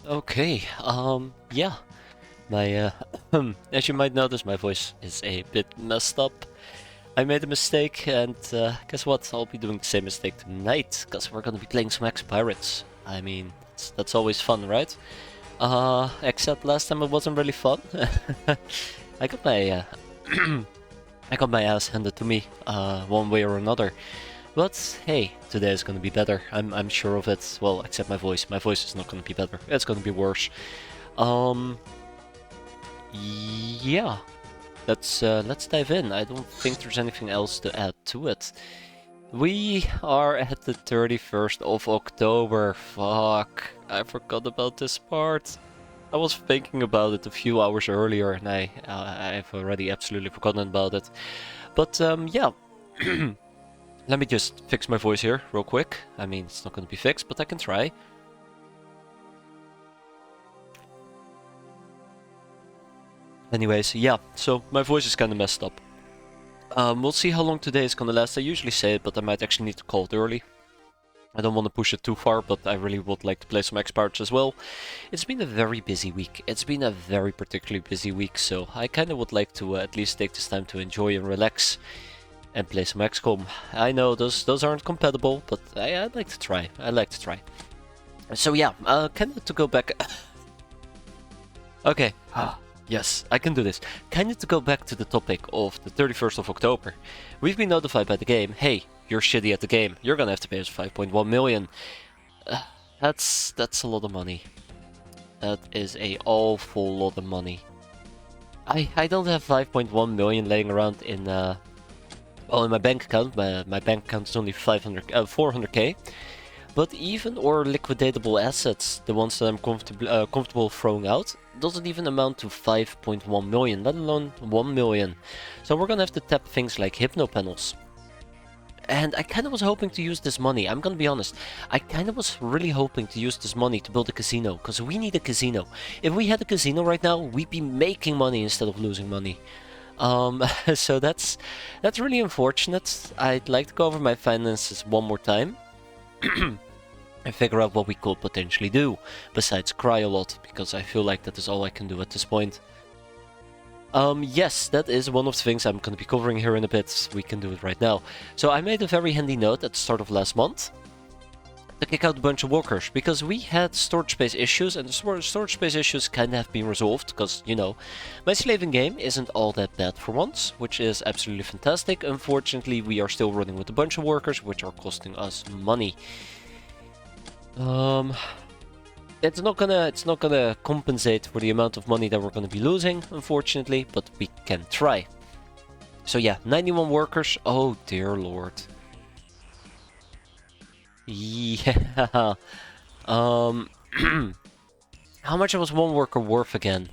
Okay, yeah, my, as you might notice, my voice is a bit messed up. I made a mistake, and guess what? I'll be doing the same mistake tonight, because we're gonna be playing some X-Pirates. I mean, that's always fun, right? Except last time it wasn't really fun. I got my, I got my ass handed to me, one way or another. But hey, today is gonna be better. I'm sure of it. Well, except my voice. My voice is not gonna be better. It's gonna be worse. Um, yeah. Let's dive in. I don't think there's anything else to add to it. We are at the 31st of October. Fuck, I forgot about this part. I was thinking about it a few hours earlier, and I've already absolutely forgotten about it. But yeah. Let me just fix my voice here real quick. I mean, it's not going to be fixed, but I can try. Anyways, yeah, so my voice is kind of messed up. We'll see how long today is going to last. I usually say it, but I might actually need to call it early. I don't want to push it too far, but I really would like to play some X-piratez as well. It's been a very busy week. It's been a very particularly busy week, so I kind of would like to at least take this time to enjoy and relax and play some XCOM. I know those aren't compatible, but I'd like to try. I like to try. So yeah, kind of to go back. Okay, yes, I can do this. Kind of to go back to the topic of the 31st of October. We've been notified by the game, hey, you're shitty at the game. You're gonna have to pay us 5.1 million. That's a lot of money. That is a awful lot of money. I don't have 5.1 million laying around in well, in my bank account. My bank account is only 400k. But even our liquidatable assets, the ones that I'm comfortable throwing out, doesn't even amount to 5.1 million, let alone 1 million. So we're gonna have to tap things like hypno panels. And I kind of was hoping to use this money, I'm gonna be honest. I kind of was really hoping to use this money to build a casino, because we need a casino. If we had a casino right now, we'd be making money instead of losing money. So that's really unfortunate. I'd like to go over my finances one more time. And figure out what we could potentially do, besides cry a lot, because I feel like that is all I can do at this point. Yes, that is one of the things I'm going to be covering here in a bit. We can do it right now. So I made a very handy note at the start of last month to kick out a bunch of workers, because we had storage space issues, and the storage space issues kind of have been resolved, because, you know, my slaving game isn't all that bad for once, which is absolutely fantastic. Unfortunately, we are still running with a bunch of workers, which are costing us money. It's not gonna compensate for the amount of money that we're gonna be losing, unfortunately, but we can try. So yeah, 91 workers. Oh dear lord. Yeah. How much was one worker worth again?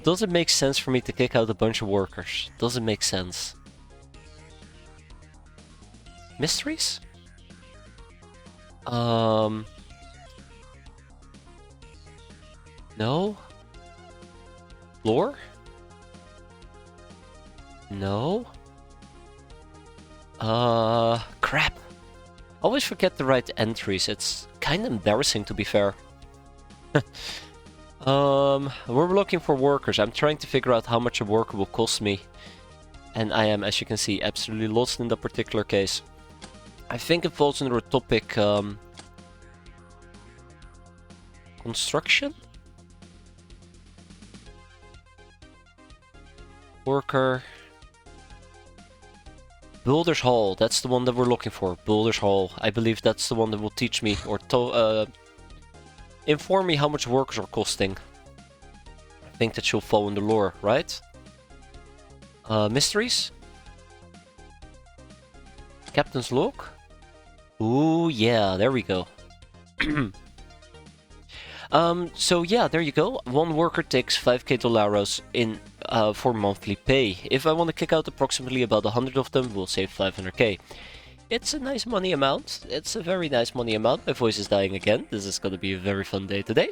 Does it make sense for me to kick out a bunch of workers? Does it make sense? Mysteries? No? Lore? No? Crap. I always forget the right entries. It's kind of embarrassing, to be fair. We're looking for workers. I'm trying to figure out how much a worker will cost me. And I am, as you can see, absolutely lost in that particular case. I think it falls under a topic, construction? Worker. Builder's Hall, that's the one that we're looking for. Builder's Hall. I believe that's the one that will teach me, or inform me how much workers are costing. I think that should fall in the lore, right? Mysteries? Captain's Log? Ooh, yeah, there we go. So yeah, there you go. One worker takes 5k dollaros in for monthly pay. If I want to kick out approximately about 100 of them, we'll save 500k. It's a nice money amount. It's a very nice money amount. My voice is dying again. This is going to be a very fun day today.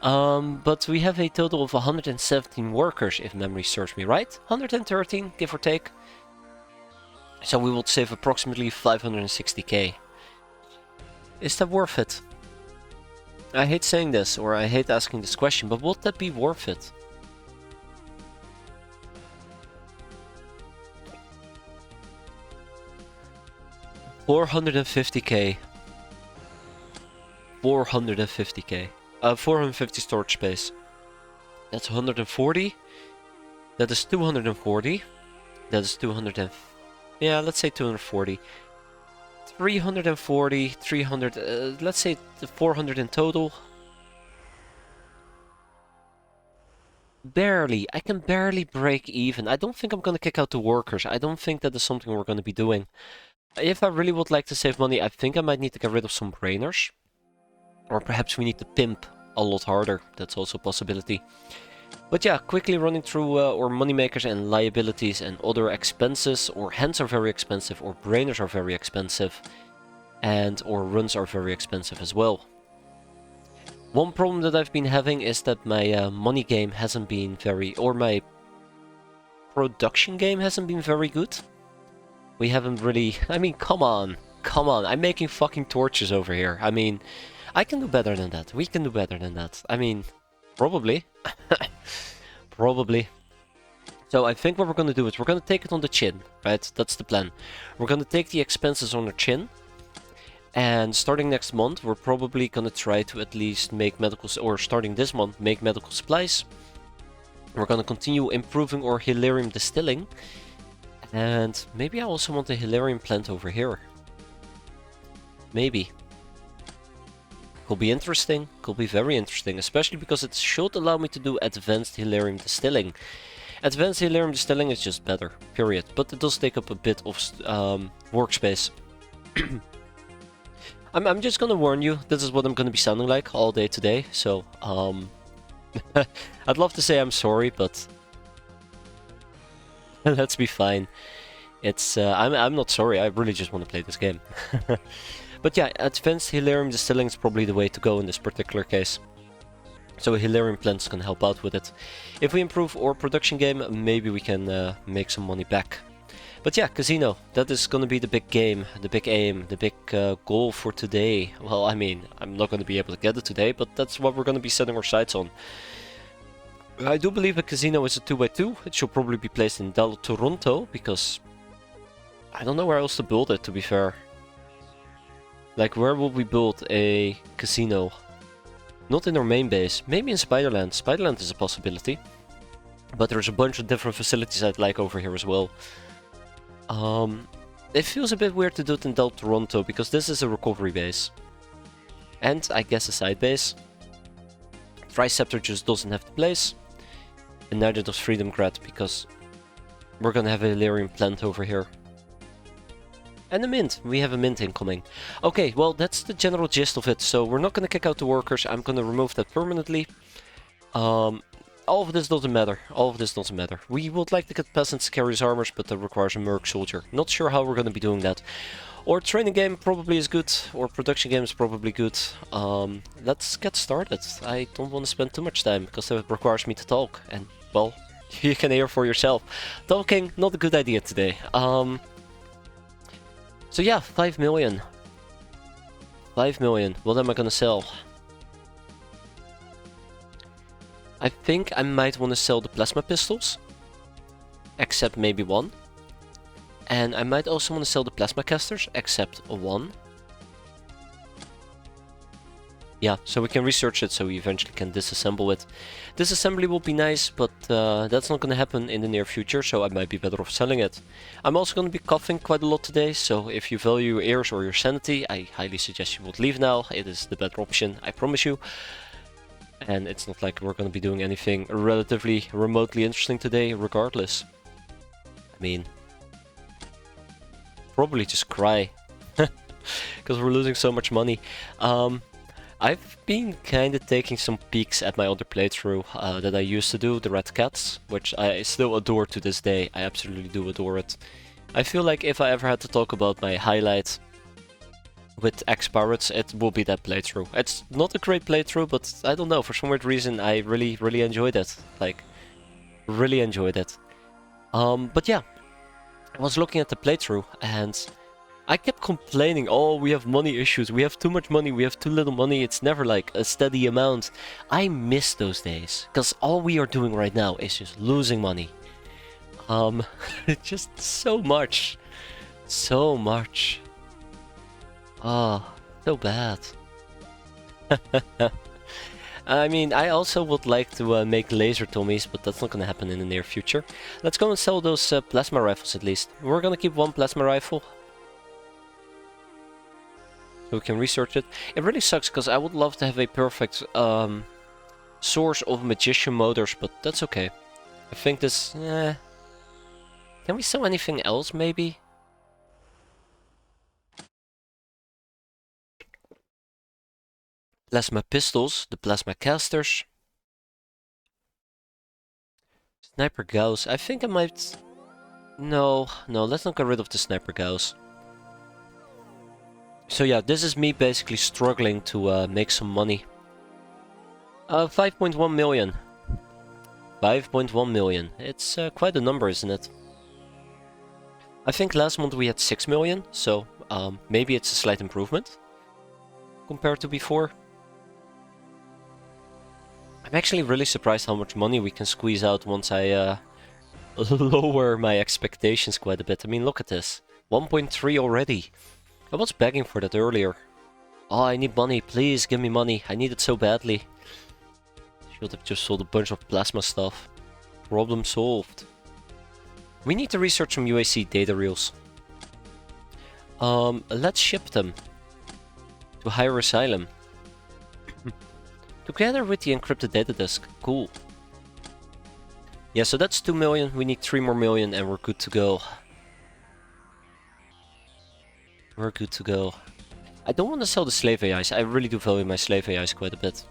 But we have a total of 117 workers, if memory serves me right. 113, give or take. So we will save approximately 560k. Is that worth it? I hate saying this, or I hate asking this question, but would that be worth it? $450k. 450k. 450 storage space. That's 140. That is 240. That is 200 yeah, let's say 240. 340, 300, let's say 400 in total. Barely. I can barely break even. I don't think I'm gonna kick out the workers. I don't think that is something we're gonna be doing. If I really would like to save money, I think I might need to get rid of some brainers. Or perhaps we need to pimp a lot harder. That's also a possibility. But yeah, quickly running through our moneymakers and liabilities and other expenses. Or hands are very expensive, or brainers are very expensive. And or runs are very expensive as well. One problem that I've been having is that my money game hasn't been very... or my production game hasn't been very good. We haven't really... I mean, come on. Come on. I'm making fucking torches over here. I mean, I can do better than that. We can do better than that. I mean, probably. Probably. So I think what we're going to do is we're going to take it on the chin, right? That's the plan. We're going to take the expenses on the chin. And starting next month, we're probably going to try to at least make medical... or starting this month, make medical supplies. We're going to continue improving our Hilarium distilling. And maybe I also want a Hilarium plant over here. Maybe. Could be interesting. Could be very interesting. Especially because it should allow me to do advanced Hilarium distilling. Advanced Hilarium distilling is just better. Period. But it does take up a bit of workspace. I'm just gonna warn you, this is what I'm gonna be sounding like all day today, so, I'd love to say I'm sorry, but let's be fine. It's, I'm not sorry, I really just want to play this game. But yeah, advanced Hilarium distilling is probably the way to go in this particular case. So Hilarium plants can help out with it. If we improve our production game, maybe we can make some money back. But yeah, casino, that is going to be the big game, the big aim, the big goal for today. Well, I mean, I'm not going to be able to get it today, but that's what we're going to be setting our sights on. I do believe a casino is a 2x2. It should probably be placed in Toronto, because I don't know where else to build it, to be fair. Like, where will we build a casino? Not in our main base. Maybe in Spiderland. Spiderland is a possibility. But there's a bunch of different facilities I'd like over here as well. It feels a bit weird to do it in Toronto, because this is a recovery base. And, I guess, a side base. Triceptor just doesn't have the place. And neither does Freedom Grad, because we're gonna have a Hilarium plant over here. And a mint. We have a mint incoming. Okay, well, that's the general gist of it. So, we're not gonna kick out the workers. I'm gonna remove that permanently. All of this doesn't matter. All of this doesn't matter. We would like to get peasants carries armors, but that requires a merc soldier. Not sure how we're going to be doing that. Our training game probably is good. Our production game is probably good. Let's get started. I don't want to spend too much time, because that requires me to talk. And, well, you can hear for yourself. Talking, not a good idea today. So yeah, 5 million. 5 million. What am I going to sell? I think I might want to sell the plasma pistols, except maybe one. And I might also want to sell the plasma casters, except one. Yeah, so we can research it so we eventually can disassemble it. Disassembly will be nice, but that's not going to happen in the near future, so I might be better off selling it. I'm also going to be coughing quite a lot today, so if you value your ears or your sanity, I highly suggest you would leave now. It is the better option, I promise you. And it's not like we're going to be doing anything relatively remotely interesting today, regardless. I mean, probably just cry. Because we're losing so much money. I've been kind of taking some peeks at my other playthrough that I used to do, the Red Cats, which I still adore to this day. I absolutely do adore it. I feel like if I ever had to talk about my highlight with X-piratez, it will be that playthrough. It's not a great playthrough, but I don't know, for some weird reason I really enjoyed it. Like, really enjoyed it. But yeah, I was looking at the playthrough and I kept complaining, oh, we have money issues, we have too much money, we have too little money, it's never like a steady amount. I miss those days, because all we are doing right now is just losing money. Just so much. So much. Oh, so bad. I mean, I also would like to make laser Tommies, but that's not gonna happen in the near future. Let's go and sell those plasma rifles at least. We're gonna keep one plasma rifle. So we can research it. It really sucks, because I would love to have a perfect source of magician motors, but that's okay. I think this... Can we sell anything else, maybe? Plasma pistols, the plasma casters. Sniper Gauss. I think I might... No, let's not get rid of the Sniper Gauss. So yeah, this is me basically struggling to make some money. 5.1 million. 5.1 million. It's quite a number, isn't it? I think last month we had 6 million, so maybe it's a slight improvement compared to before. I'm actually really surprised how much money we can squeeze out once I lower my expectations quite a bit. I mean, look at this. 1.3 already. I was begging for that earlier. Oh, I need money. Please give me money. I need it so badly. Should have just sold a bunch of plasma stuff. Problem solved. We need to research some UAC data reels. Let's ship them to Higher Asylum. Together with the encrypted data disk. Cool. Yeah, so that's 2 million. We need 3 more million and we're good to go. We're good to go. I don't want to sell the slave AIs. I really do value my slave AIs quite a bit.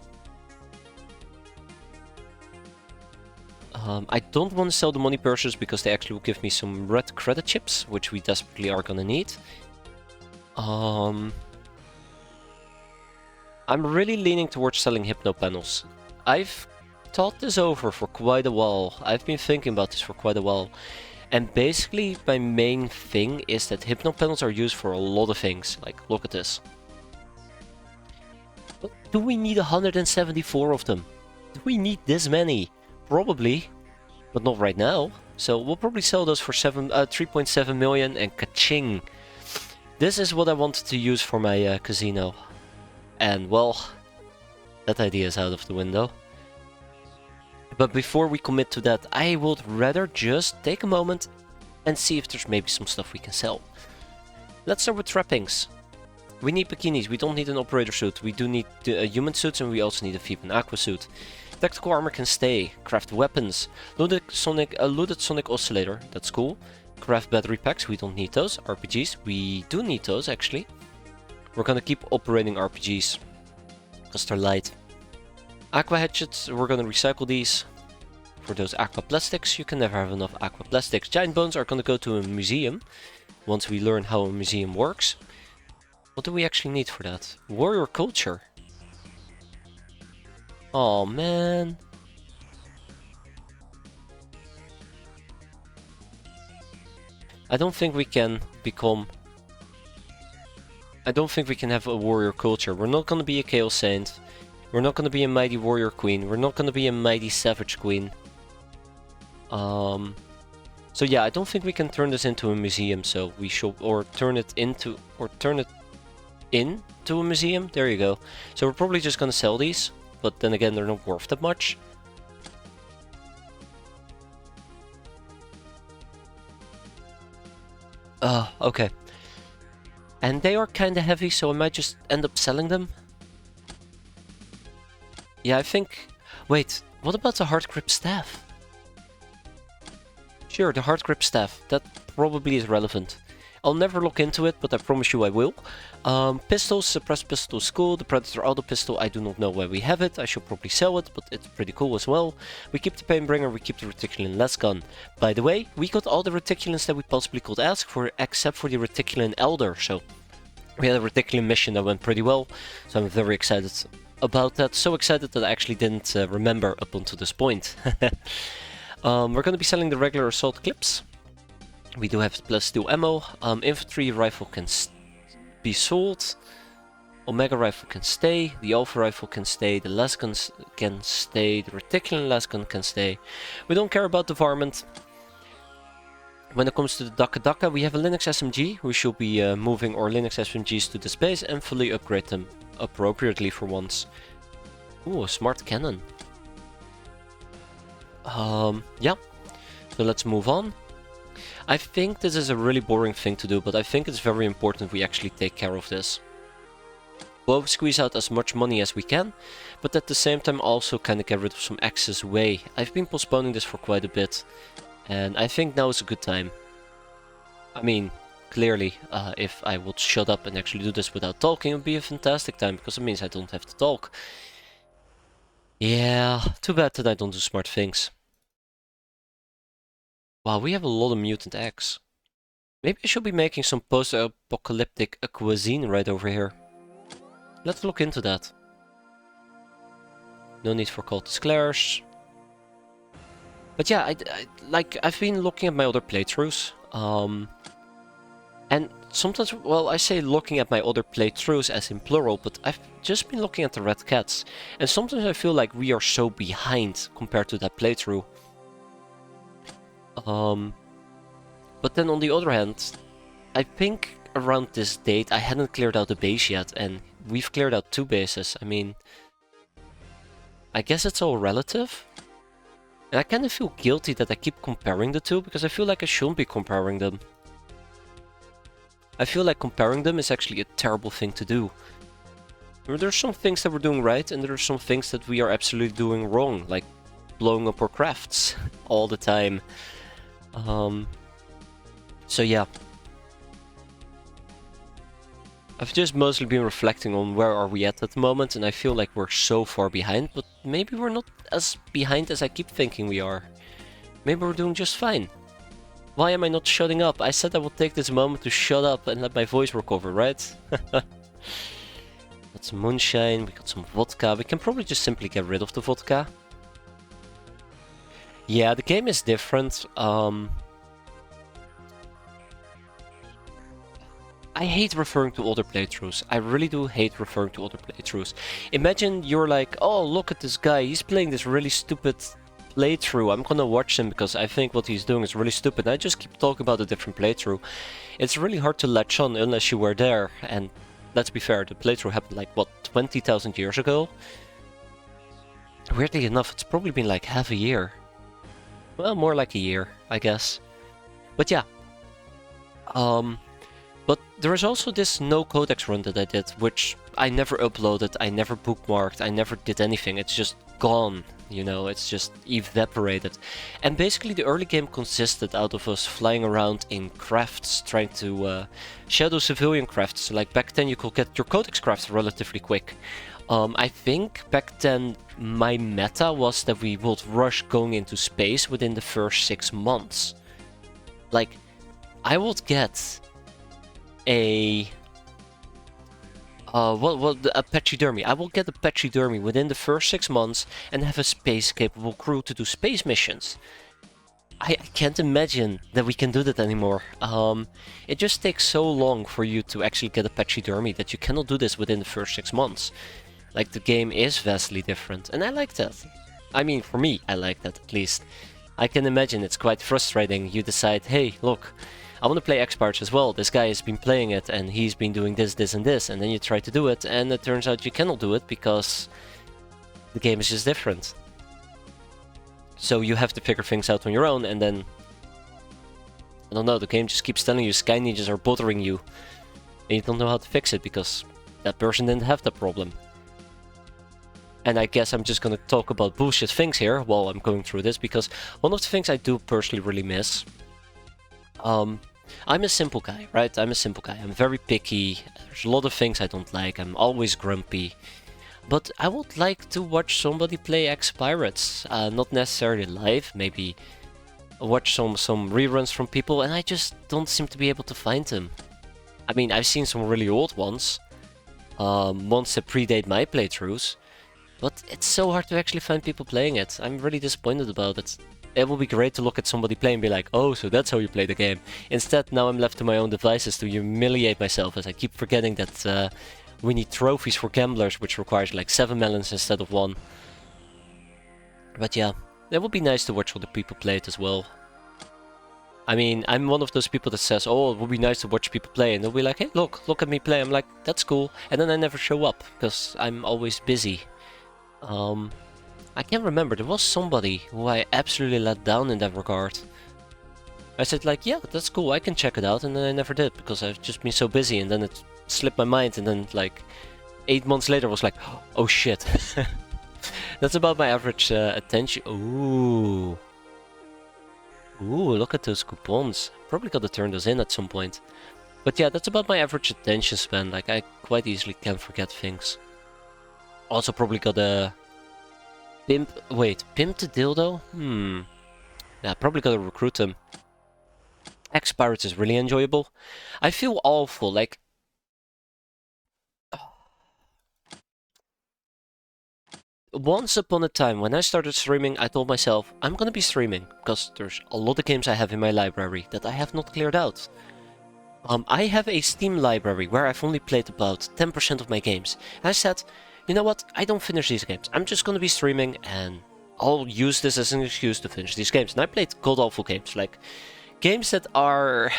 I don't want to sell the money purses because they actually will give me some red credit chips, which we desperately are gonna need. I'm really leaning towards selling hypno panels. I've thought this over for quite a while. I've been thinking about this for quite a while. And basically my main thing is that hypno panels are used for a lot of things. Like, look at this. But do we need 174 of them? Do we need this many? Probably, but not right now. So we'll probably sell those for 3.7 million and ka-ching. This is what I wanted to use for my casino. And well, that idea is out of the window. But before we commit to that, I would rather just take a moment and see if there's maybe some stuff we can sell. Let's start with trappings. We need bikinis, we don't need an operator suit. We do need human suits and we also need a Veep and Aqua suit. Tactical armor can stay. Craft weapons. Looted sonic oscillator, that's cool. Craft battery packs, we don't need those. RPGs, we do need those actually. We're gonna keep operating RPGs because they're light. Aqua hatchets, we're gonna recycle these. For those aqua plastics, you can never have enough aqua plastics. Giant bones are gonna go to a museum once we learn how a museum works. What do we actually need for that? Warrior culture. Oh man. I don't think we can become... I don't think we can have a warrior culture. We're not gonna be a Chaos Saint. We're not gonna be a mighty warrior queen. We're not gonna be a mighty savage queen. So yeah, I don't think we can turn this into a museum, so we should... Or turn it into a museum. There you go. So we're probably just gonna sell these. But then again, they're not worth that much. Okay. And they are kinda heavy, so I might just end up selling them. Yeah, I think... Wait, what about the hard grip staff? Sure, the hard grip staff. That probably is relevant. I'll never look into it, but I promise you I will. Pistols, suppressed pistol is cool. The Predator auto pistol, I do not know where we have it. I should probably sell it, but it's pretty cool as well. We keep the Painbringer, we keep the Reticulan las gun. By the way, we got all the Reticulans that we possibly could ask for, except for the Reticulan Elder. So we had a Reticulan mission that went pretty well, so I'm very excited about that. So excited that I actually didn't remember up until this point. We're going to be selling the regular assault clips. We do have +2 ammo. Infantry rifle can be sold. Omega rifle can stay. The Alpha rifle can stay. The lasguns can stay. The reticular lasgun can stay. We don't care about the varmint. When it comes to the Daka Daka, we have a Linux SMG. We should be moving our Linux SMGs to this base and fully upgrade them appropriately for once. Ooh, a smart cannon. Yeah. So let's move on. I think this is a really boring thing to do, but I think it's very important we actually take care of this. We'll squeeze out as much money as we can, but at the same time also kind of get rid of some excess way. I've been postponing this for quite a bit, and I think now is a good time. I mean, clearly, if I would shut up and actually do this without talking, it would be a fantastic time, because it means I don't have to talk. Yeah, too bad that I don't do smart things. Wow, we have a lot of mutant eggs. Maybe I should be making some post-apocalyptic cuisine right over here. Let's look into that. No need for cultist glares. But yeah, I've been looking at my other playthroughs. And sometimes, well, I say looking at my other playthroughs as in plural, but I've just been looking at the Red Cats. And sometimes I feel like we are so behind compared to that playthrough. But then on the other hand, I think around this date I hadn't cleared out the base yet, and we've cleared out 2 bases. I mean, I guess it's all relative. And I kind of feel guilty that I keep comparing the two, because I feel like I shouldn't be comparing them. I feel like comparing them is actually a terrible thing to do. There's some things that we're doing right, and there are some things that we are absolutely doing wrong, like blowing up our crafts all the time. So yeah. I've just mostly been reflecting on where are we at the moment, and I feel like we're so far behind, but maybe we're not as behind as I keep thinking we are. Maybe we're doing just fine. Why am I not shutting up? I said I would take this moment to shut up and let my voice recover, right? Got some moonshine, we got some vodka. We can probably just simply get rid of the vodka. Yeah, the game is different. I hate referring to other playthroughs. I really do hate referring to other playthroughs. Imagine you're like, oh, look at this guy. He's playing this really stupid playthrough. I'm gonna watch him because I think what he's doing is really stupid. I just keep talking about a different playthrough. It's really hard to latch on unless you were there. And let's be fair, the playthrough happened like, what, 20,000 years ago? Weirdly enough, it's probably been like half a year. Well, more like a year, I guess. But yeah. But there is also this no codex run that I did, which I never uploaded, I never bookmarked, I never did anything. It's just gone, you know, it's just evaporated. And basically the early game consisted out of us flying around in crafts, trying to shadow civilian crafts. Like back then you could get your codex crafts relatively quick. I think back then my meta was that we would rush going into space within the first 6 months. Like, I would get a pachydermy. I will get a pachydermy within the first 6 months and have a space-capable crew to do space missions. I can't imagine that we can do that anymore. It just takes so long for you to actually get a pachydermy that you cannot do this within the first 6 months. Like, the game is vastly different, and I like that. I mean, for me, I like that at least. I can imagine it's quite frustrating. You decide, hey, look, I want to play X-piratez as well. This guy has been playing it and he's been doing this, this and this, and then you try to do it and it turns out you cannot do it because the game is just different. So you have to figure things out on your own, and then I don't know, the game just keeps telling you Sky Ninjas are bothering you and you don't know how to fix it because that person didn't have that problem. And I guess I'm just gonna talk about bullshit things here while I'm going through this, because one of the things I do personally really miss, I'm a simple guy, right? I'm a simple guy. I'm very picky. There's a lot of things I don't like. I'm always grumpy. But I would like to watch somebody play X-piratez. Not necessarily live, maybe watch some reruns from people, and I just don't seem to be able to find them. I mean, I've seen some really old ones. Ones that predate my playthroughs. But it's so hard to actually find people playing it. I'm really disappointed about it. It would be great to look at somebody play and be like, oh, so that's how you play the game. Instead, now I'm left to my own devices to humiliate myself as I keep forgetting that we need trophies for gamblers, which requires like 7 melons instead of 1. But yeah, it would be nice to watch other people play it as well. I mean, I'm one of those people that says, oh, it would be nice to watch people play, and they'll be like, hey, look at me play. I'm like, that's cool. And then I never show up, because I'm always busy. I can't remember, there was somebody who I absolutely let down in that regard. I said like, yeah, that's cool, I can check it out, and then I never did, because I've just been so busy, and then it slipped my mind, and then like 8 months later I was like, oh shit. That's about my average attention. Ooh, look at those coupons. Probably gotta turn those in at some point. But yeah, that's about my average attention span, like I quite easily can forget things. Also probably gotta pimp the dildo? Yeah, probably gotta recruit him. X-piratez is really enjoyable. I feel awful, like... Once upon a time, when I started streaming, I told myself, I'm gonna be streaming, because there's a lot of games I have in my library that I have not cleared out. I have a Steam library where I've only played about 10% of my games. And I said, you know what, I don't finish these games. I'm just gonna be streaming and I'll use this as an excuse to finish these games. And I played god-awful games, like games that are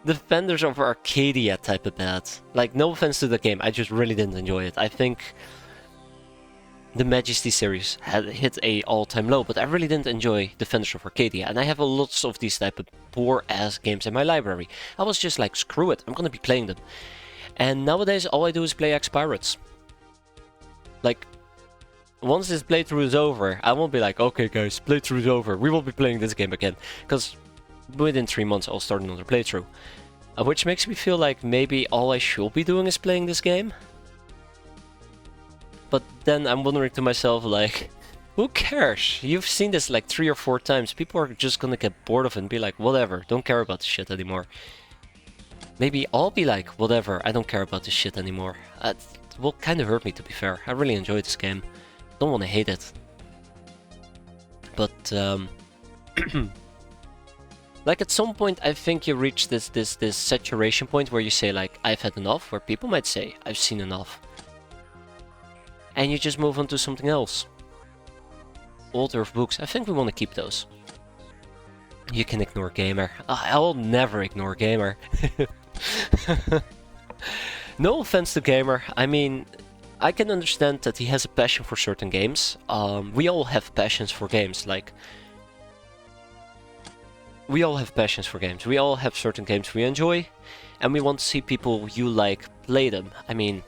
defenders of Arcadia type of bad. Like, no offense to the game, I just really didn't enjoy it. I think the Majesty series had hit a all-time low, but I really didn't enjoy Defenders of Arcadia, and I have lots of these type of poor-ass games in my library. I was just like, screw it, I'm gonna be playing them. And nowadays, all I do is play X-piratez. Like, once this playthrough is over, I won't be like, okay guys, playthrough is over, we will be playing this game again. Because within 3 months I'll start another playthrough. Which makes me feel like maybe all I should be doing is playing this game. But then I'm wondering to myself, like, who cares? You've seen this like 3 or 4 times, people are just gonna get bored of it and be like, whatever, don't care about this shit anymore. Maybe I'll be like, whatever, I don't care about this shit anymore. It will kind of hurt me, to be fair. I really enjoyed this game. Don't want to hate it. But, like at some point I think you reach this saturation point where you say like, I've had enough, where people might say, I've seen enough. And you just move on to something else. Author of books, I think we want to keep those. You can ignore Gamer. I'll never ignore Gamer. No offense to Gamer, I mean, I can understand that he has a passion for certain games. We all have passions for games, like... We all have passions for games. We all have certain games we enjoy, and we want to see people you like play them. I mean,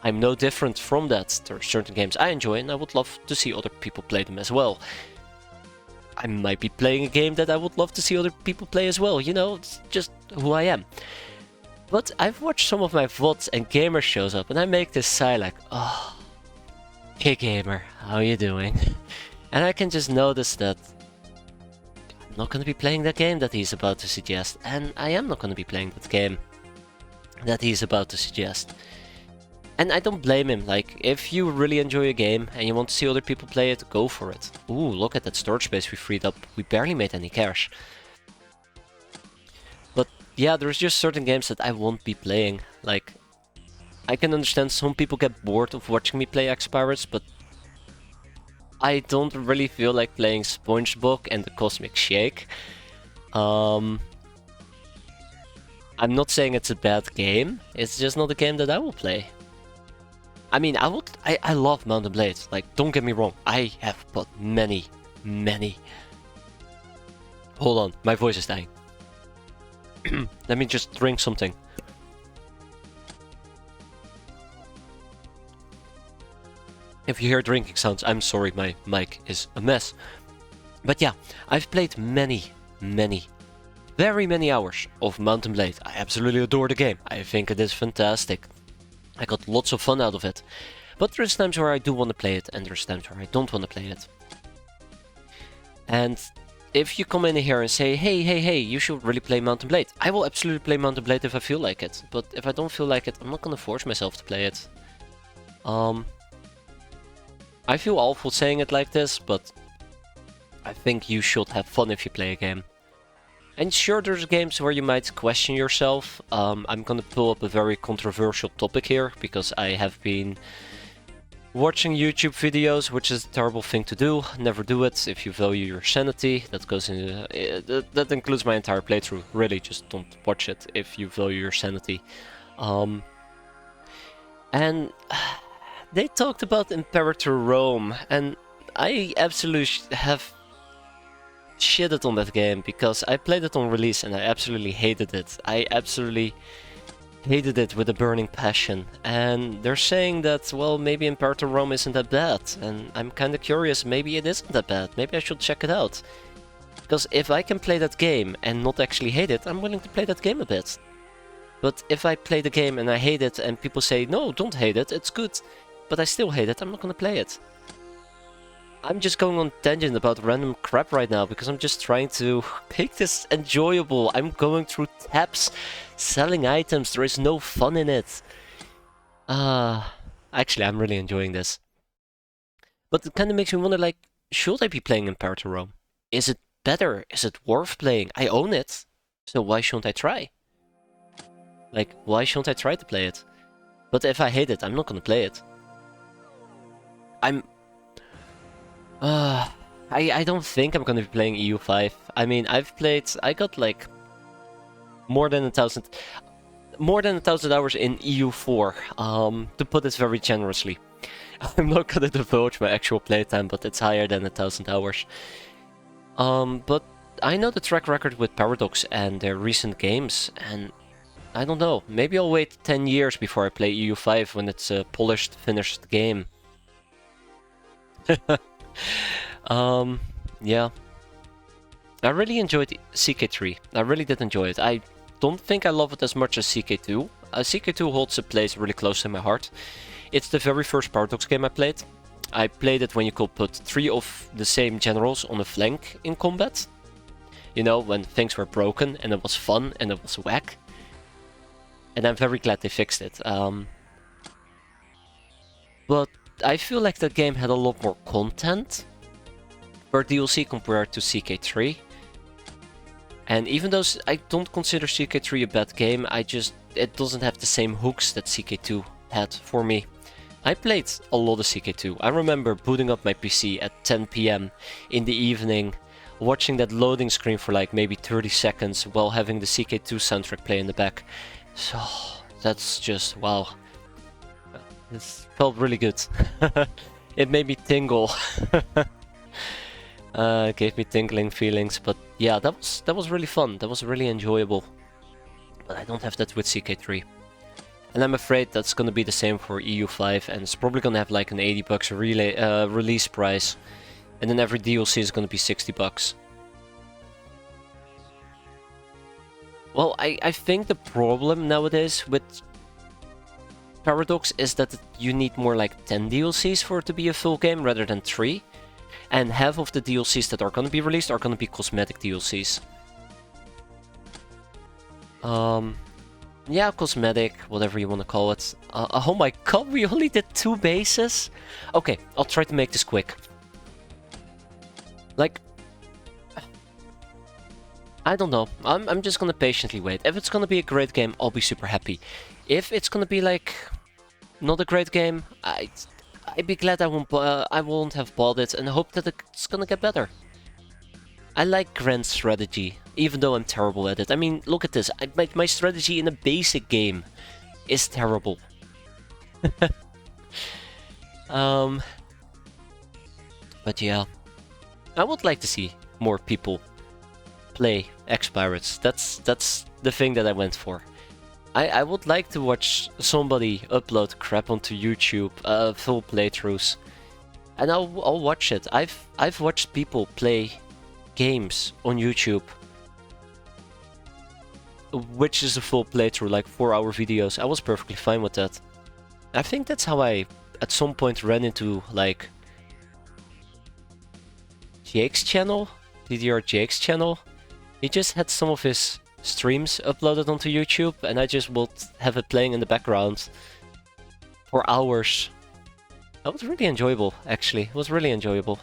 I'm no different from that. There are certain games I enjoy, and I would love to see other people play them as well. I might be playing a game that I would love to see other people play as well, you know, it's just who I am. But I've watched some of my VODs and Gamer shows up, and I make this sigh like, oh, hey Gamer, how you doing? And I can just notice that I'm not going to be playing that game that he's about to suggest, and I am not going to be playing that game that he's about to suggest. And I don't blame him, like, if you really enjoy a game and you want to see other people play it, go for it. Ooh, look at that storage space we freed up, we barely made any cash. But yeah, there's just certain games that I won't be playing, like, I can understand some people get bored of watching me play X-piratez, but I don't really feel like playing SpongeBob and the Cosmic Shake. I'm not saying it's a bad game, it's just not a game that I will play. I mean, I love Mount and Blade, like, don't get me wrong, I have bought many. Hold on, my voice is dying. Let me just drink something. If you hear drinking sounds, I'm sorry, my mic is a mess. But yeah, I've played very many hours of Mount and Blade. I absolutely adore the game. I think it is fantastic. I got lots of fun out of it. But there's times where I do want to play it, and there's times where I don't want to play it. And if you come in here and say, hey, you should really play Mount and Blade, I will absolutely play Mount and Blade if I feel like it. But if I don't feel like it, I'm not gonna force myself to play it. I feel awful saying it like this, but I think you should have fun if you play a game. And sure, there's games where you might question yourself. I'm gonna pull up a very controversial topic here, because I have been watching YouTube videos, which is a terrible thing to do. Never do it if you value your sanity. That goes in. That includes my entire playthrough. Really, just don't watch it if you value your sanity. And they talked about Imperator Rome, and I absolutely have shitted on that game because I played it on release and I absolutely hated it. I absolutely hated it with a burning passion. And they're saying that, well, maybe Imperator Rome isn't that bad. And I'm kind of curious, maybe it isn't that bad. Maybe I should check it out. Because if I can play that game and not actually hate it, I'm willing to play that game a bit. But if I play the game and I hate it and people say, no, don't hate it, it's good, but I still hate it, I'm not gonna play it. I'm just going on tangent about random crap right now because I'm just trying to make this enjoyable. I'm going through tabs, selling items, there is no fun in it. Actually, I'm really enjoying this. But it kind of makes me wonder, like, should I be playing Imperator Rome? Is it better? Is it worth playing? I own it, so why shouldn't I try? Like, why shouldn't I try to play it? But if I hate it, I'm not gonna play it. I don't think I'm gonna be playing EU5. I mean, I got like more than 1,000 hours in EU4, to put it very generously. I'm not gonna divulge my actual playtime, but it's higher than 1,000 hours. But I know the track record with Paradox and their recent games, and I don't know, maybe I'll wait 10 years before I play EU5 when it's a polished, finished game. Yeah. I really enjoyed CK3. I really did enjoy it. I don't think I love it as much as CK2. CK2 holds a place really close to my heart. It's the very first Paradox game I played. I played it when you could put 3 of the same generals on a flank in combat. You know, when things were broken and it was fun and it was whack. And I'm very glad they fixed it. But I feel like that game had a lot more content per DLC compared to CK3. And even though I don't consider CK3 a bad game, it doesn't have the same hooks that CK2 had for me. I played a lot of CK2. I remember booting up my PC at 10 PM in the evening, watching that loading screen for like maybe 30 seconds while having the CK2 soundtrack play in the back. So that's just, wow. This felt really good. It made me tingle. It gave me tingling feelings, but yeah, that was really fun. That was really enjoyable. But I don't have that with CK3. And I'm afraid that's gonna be the same for EU5, and it's probably gonna have like an 80 bucks release price. And then every DLC is gonna be 60 bucks. Well, I think the problem nowadays with Paradox is that you need more like 10 DLCs for it to be a full game rather than 3. And half of the DLCs that are going to be released are going to be cosmetic DLCs. Yeah, cosmetic, whatever you want to call it. Oh my god, we only did 2 bases? Okay, I'll try to make this quick. Like, I don't know. I'm just gonna patiently wait. If it's gonna be a great game, I'll be super happy. If it's gonna be like not a great game, I'd be glad I won't have bought it and hope that it's gonna get better. I like grand strategy, even though I'm terrible at it. I mean, look at this. My strategy in a basic game is terrible. But yeah, I would like to see more people play X-Pirates. That's the thing that I went for. I would like to watch somebody upload crap onto YouTube, full playthroughs, and I'll watch it. I've watched people play games on YouTube, which is a full playthrough, like 4-hour videos. I was perfectly fine with that. I think that's how I at some point ran into like Jake's channel, DDR Jake's channel. He just had some of his streams uploaded onto YouTube, and I just would have it playing in the background for hours. That was really enjoyable, actually. It was really enjoyable.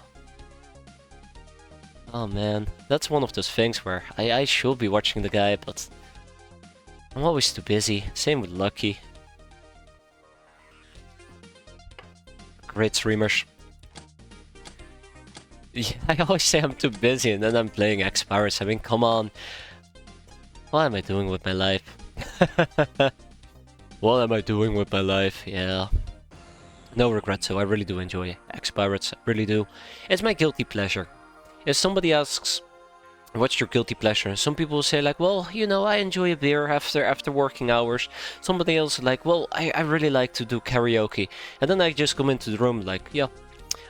Oh man, that's one of those things where I should be watching the guy, but I'm always too busy. Same with Lucky. Great streamers. Yeah, I always say I'm too busy and then I'm playing X-piratez. I mean, come on. What am I doing with my life? What am I doing with my life? Yeah. No regrets, so I really do enjoy X-piratez. I really do. It's my guilty pleasure. If somebody asks, what's your guilty pleasure? Some people will say like, well, you know, I enjoy a beer after working hours. Somebody else like, well, I really like to do karaoke. And then I just come into the room like, yeah,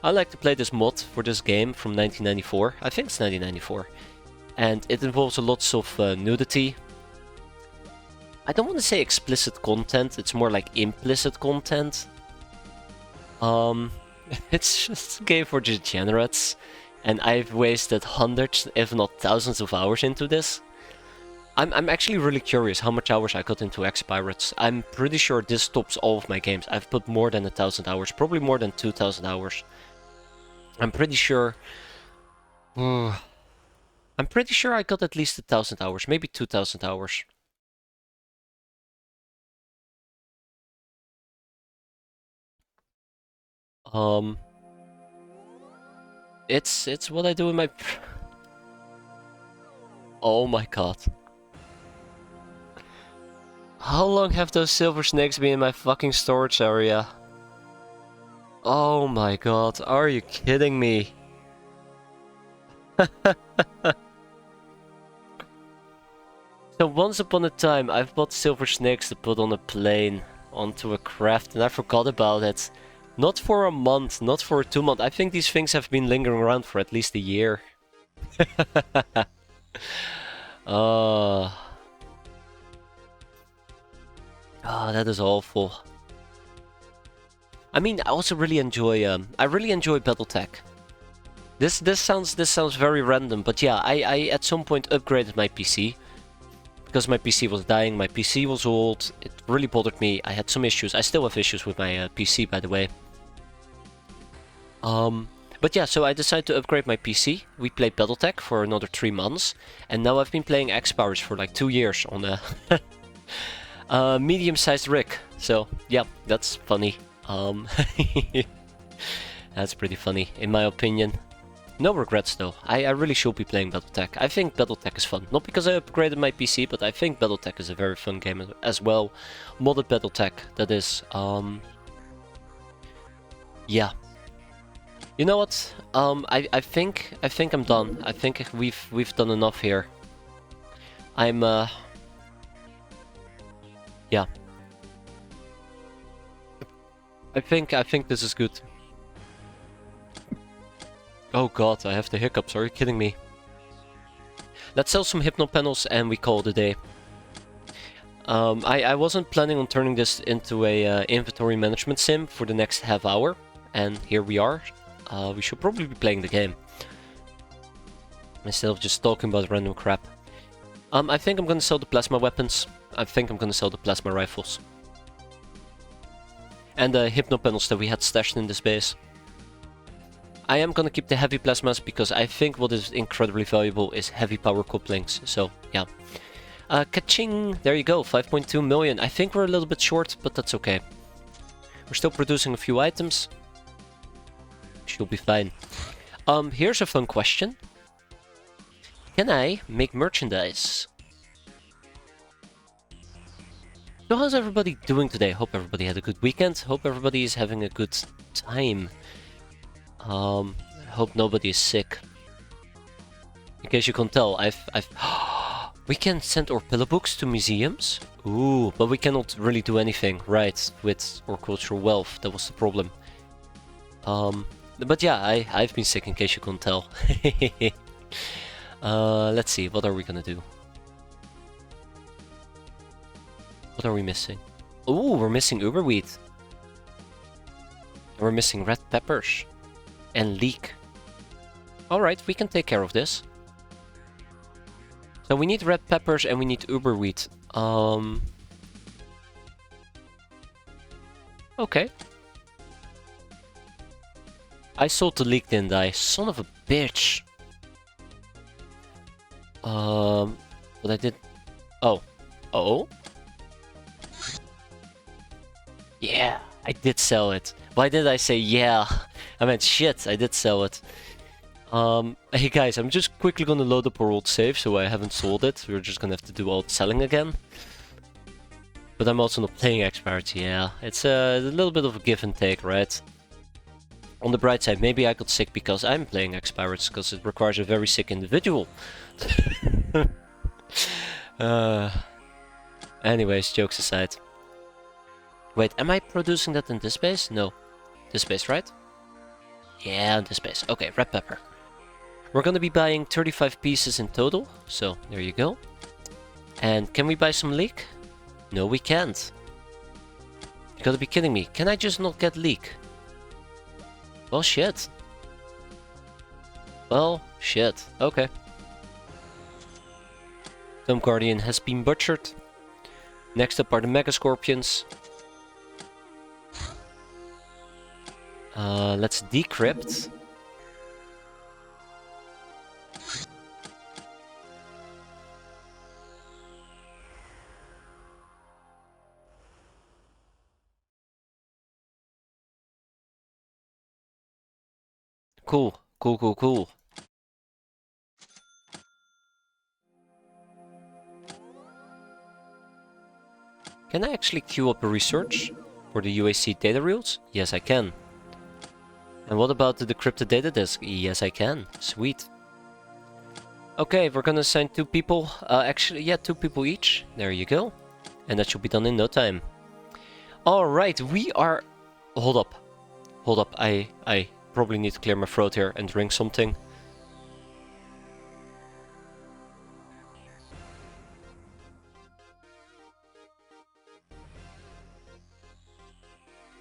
I like to play this mod for this game from 1994. I think it's 1994. And it involves a lots of nudity. I don't want to say explicit content, it's more like implicit content. It's just a game for degenerates. And I've wasted hundreds, if not thousands of hours into this. I'm actually really curious how much hours I got into X-piratez. I'm pretty sure this tops all of my games. I've put more than 1,000 hours, probably more than 2,000 hours. I'm pretty sure... I'm pretty sure I got at least 1,000 hours, maybe 2,000 hours. It's what I do in my... Oh my god. How long have those silver snakes been in my fucking storage area? Oh my god, are you kidding me? So once upon a time I've bought silver snakes to put on a plane, onto a craft, and I forgot about it. Not for a month, not for 2 months. I think these things have been lingering around for at least a year. That is awful. I mean, I also really enjoy BattleTech. This sounds very random, but yeah, I at some point upgraded my PC. Because my PC was dying, my PC was old, it really bothered me, I had some issues. I still have issues with my PC, by the way. But yeah, so I decided to upgrade my PC. We played BattleTech for another 3 months, and now I've been playing X-piratez for like 2 years on a medium-sized rig. So yeah, that's funny. That's pretty funny, in my opinion. No regrets though. I really should be playing BattleTech. I think BattleTech is fun. Not because I upgraded my PC, but I think BattleTech is a very fun game as well. Modded BattleTech, that is. Yeah. You know what? I think I'm done. I think we've done enough here. Yeah. I think this is good. Oh god, I have the hiccups, are you kidding me? Let's sell some Hypno panels and we call it a day. I wasn't planning on turning this into a inventory management sim for the next half hour, and here we are. We should probably be playing the game, instead of just talking about random crap. I think I'm gonna sell the plasma weapons. I think I'm gonna sell the plasma rifles. And the Hypno panels that we had stashed in this base. I am gonna keep the heavy plasmas because I think what is incredibly valuable is heavy power couplings, so yeah. Ka-ching! There you go, 5.2 million. I think we're a little bit short, but that's okay. We're still producing a few items. Should be fine. Here's a fun question. Can I make merchandise? So how's everybody doing today? Hope everybody had a good weekend. Hope everybody is having a good time. Hope nobody is sick. In case you can't tell, we can send our pillow books to museums? Ooh, but we cannot really do anything, right, with our cultural wealth. That was the problem. But yeah, I've been sick in case you can't tell. Let's see, what are we gonna do? What are we missing? Ooh, we're missing uber wheat. We're missing red peppers. And leek. Alright, we can take care of this. So we need red peppers and we need uber wheat. Okay. I sold the leak, didn't I? Son of a bitch. But I did... Oh. Oh? Yeah, I did sell it. Why did I say yeah? I meant shit, I did sell it. Hey guys, I'm just quickly gonna load up our old save, so I haven't sold it. We're just gonna have to do all the selling again. But I'm also not playing X-piratez, yeah. It's a little bit of a give and take, right? On the bright side, maybe I got sick because I'm playing X-piratez, because it requires a very sick individual. Anyways, jokes aside. Wait, am I producing that in this base? No. This base, right? Yeah, this base. Okay, red pepper. We're gonna be buying 35 pieces in total, so there you go. And can we buy some leek? No, we can't. You gotta be kidding me. Can I just not get leek? Well, shit. Well, shit. Okay. Dome Guardian has been butchered. Next up are the Mega Scorpions. Let's decrypt. Cool, cool, cool, cool. Can I actually queue up a research for the UAC data reels? Yes, I can. And what about the decrypted data disk? Yes, I can. Sweet. Okay, we're gonna assign 2 people. Actually, yeah, 2 people each. There you go. And that should be done in no time. Alright, we are... Hold up. Hold up, I probably need to clear my throat here and drink something.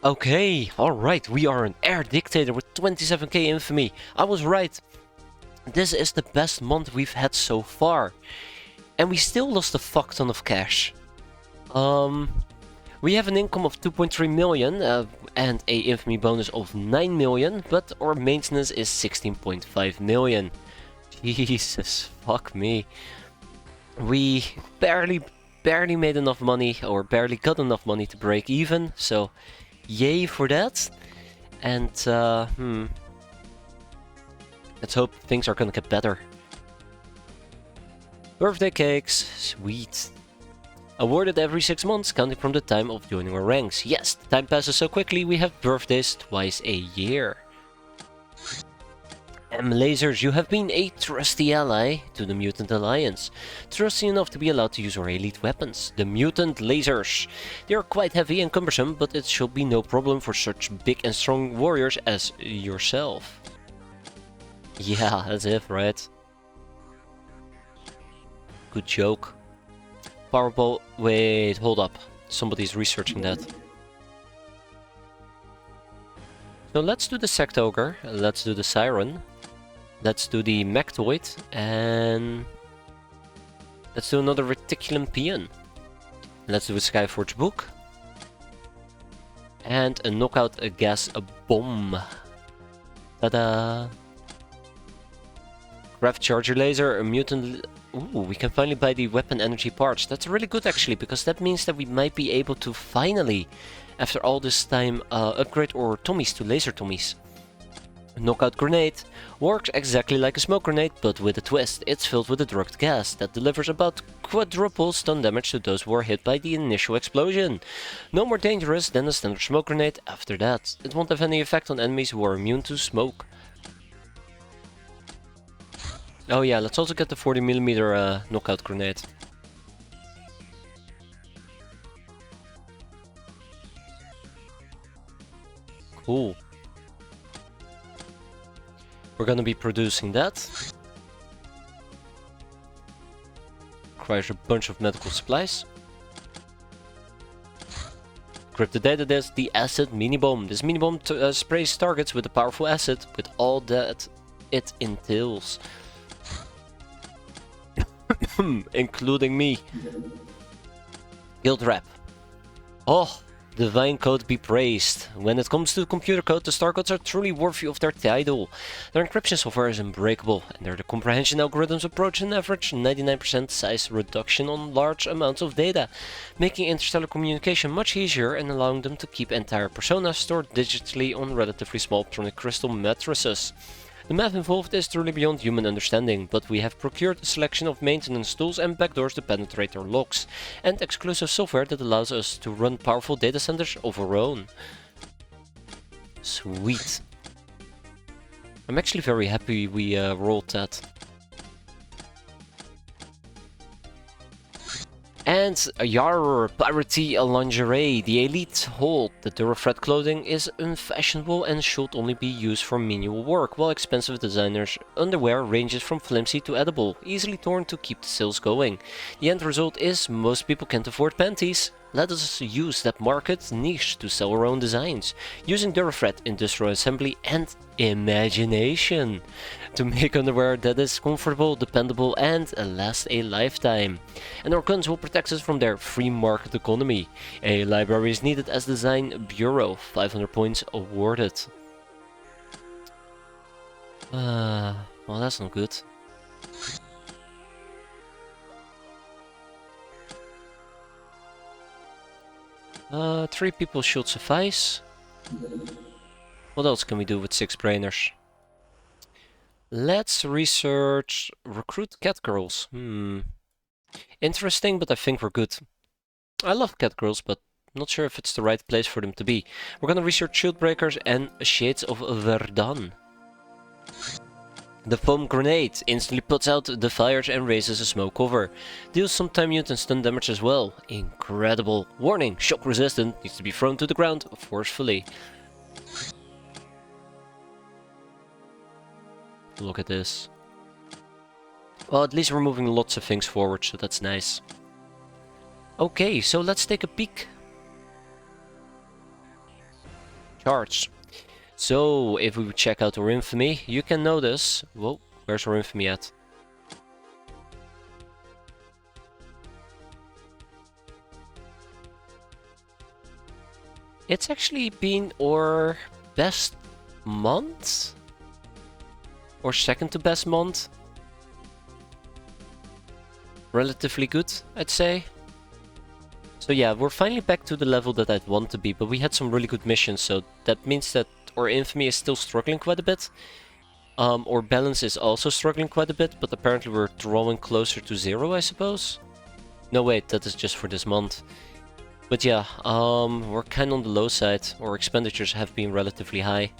Okay, alright, we are an air dictator with 27k infamy. I was right. This is the best month we've had so far. And we still lost a fuck ton of cash. We have an income of 2.3 million and a infamy bonus of 9 million, but our maintenance is 16.5 million. Jesus, fuck me. We barely made enough money, or barely got enough money to break even, so yay for that. And, let's hope things are gonna get better. Birthday cakes, sweet. Awarded every 6 months, counting from the time of joining our ranks. Yes, the time passes so quickly, we have birthdays twice a year. Lasers, you have been a trusty ally to the Mutant Alliance. Trusty enough to be allowed to use our elite weapons, the Mutant Lasers. They are quite heavy and cumbersome, but it should be no problem for such big and strong warriors as yourself. Yeah, that's it, right? Good joke. Powerball. Wait, hold up. Somebody's researching that. So let's do the Sect Ogre, let's do the Siren, let's do the Mechtoid, and let's do another Reticulum Peon. Let's do a Skyforge Book. And a Knockout a Gas a Bomb. Ta-da! Craft Charger Laser, a Mutant... Ooh, we can finally buy the weapon energy parts. That's really good actually, because that means that we might be able to finally, after all this time, upgrade our Tommies to laser Tommies. Knockout Grenade works exactly like a smoke grenade, but with a twist. It's filled with a drugged gas that delivers about quadruple stun damage to those who are hit by the initial explosion. No more dangerous than a standard smoke grenade after that. It won't have any effect on enemies who are immune to smoke. Oh yeah, let's also get the 40mm knockout grenade. Cool. We're gonna be producing that. Requires a bunch of medical supplies. Equip the data disk, the acid mini bomb. This mini bomb sprays targets with a powerful acid, with all that it entails. Including me. Guild rep. Oh, Divine code be praised. When it comes to computer code, the star codes are truly worthy of their title. Their encryption software is unbreakable, and their comprehension algorithms approach an average 99% size reduction on large amounts of data, making interstellar communication much easier and allowing them to keep entire personas stored digitally on relatively small optronic crystal matrices. The math involved is truly beyond human understanding, but we have procured a selection of maintenance tools and backdoors to penetrate their locks, and exclusive software that allows us to run powerful data centers of our own. Sweet. I'm actually very happy we rolled that. And Yar Piratez lingerie. The elite hold the Durafred clothing is unfashionable and should only be used for menial work, while expensive designers' underwear ranges from flimsy to edible, easily torn to keep the sales going. The end result is most people can't afford panties. Let us use that market niche to sell our own designs, using Durafred, industrial assembly and imagination to make underwear that is comfortable, dependable and last a lifetime. And our guns will protect us from their free market economy. A library is needed as design bureau, 500 points awarded. Well, that's not good. Three people should suffice. What else can we do with 6 brainers? Let's research recruit cat girls. Interesting, but I think we're good. I love cat girls, but not sure if it's the right place for them to be. We're gonna research shield breakers and shades of Verdun. The foam grenade instantly puts out the fires and raises a smoke cover. Deals some time mute and stun damage as well. Incredible. Warning, shock resistant, needs to be thrown to the ground forcefully. Look at this. Well, at least we're moving lots of things forward, so that's nice. Okay, so let's take a peek. Charts. So, if we check out our infamy, you can notice... Whoa, where's our infamy at? It's actually been our best month? Or second to best month? Relatively good, I'd say. So yeah, we're finally back to the level that I'd want to be, but we had some really good missions, so that means that our infamy is still struggling quite a bit. Our balance is also struggling quite a bit, but apparently we're drawing closer to 0, I suppose? No, wait, that is just for this month. But yeah, we're kind of on the low side. Our expenditures have been relatively high.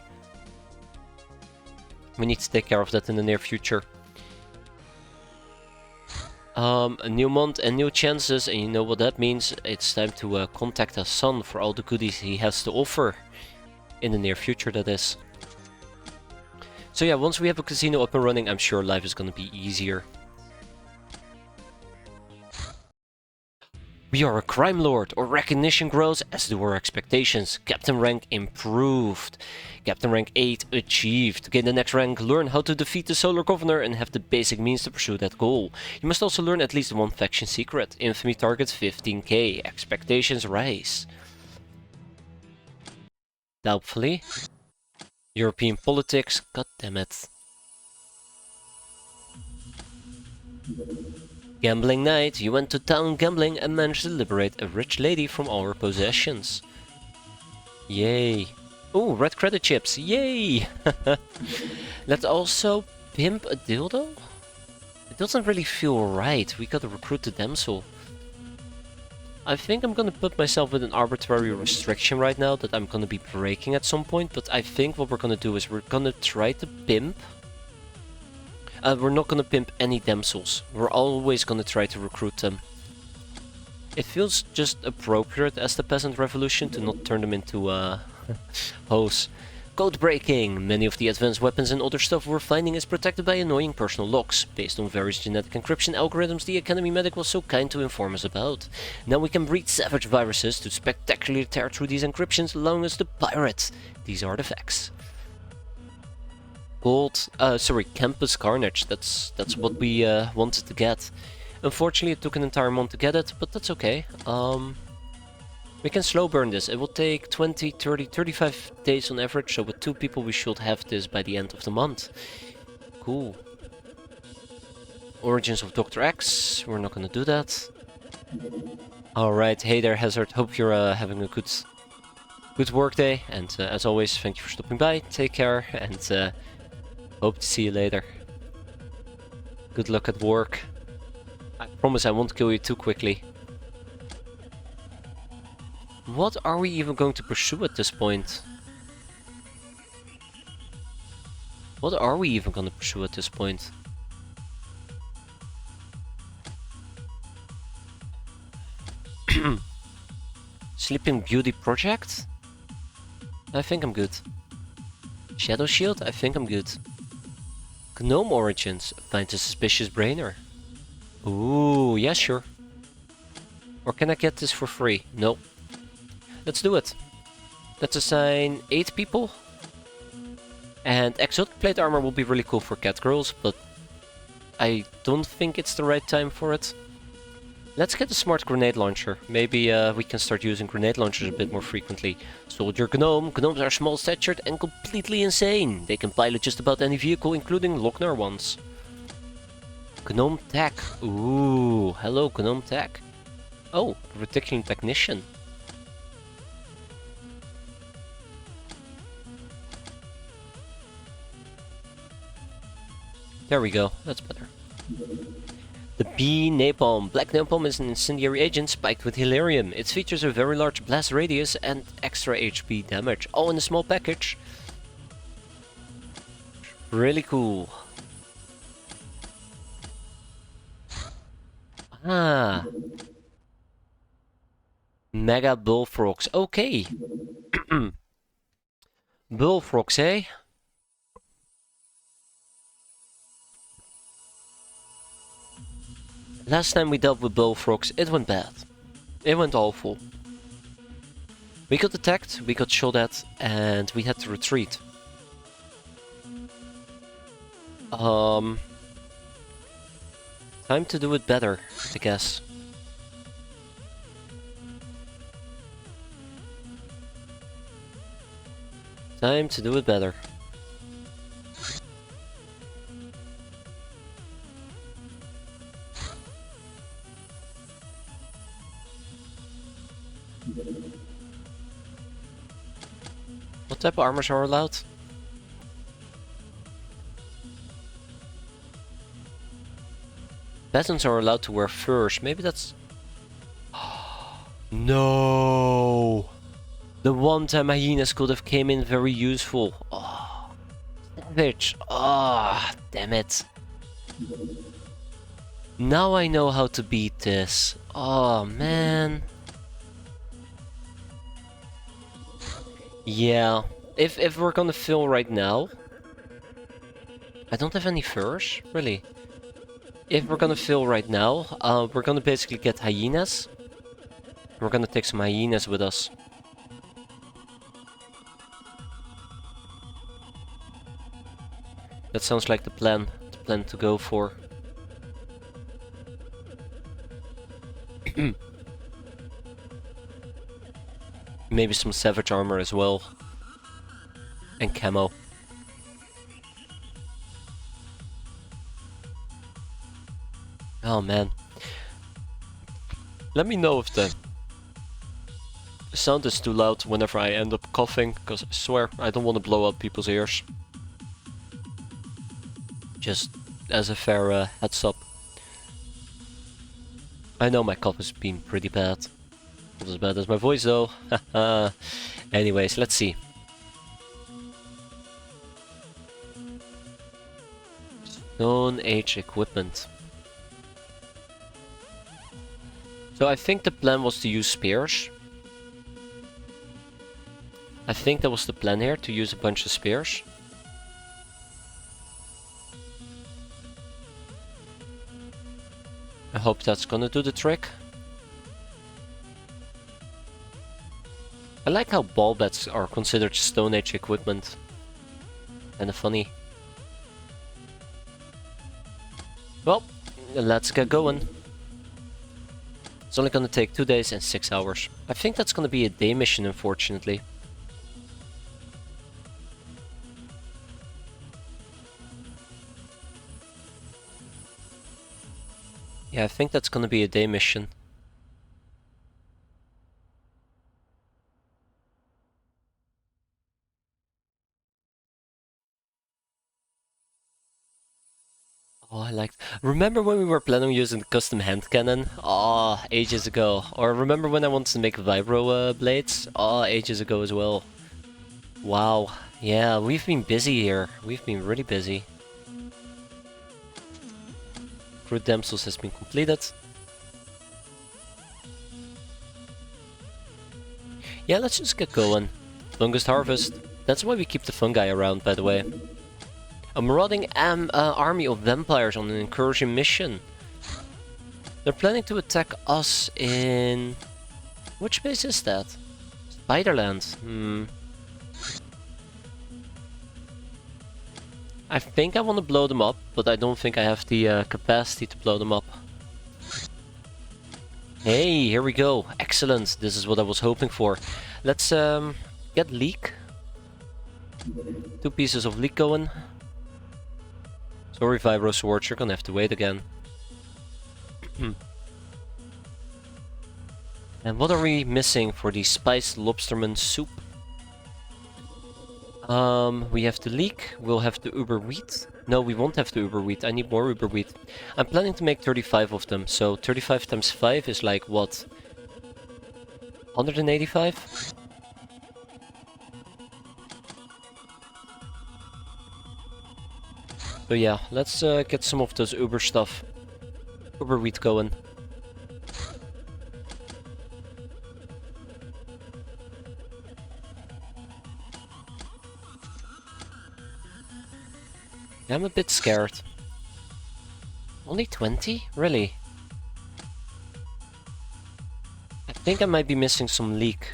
We need to take care of that in the near future. A new month and new chances, and you know what that means. It's time to contact our son for all the goodies he has to offer. In the near future, that is. So yeah, once we have a casino up and running, I'm sure life is gonna be easier. We are a crime lord. Our recognition grows, as do our expectations. Captain rank improved. Captain rank 8 achieved. To gain the next rank, learn how to defeat the Solar Governor and have the basic means to pursue that goal. You must also learn at least one faction secret. Infamy targets 15k. Expectations rise. Doubtfully. European politics, god damn it. Gambling night, you went to town gambling and managed to liberate a rich lady from all her possessions. Yay. Oh, red credit chips, yay! Let's also pimp a dildo? It doesn't really feel right, we gotta recruit the damsel. I think I'm gonna put myself with an arbitrary restriction right now that I'm gonna be breaking at some point, but I think what we're gonna do is we're gonna try to pimp. We're not gonna pimp any damsels. We're always gonna try to recruit them. It feels just appropriate as the peasant revolution to not turn them into hoes. Code breaking! Many of the advanced weapons and other stuff we're finding is protected by annoying personal locks, based on various genetic encryption algorithms the Academy medic was so kind to inform us about. Now we can breed savage viruses to spectacularly tear through these encryptions, allowing us to pirate these artifacts. Campus Carnage, that's what we wanted to get. Unfortunately it took an entire month to get it, but that's okay. We can slow burn this. It will take 20, 30, 35 days on average, so with 2 people we should have this by the end of the month. Cool. Origins of Dr. X. We're not gonna do that. Alright, hey there Hazard. Hope you're having a good work day. And as always, thank you for stopping by. Take care and hope to see you later. Good luck at work. I promise I won't kill you too quickly. What are we even going to pursue at this point? What are we even going to pursue at this point? Sleeping Beauty Project? I think I'm good. Shadow Shield? I think I'm good. Gnome Origins? Find a suspicious brainer. Ooh, yeah, sure. Or can I get this for free? No. Let's do it. Let's assign 8 people. And exotic plate armor will be really cool for cat girls, but I don't think it's the right time for it. Let's get a smart grenade launcher. Maybe we can start using grenade launchers a bit more frequently. Soldier Gnome. Gnomes are small-statured and completely insane. They can pilot just about any vehicle, including Lochner ones. Gnome Tech. Ooh, hello Gnome Tech. Oh, Reticulum Technician. There we go, that's better. The Bee Napalm. Black Napalm is an incendiary agent spiked with helium. It features a very large blast radius and extra HP damage, all in a small package. Really cool. Ah. Mega Bullfrogs. Okay. Bullfrogs, eh? Last time we dealt with bullfrogs, it went bad. It went awful. We got attacked, we got shot at, and we had to retreat. Time to do it better, I guess. Time to do it better. What type of armors are allowed? Peasants are allowed to wear furs. Maybe that's... No! The one time hyenas could have came in very useful. Oh, savage. Oh, damn it. Now I know how to beat this. Oh, man. Yeah, if we're gonna fill right now... I don't have any furs, really. If we're gonna fill right now, we're gonna basically get hyenas. We're gonna take some hyenas with us. That sounds like the plan to go for. Maybe some savage armor as well. And camo. Oh man. Let me know if the sound is too loud whenever I end up coughing, because I swear I don't want to blow out people's ears. Just as a fair heads up. I know my cough has been pretty bad. Not as bad as my voice though. Anyways, let's see. Stone Age equipment. So I think the plan was to use spears. I think that was the plan here, to use a bunch of spears. I hope that's gonna do the trick. I like how ball bats are considered Stone Age equipment. Kinda funny. Well, let's get going. It's only gonna take 2 days and 6 hours. I think that's gonna be a day mission, unfortunately. Yeah, I think that's gonna be a day mission. Oh, I liked. Remember when we were planning on using the custom hand cannon? Oh, ages ago. Or remember when I wanted to make vibro blades? Oh, ages ago as well. Wow. Yeah, we've been busy here. We've been really busy. Fruit Damsels has been completed. Yeah, let's just get going. Longest harvest. That's why we keep the fungi around, by the way. A marauding army of vampires on an incursion mission. They're planning to attack us in... Which base is that? Spiderland. I think I want to blow them up, but I don't think I have the capacity to blow them up. Hey, here we go. Excellent. This is what I was hoping for. Let's get leek. 2 pieces of leek going. Sorry, Vibro Swords, you're gonna have to wait again. And what are we missing for the spiced lobsterman soup? We have the leek, we'll have the uber wheat. No, we won't have the uber wheat, I need more uber wheat. I'm planning to make 35 of them, so 35 times 5 is like, what? 185? So yeah, let's get some of those uber stuff. Uber wheat going. I'm a bit scared. Only 20? Really? I think I might be missing some leek.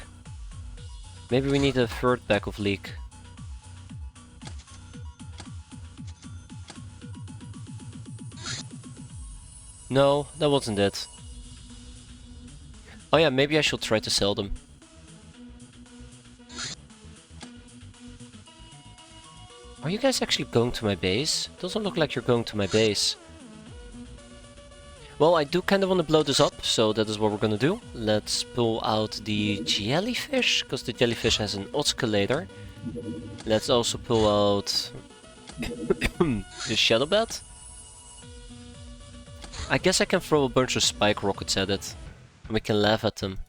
Maybe we need a third pack of leek. No, that wasn't it. Oh yeah, maybe I should try to sell them. Are you guys actually going to my base? Doesn't look like you're going to my base. Well, I do kind of want to blow this up, so that is what we're gonna do. Let's pull out the jellyfish, because the jellyfish has an oscillator. Let's also pull out the shadow bat. I guess I can throw a bunch of spike rockets at it, and we can laugh at them.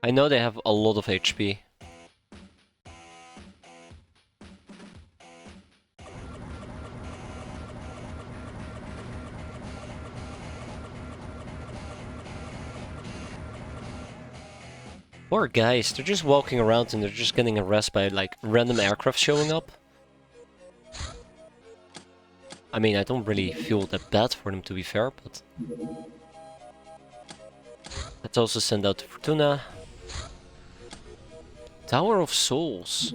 I know they have a lot of HP. Poor guys, they're just walking around and they're just getting harassed by like random aircraft showing up. I mean, I don't really feel that bad for them, to be fair, but... Let's also send out Fortuna. Tower of Souls.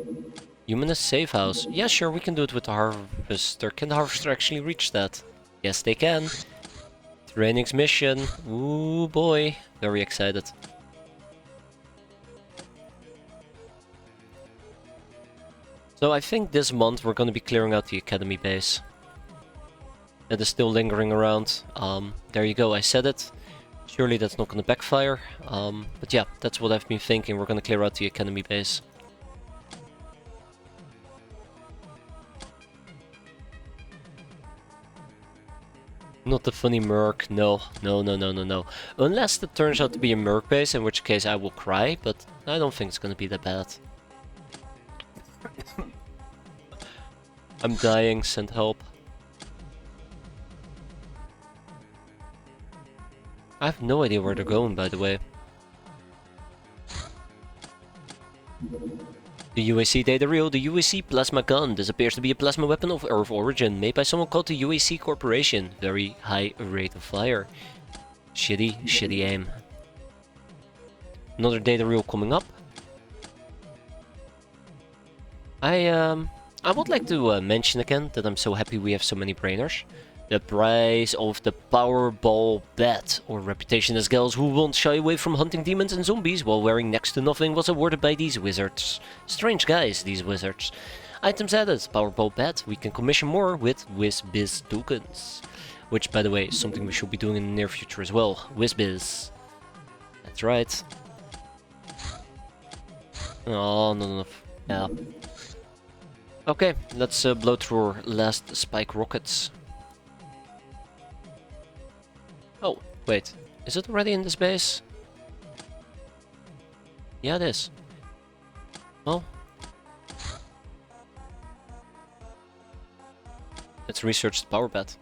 Humanist safe house. Yeah, sure, we can do it with the Harvester. Can the Harvester actually reach that? Yes, they can. Training's mission. Ooh, boy. Very excited. So I think this month we're going to be clearing out the Academy base. It is still lingering around. There you go, I said it. Surely that's not going to backfire. But yeah, that's what I've been thinking. We're going to clear out the Academy base. Not the funny merc, no. No, no, no, no, no. Unless it turns out to be a merc base, in which case I will cry, but I don't think it's going to be that bad. I'm dying, send help. I have no idea where they're going, by the way. The UAC data reel, the UAC plasma gun. This appears to be a plasma weapon of Earth origin, made by someone called the UAC Corporation. Very high rate of fire. Shitty aim. Another data reel coming up. I would like to mention again that I'm so happy we have so many brainers. The prize of the Powerball bet, or reputation as girls who won't shy away from hunting demons and zombies while wearing next to nothing, was awarded by these wizards. Strange guys, these wizards. Items added, Powerball bet, we can commission more with WizBiz tokens. Which, by the way, is something we should be doing in the near future as well. WizBiz. That's right. Oh, not enough. Yeah. Okay, let's blow through our last spike rockets. Oh, wait. Is it already in this base? Yeah, it is. Well, let's research the power bet.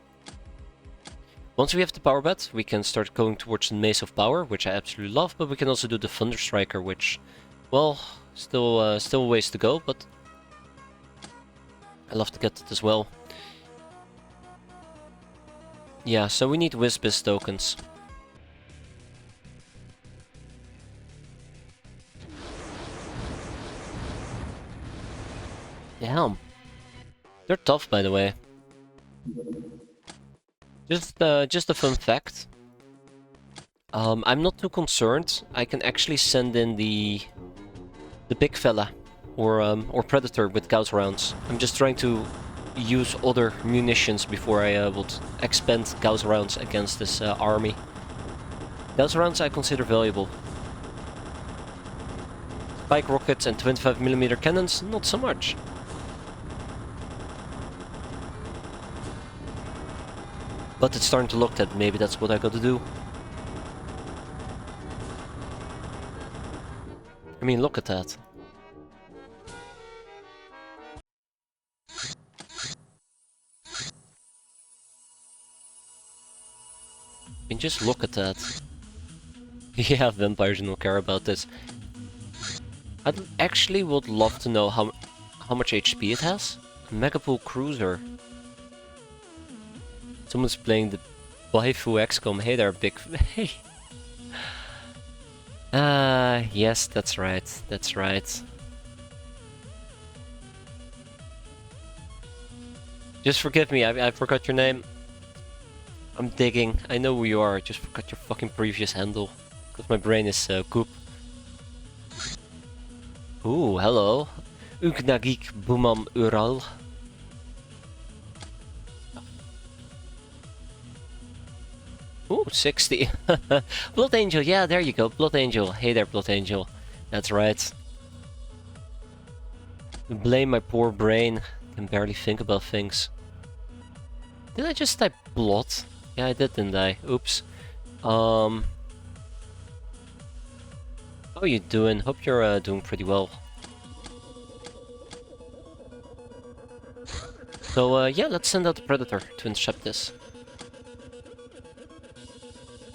Once we have the power bet, we can start going towards the Maze of Power, which I absolutely love, but we can also do the Thunder Striker, which, well, still a ways to go, but I love to get it as well. Yeah, so we need WizBiz tokens. Damn. They're tough, by the way. Just a fun fact. I'm not too concerned. I can actually send in the big fella or predator with Gauss rounds. I'm just trying to use other munitions before I would expend Gauss rounds against this army. Gauss rounds I consider valuable. Spike rockets and 25mm cannons, not so much. But it's starting to look that maybe that's what I gotta do. I mean, look at that. I mean, just look at that. Yeah, vampires don't care about this. I actually would love to know how much HP it has. Megapool Cruiser. Someone's playing the waifu XCOM. Hey there, big... Hey! Yes, that's right. That's right. Just forgive me, I forgot your name. I'm digging. I know who you are, I just forgot your fucking previous handle. Because my brain is goop. Ooh, hello. Ugnagik Bumam Ural. Ooh, 60. Blood Angel, yeah, there you go. Blood Angel. Hey there, Blood Angel. That's right. Blame my poor brain. Can barely think about things. Did I just type blood? Yeah, I did, didn't I? Oops. How are you doing? Hope you're doing pretty well. So, yeah, let's send out the Predator to intercept this.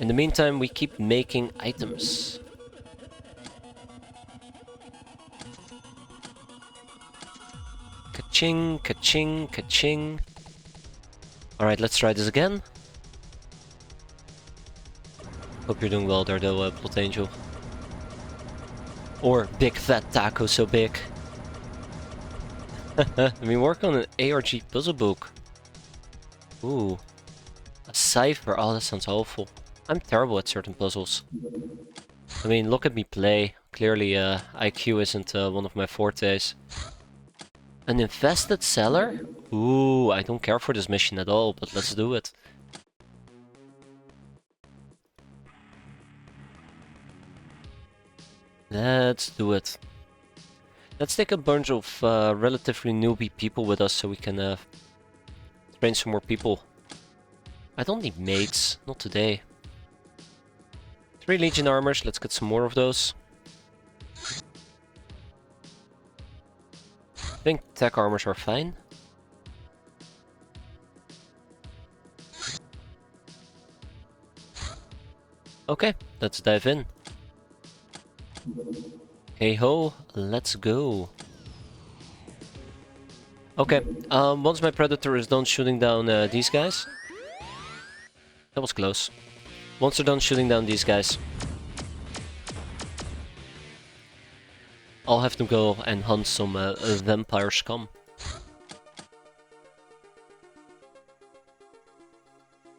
In the meantime, we keep making items. Ka-ching, ka-ching, ka-ching. Alright, let's try this again. Hope you're doing well there though, Blood Angel. Or Big Fat Taco So Big. I mean, work on an ARG puzzle book. Ooh. A cipher. Oh, that sounds awful. I'm terrible at certain puzzles. I mean, look at me play. Clearly, IQ isn't one of my fortes. An infested cellar? Ooh, I don't care for this mission at all, but let's do it. Let's do it. Let's take a bunch of relatively newbie people with us so we can train some more people. I don't need mates, not today. 3 Legion armors, let's get some more of those. I think tech armors are fine. Okay, let's dive in. Hey ho, let's go. Okay, once my Predator is done shooting down these guys... That was close. Once they're done shooting down these guys, I'll have to go and hunt some vampire scum.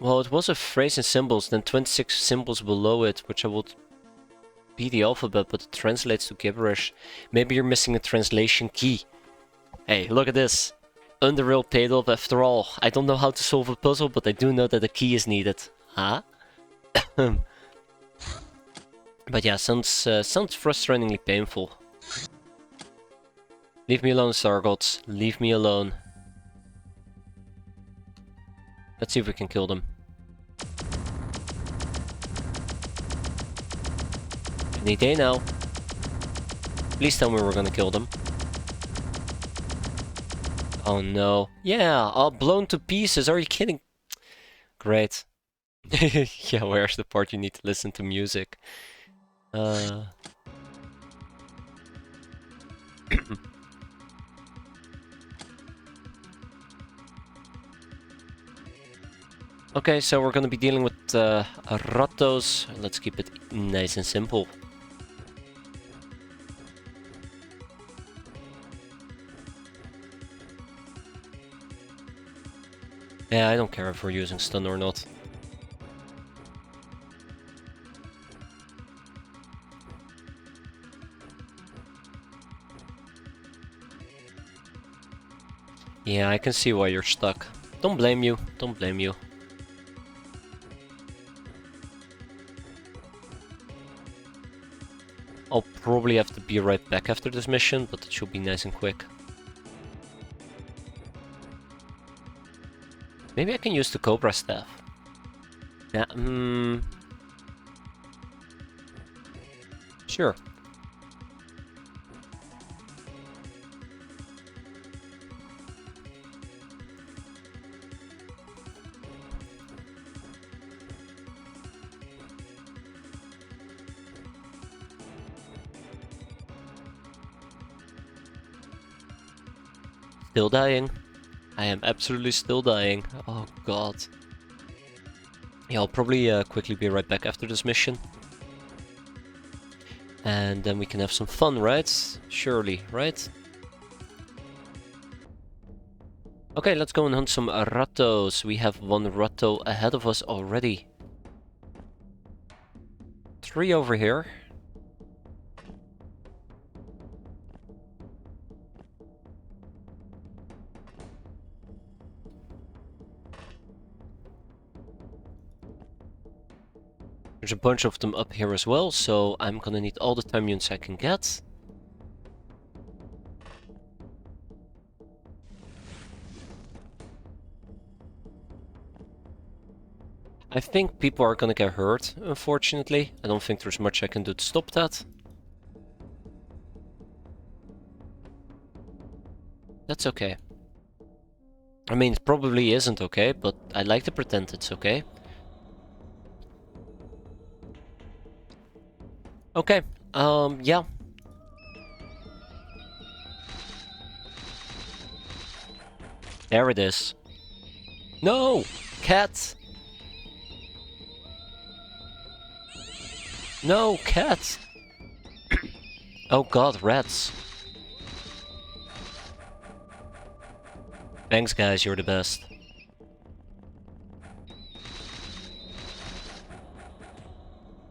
Well, it was a phrase in symbols, then 26 symbols below it, which I would be the alphabet, but it translates to gibberish. Maybe you're missing a translation key. Hey, look at this. Underrail paid off after all. I don't know how to solve a puzzle, but I do know that a key is needed. Huh? But yeah, sounds frustratingly painful. Leave me alone, Star Gods. Leave me alone. Let's see if we can kill them. Any day now. Please tell me we're gonna kill them. Oh no. Yeah, all blown to pieces. Are you kidding? Great. Yeah, where's the part you need to listen to music? Okay, so we're gonna be dealing with Rattos. Let's keep it nice and simple. Yeah, I don't care if we're using stun or not. Yeah, I can see why you're stuck. Don't blame you. Don't blame you. I'll probably have to be right back after this mission, but it should be nice and quick. Maybe I can use the Cobra Staff. Yeah, sure. Still dying. I am absolutely still dying. Oh god. Yeah, I'll probably quickly be right back after this mission. And then we can have some fun, right? Surely, right? Okay, let's go and hunt some Rattos. We have one Ratto ahead of us already. 3 over here. There's a bunch of them up here as well, so I'm gonna need all the time units I can get. I think people are gonna get hurt, unfortunately. I don't think there's much I can do to stop that. That's okay. I mean, it probably isn't okay, but I like to pretend it's okay. Okay, yeah. There it is. No! Cat! No, cat! Oh god, rats. Thanks guys, you're the best.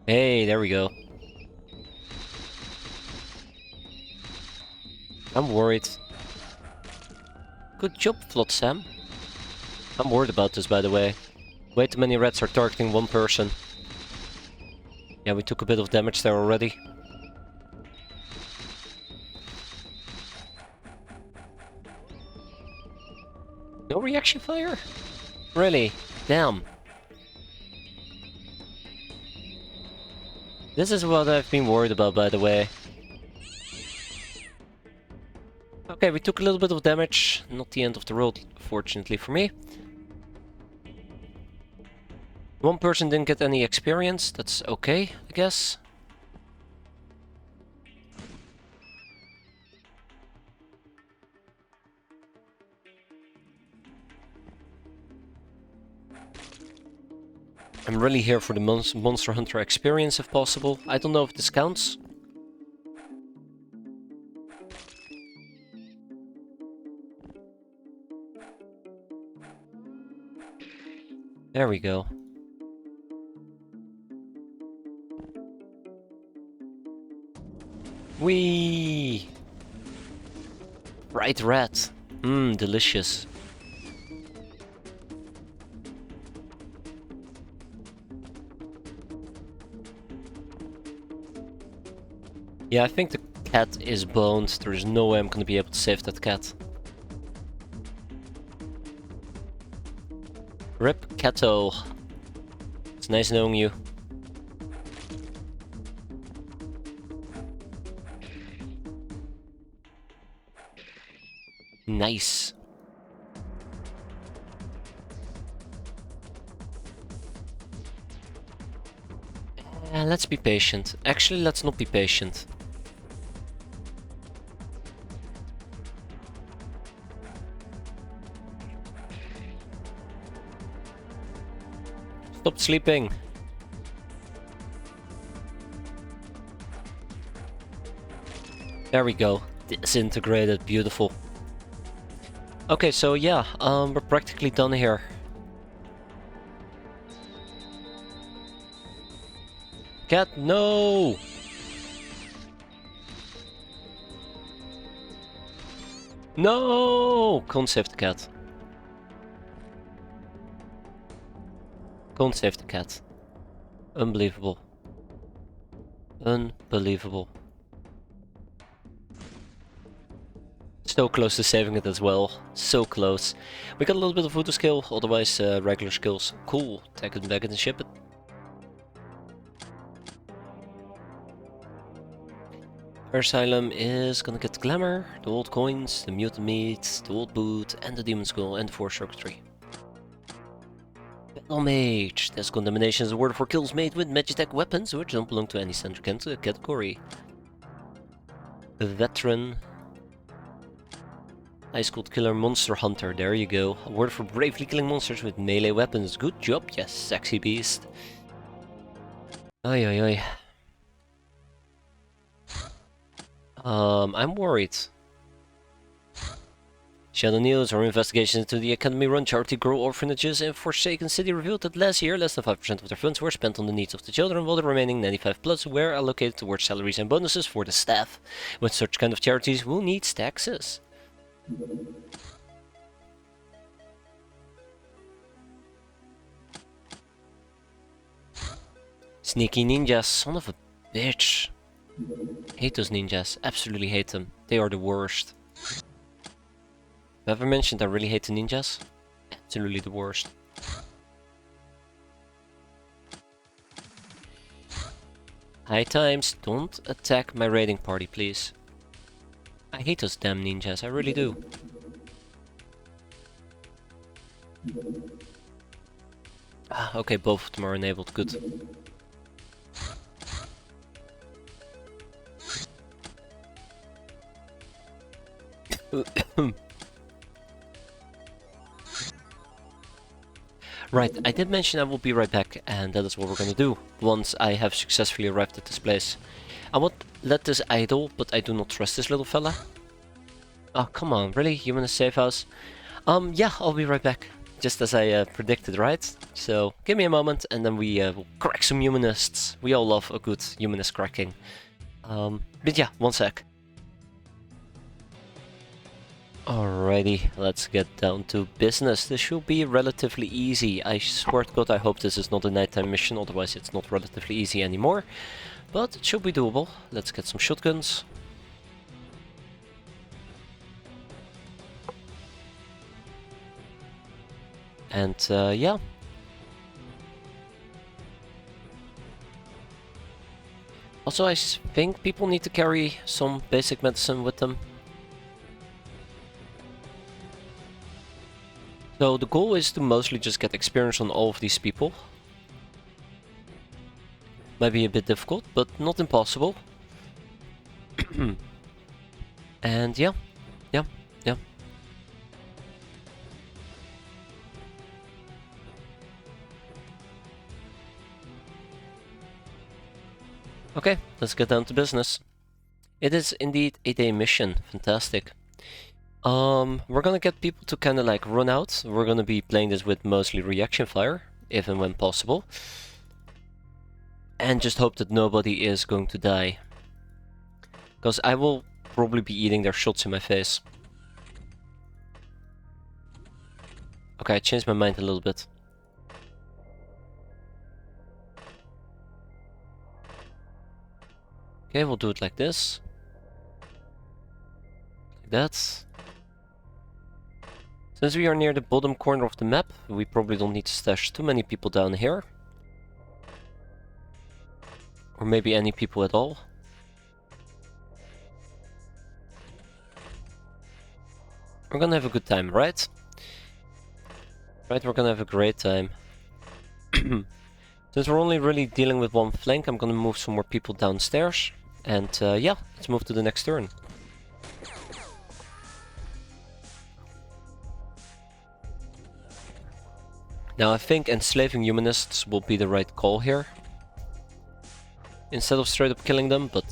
Hey, there we go. I'm worried. Good job, Flotsam. I'm worried about this, by the way. Way too many rats are targeting one person. Yeah, we took a bit of damage there already. No reaction fire? Really? Damn. This is what I've been worried about, by the way. Okay, we took a little bit of damage. Not the end of the road, fortunately for me. One person didn't get any experience. That's okay, I guess. I'm really here for the Monster Hunter experience, if possible. I don't know if this counts. There we go. Whee! Bright red. Mmm, delicious. Yeah, I think the cat is boned. There is no way I'm gonna be able to save that cat. Rip Cato. It's nice knowing you. Nice. Let's be patient. Actually, let's not be patient. Stop sleeping. There we go. Disintegrated. Beautiful. Okay, so yeah, we're practically done here. Cat, no! No! Can't save the cat. Can't save the cat. Unbelievable. Unbelievable. So close to saving it as well. So close. We got a little bit of voodoo skill, otherwise regular skills. Cool. Take it back and ship it. Our asylum is gonna get the glamour, the old coins, the mutant meat, the old boot, and the demon skull, and the force circuitry. Battle mage. This condemnation is a word for kills made with magitech weapons, which don't belong to any standard category. A veteran. Ice Cold Killer Monster Hunter, there you go. A word for bravely killing monsters with melee weapons. Good job, yes, sexy beast. Oi oi oi. I'm worried. Shadow News, our investigation into the Academy-run charity Grow Orphanages in Forsaken City revealed that last year less than 5% of their funds were spent on the needs of the children, while the remaining 95+ were allocated towards salaries and bonuses for the staff. With such kind of charities, who needs taxes? Sneaky ninjas, son of a bitch. Hate those ninjas, absolutely hate them. They are the worst. Have I ever mentioned I really hate the ninjas? Absolutely the worst. High times, don't attack my raiding party, please. I hate those damn ninjas, I really do. Ah, okay, both of them are enabled, good. Right, I did mention I will be right back, and that is what we're gonna do once I have successfully arrived at this place. I won't let this idle, but I do not trust this little fella. Oh, come on, really? You want a safe house? Yeah, I'll be right back. Just as I predicted, right? So, give me a moment, and then we will crack some humanists. We all love a good humanist cracking. But yeah, one sec. Alrighty, let's get down to business. This should be relatively easy. I swear to God, I hope this is not a nighttime mission, otherwise it's not relatively easy anymore. But it should be doable. Let's get some shotguns. And yeah. Also, I think people need to carry some basic medicine with them. So the goal is to mostly just get experience on all of these people. Might be a bit difficult, but not impossible. And yeah. Okay, let's get down to business. It is indeed a day mission, fantastic. We're gonna get people to kinda like run out. We're gonna be playing this with mostly reaction fire. if and when possible. And just hope that nobody is going to die. Because I will probably be eating their shots in my face. Okay, I changed my mind a little bit. Okay, we'll do it like this. Like that. Since we are near the bottom corner of the map, we probably don't need to stash too many people down here. Or maybe any people at all. We're gonna have a good time, right? Right, we're gonna have a great time. Since we're only really dealing with one flank, I'm gonna move some more people downstairs. And yeah, let's move to the next turn. Now I think enslaving humanists will be the right call here. Instead of straight up killing them, but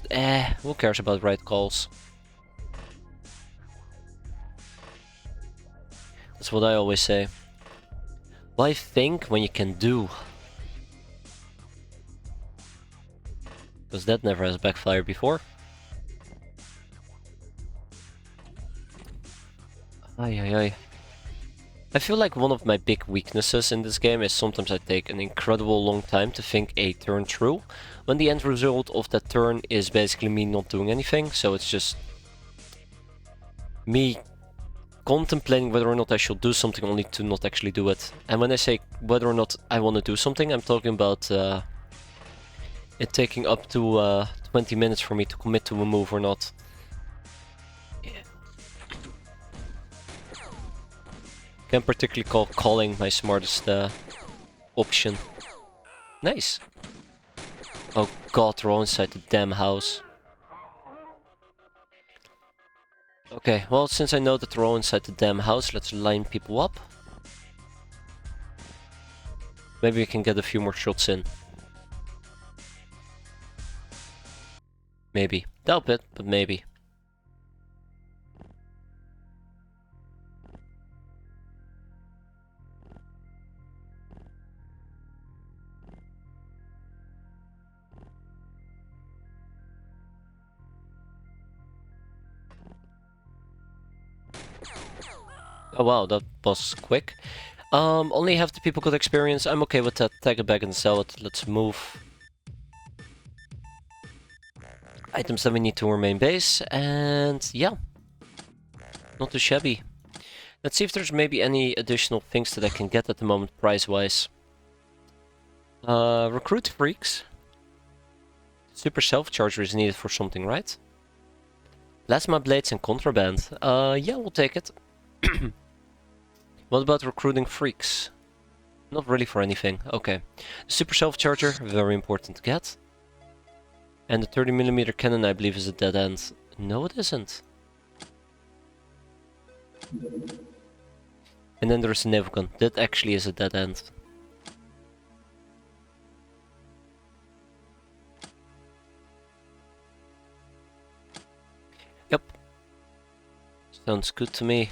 who cares about right calls? That's what I always say. Why think when you can do? Because that never has backfired before. Ay ay ay. I feel like one of my big weaknesses in this game is sometimes I take an incredible long time to think a turn through, when the end result of that turn is basically me not doing anything, so it's just me contemplating whether or not I should do something only to not actually do it. And when I say whether or not I want to do something, I'm talking about it taking up to 20 minutes for me to commit to a move or not. Can't particularly call calling my smartest option. Nice. Oh god, they're all inside the damn house. Okay, well, since I know that they're all inside the damn house, let's line people up. Maybe we can get a few more shots in. Maybe. Doubt it, but maybe. Oh wow, that was quick. Only half the people got experience. I'm okay with that. Tag it back and sell it. Let's move items that we need to our main base, and yeah. Not too shabby. Let's see if there's maybe any additional things that I can get at the moment, price-wise. Recruit freaks. Super self-charger is needed for something, right? Plasma blades and contraband. Yeah, we'll take it. What about recruiting freaks? Not really for anything. Okay. The super self-charger, very important to get. And the 30mm cannon, I believe, is a dead end. No, it isn't. And then there's a naval gun. That actually is a dead end. Yep. Sounds good to me.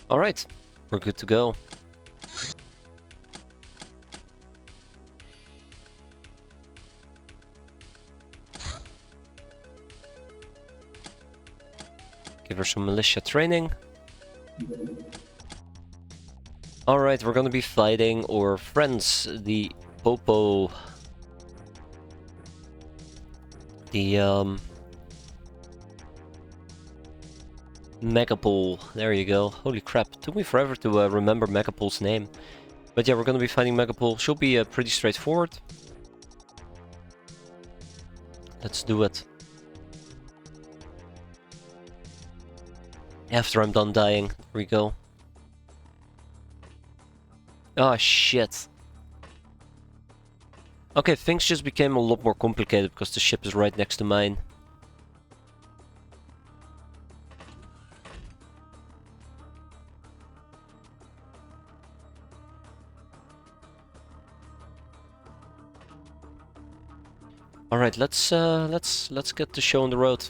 Alright, we're good to go. Give her some militia training. Alright, we're gonna be fighting our friends, the Popo. The Megapole. There you go. Holy crap, took me forever to remember Megapole's name. But yeah, we're gonna be fighting Megapole. Should be pretty straightforward. Let's do it. After I'm done dying. There we go. Oh shit. Okay, things just became a lot more complicated because the ship is right next to mine. Alright, let's get the show on the road.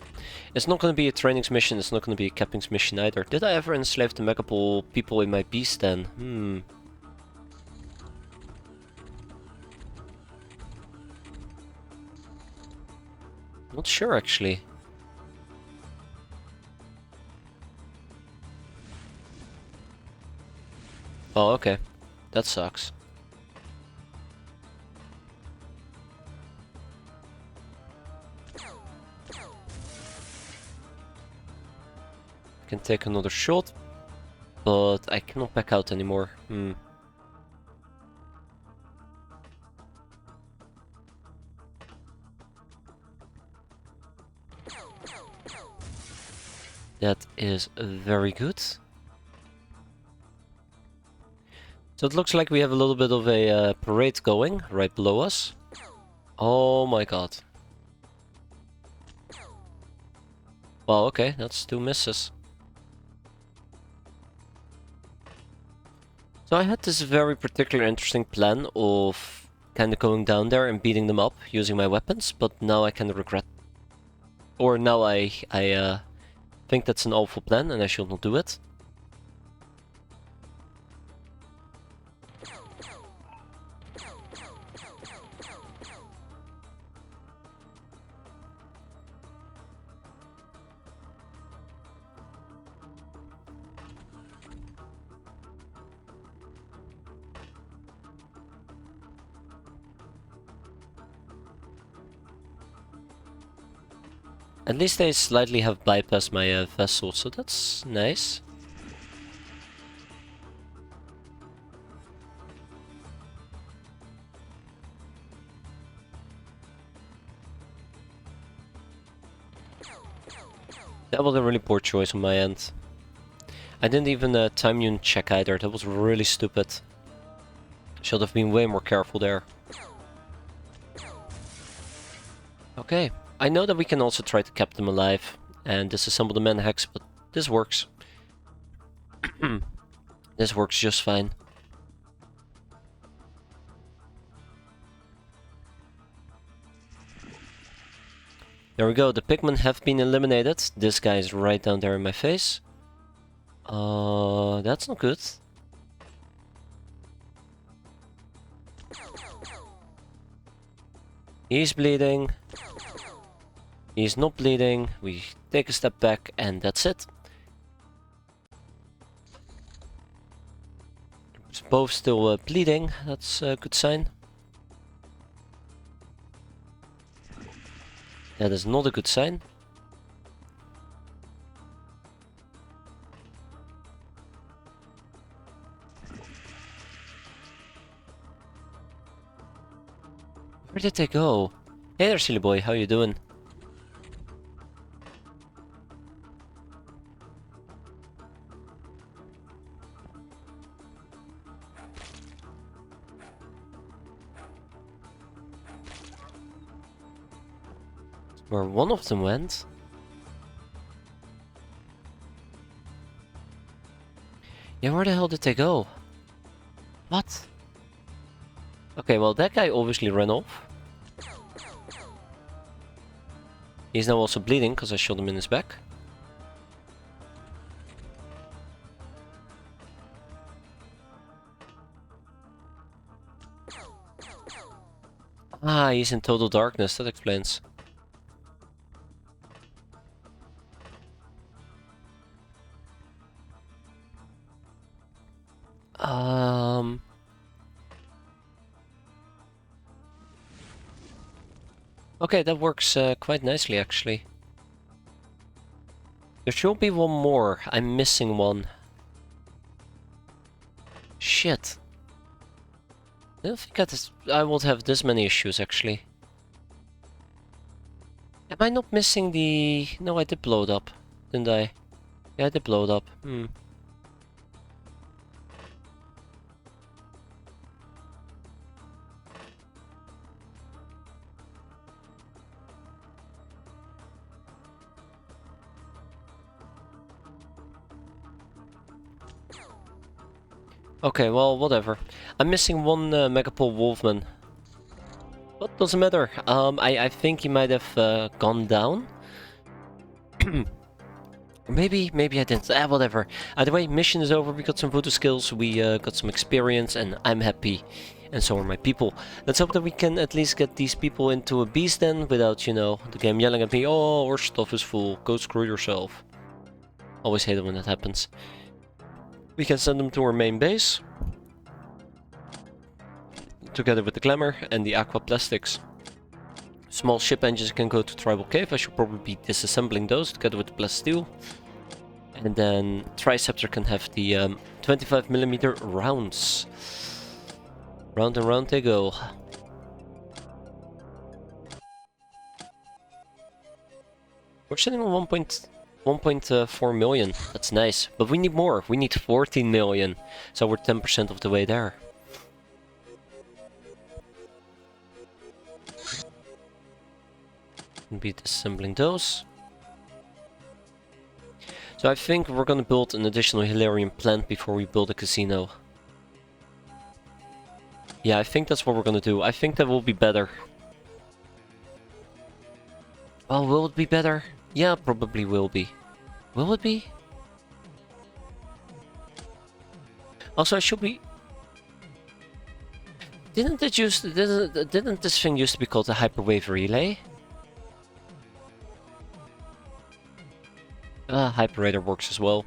It's not gonna be a trainings mission, it's not gonna be a cappings mission either. Did I ever enslave the Megapole people in my beast then? Not sure actually. Oh, okay. That sucks. Can take another shot, but I cannot back out anymore. That is very good. So it looks like we have a little bit of a parade going right below us. Oh my god. Well, okay, that's 2 misses. So I had this very particular interesting plan of kind of going down there and beating them up using my weapons, but now I kind of regret. Or now I think that's an awful plan and I should not do it. At least they slightly have bypassed my vessel, so that's nice. That was a really poor choice on my end. I didn't even time unit check either, that was really stupid. Should have been way more careful there. Okay. I know that we can also try to keep them alive and disassemble the man hex, but this works. This works just fine. There we go, the pigmen have been eliminated. This guy is right down there in my face. That's not good. He's bleeding. He's not bleeding, we take a step back and that's it. It's both still bleeding, that's a good sign. That is not a good sign. Where did they go? Hey there, silly boy, how you doing? Where one of them went? Yeah, where the hell did they go? What? Okay, well that guy obviously ran off. He's now also bleeding because I shot him in his back. Ah, he's in total darkness, that explains. Okay, that works quite nicely actually. There should be one more. I'm missing one. Shit. I don't think I won't have this many issues actually. Am I not missing the... No, I did blow it up, didn't I? Yeah, I did blow it up. Okay, well, whatever. I'm missing one Megapole Wolfman. But doesn't matter. I think he might have gone down. Maybe I didn't. Whatever. Either way, mission is over. We got some voodoo skills. We got some experience, and I'm happy. And so are my people. Let's hope that we can at least get these people into a beast den without, you know, the game yelling at me, "Oh, our stuff is full. Go screw yourself." Always hate it when that happens. We can send them to our main base. Together with the glamour and the aqua plastics. Small ship engines can go to Tribal Cave. I should probably be disassembling those together with the plasteel. And then Triceptor can have the 25mm rounds. Round and round they go. We're sitting on 1.4 million. That's nice. But we need more. We need 14 million. So we're 10% of the way there. Be disassembling those. So I think we're gonna build an additional Hilarion plant before we build a casino. Yeah, I think that's what we're gonna do. I think that will be better. Well, will it be better? Yeah, probably will be. Will it be? Also, I should be... Didn't this thing used to be called the Hyperwave Relay? Hyperradar works as well.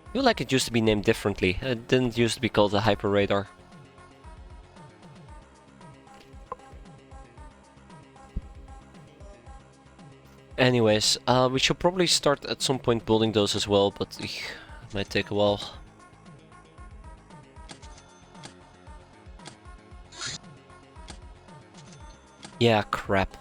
I feel like it used to be named differently. It didn't used to be called the Hyperradar. Anyways, we should probably start at some point building those as well, but it might take a while. Yeah, crap.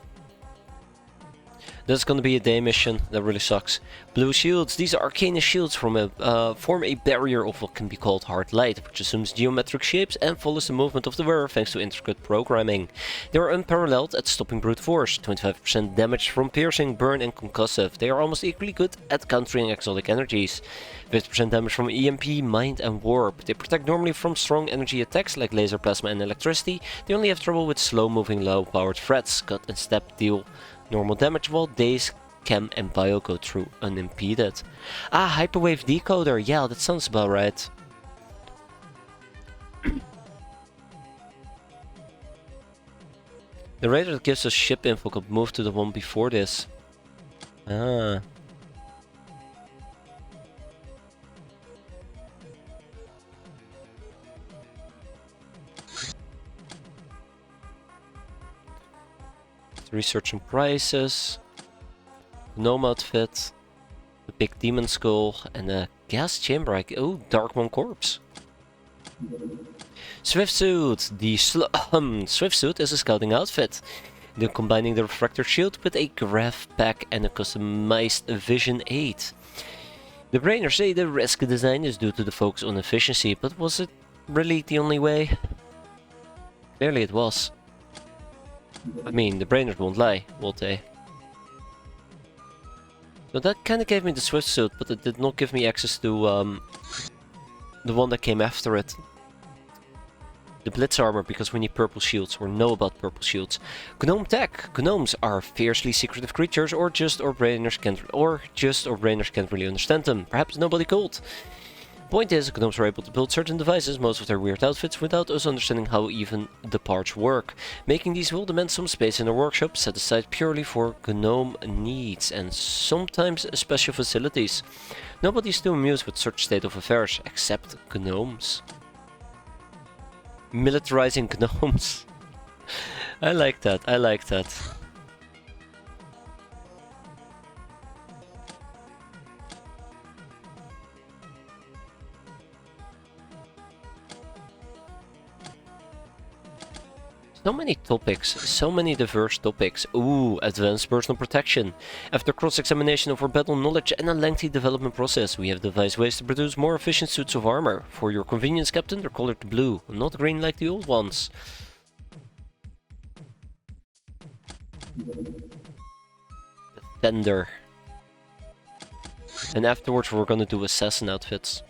That's gonna be a day mission. That really sucks. Blue shields. These are arcane shields form a barrier of what can be called hard light, which assumes geometric shapes and follows the movement of the wearer thanks to intricate programming. They are unparalleled at stopping brute force. 25% damage from piercing, burn, and concussive. They are almost equally good at countering exotic energies. 50% damage from EMP, mind, and warp. They protect normally from strong energy attacks like laser, plasma, and electricity. They only have trouble with slow-moving, low-powered threats. Cut and step deal normal damage, while Daze, Chem, and Bio go through unimpeded. Ah, Hyperwave Decoder. Yeah, that sounds about right. The radar that gives us ship info could move to the one before this. Ah. Research and prices. Gnome outfit. The big demon skull. And a gas chamber. Oh, Darkmoon corpse. Swift suit. The Swift suit is a scouting outfit. They're combining the refractor shield with a grav pack and a customized vision aid. The brainers say the risk design is due to the focus on efficiency, but was it really the only way? Clearly it was. I mean, the brainers won't lie, will they? So that kinda gave me the Swift suit, but it did not give me access to the one that came after it. The Blitz armor, because we need purple shields, or know about purple shields. Gnome tech. Gnomes are fiercely secretive creatures, or just our brainers can't really understand them. Perhaps nobody could. Point is, gnomes are able to build certain devices, most of their weird outfits, without us understanding how even the parts work. Making these will demand some space in our workshop, set aside purely for gnome needs, and sometimes special facilities. Nobody's too amused with such state of affairs, except gnomes. Militarizing gnomes. I like that, I like that. So many topics, so many diverse topics. Ooh, advanced personal protection. After cross-examination of our battle knowledge and a lengthy development process, we have devised ways to produce more efficient suits of armor. For your convenience, Captain, they're colored blue, not green like the old ones. Defender. And afterwards we're gonna do assassin outfits.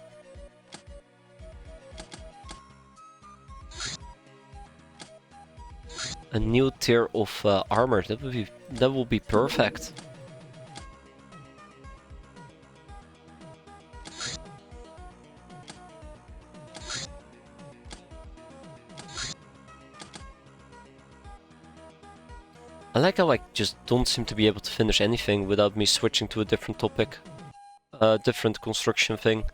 a new tier of armor. That would be perfect. I like how I just don't seem to be able to finish anything without me switching to a different topic. A different construction thing.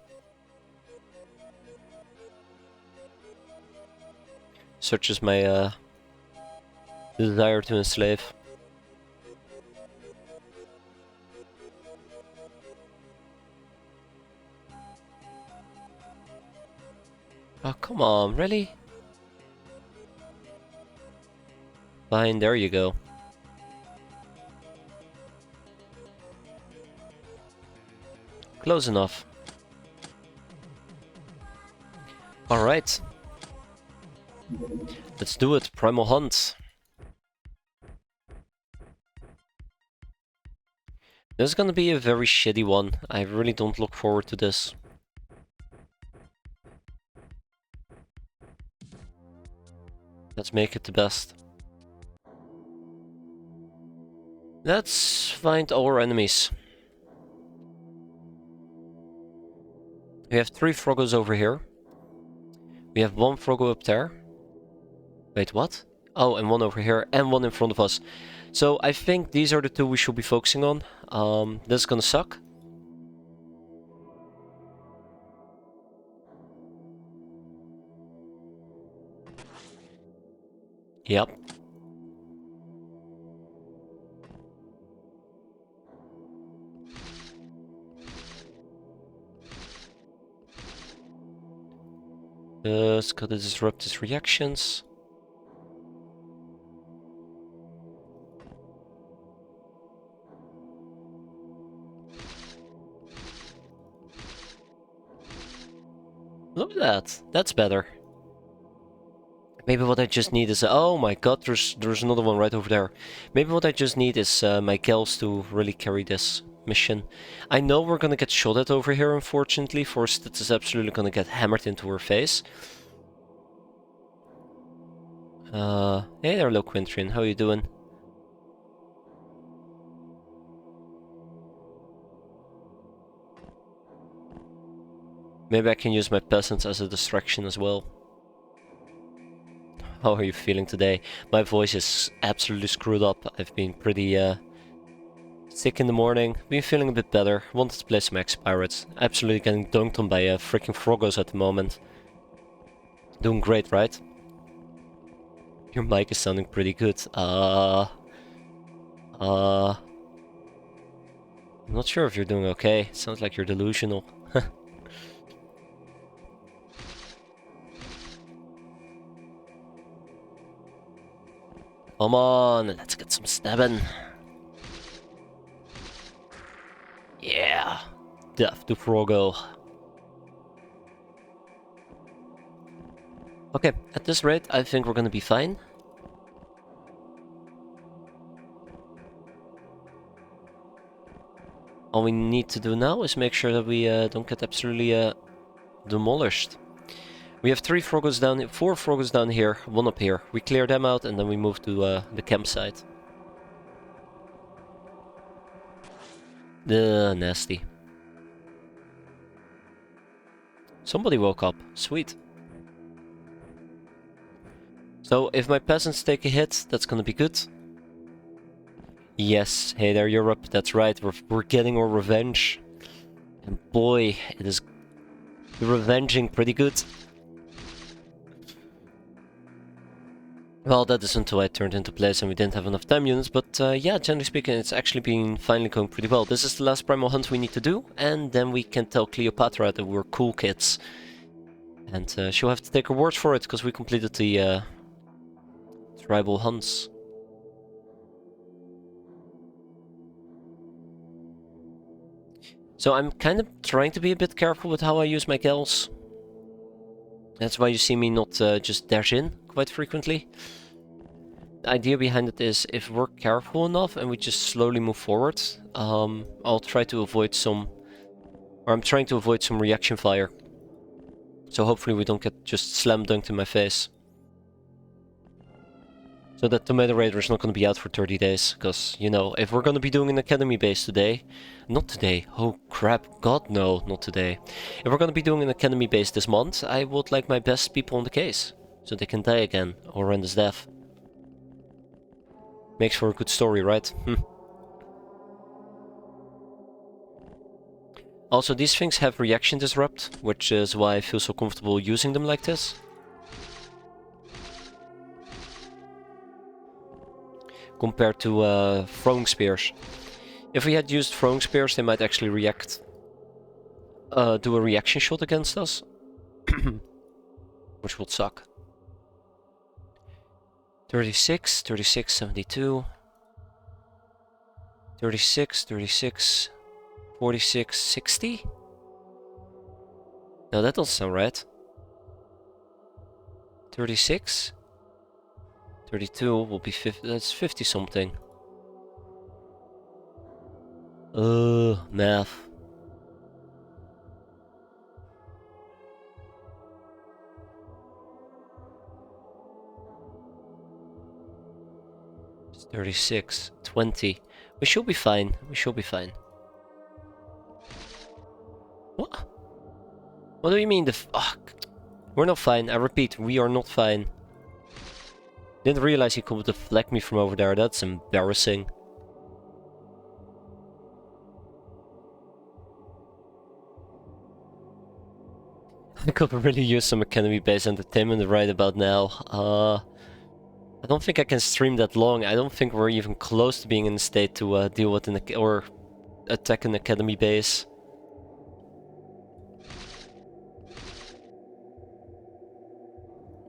Such as my desire to enslave. Oh, come on, really? Fine, there you go. Close enough. Alright. Let's do it, Primal Hunt. This is gonna be a very shitty one. I really don't look forward to this. Let's make it the best. Let's find our enemies. We have 3 Froggos over here. We have 1 Froggo up there. Wait, what? Oh, and 1 over here, and 1 in front of us. So I think these are the 2 we should be focusing on. This is gonna suck. Yep. It's gotta disrupt his reactions. Look at that. That's better. Maybe what I just need is... oh my god, there's another one right over there. Maybe what I just need is my gals to really carry this mission. I know we're gonna get shot at over here, unfortunately. Forsted is absolutely gonna get hammered into her face. Hey there, Loquintrian, how you doing? Maybe I can use my peasants as a distraction as well. How are you feeling today? My voice is absolutely screwed up. I've been pretty sick in the morning. Been feeling a bit better. Wanted to play some X-piratez. Absolutely getting dunked on by freaking Froggos at the moment. Doing great, right? Your mic is sounding pretty good. I'm not sure if you're doing okay. Sounds like you're delusional. Come on, let's get some stabbing. Yeah, death to Froggo. Okay, at this rate, I think we're gonna be fine. All we need to do now is make sure that we don't get absolutely demolished. We have 3 Froggos down here, 4 Froggos down here, 1 up here. We clear them out and then we move to the campsite. Nasty. Somebody woke up. Sweet. So, if my peasants take a hit, that's gonna be good. Yes, hey there, Europe. That's right, we're getting our revenge. And boy, it is revenging pretty good. Well, that is until I turned into place and we didn't have enough time units, but yeah, generally speaking, it's actually been finally going pretty well. This is the last primal hunt we need to do, and then we can tell Cleopatra that we're cool kids. And she'll have to take her word for it, because we completed the tribal hunts. So I'm kind of trying to be a bit careful with how I use my gals. That's why you see me not just dash in quite frequently. The idea behind it is, if we're careful enough and we just slowly move forward, I'll try to avoid some... or I'm trying to avoid some reaction fire. So hopefully we don't get just slam dunked in my face. So that Tomato Raider is not going to be out for 30 days, because, you know, if we're going to be doing an Academy base today... Not today, oh crap, god no, not today. If we're going to be doing an Academy base this month, I would like my best people on the case. So they can die again, or horrendous death. Makes for a good story, right? Also, these things have reaction disrupt, which is why I feel so comfortable using them like this. Compared to throwing spears. If we had used throwing spears, they might actually react. Do a reaction shot against us. Which would suck. 36, 36, 72. 36, 36, 46, 60? No, that doesn't sound right. 36? 32 will be 50, that's 50 something. Math. It's 36, 20. We should be fine, we should be fine. What? What do you mean we're not fine, I repeat, we are not fine. Didn't realize he could deflect me from over there, that's embarrassing. I could really use some Academy based entertainment right about now. I don't think I can stream that long. I don't think we're even close to being in a state to deal with or attack an Academy base.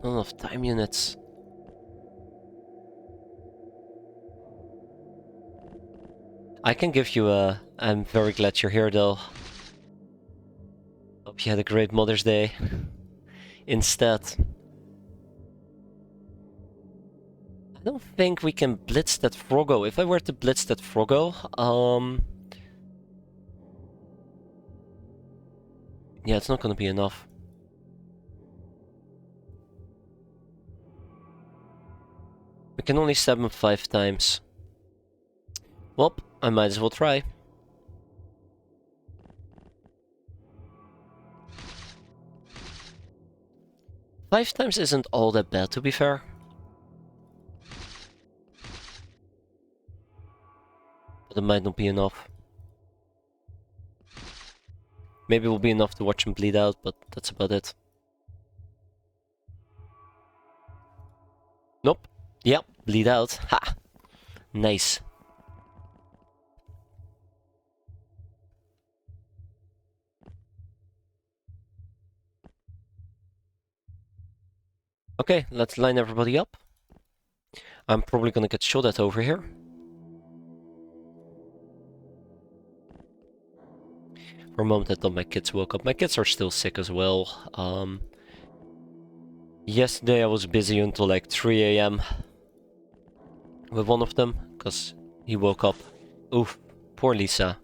Not enough time units. I can give you a... I'm very glad you're here though. Hope you had a great Mother's Day. Instead. I don't think we can blitz that Froggo. If I were to blitz that Froggo, yeah, it's not gonna be enough. We can only stab him 5 times. Well, I might as well try. Five times isn't all that bad, to be fair. But it might not be enough. Maybe it will be enough to watch him bleed out, but that's about it. Nope. Yep, bleed out. Ha! Nice. Okay, let's line everybody up. I'm probably gonna get shot at over here. For a moment I thought my kids woke up. My kids are still sick as well. Yesterday I was busy until like 3 AM with one of them, because he woke up. Oof, poor Lisa.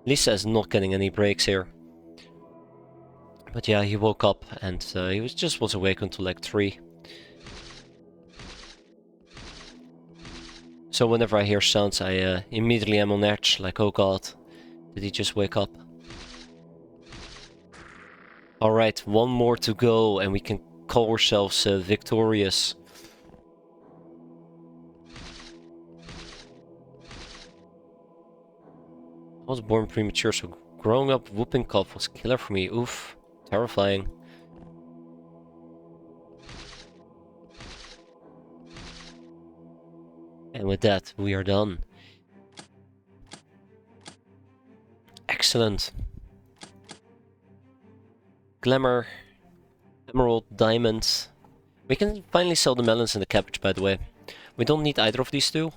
Lisa is not getting any breaks here. But yeah, he woke up and he was awake until like 3. So whenever I hear sounds, I immediately am on edge, like, oh god, did he just wake up? Alright, one more to go and we can call ourselves victorious. I was born premature, so growing up whooping cough was killer for me. Oof, terrifying. And with that, we are done. Excellent. Glamour, emerald, diamond. We can finally sell the melons and the cabbage, by the way. We don't need either of these two.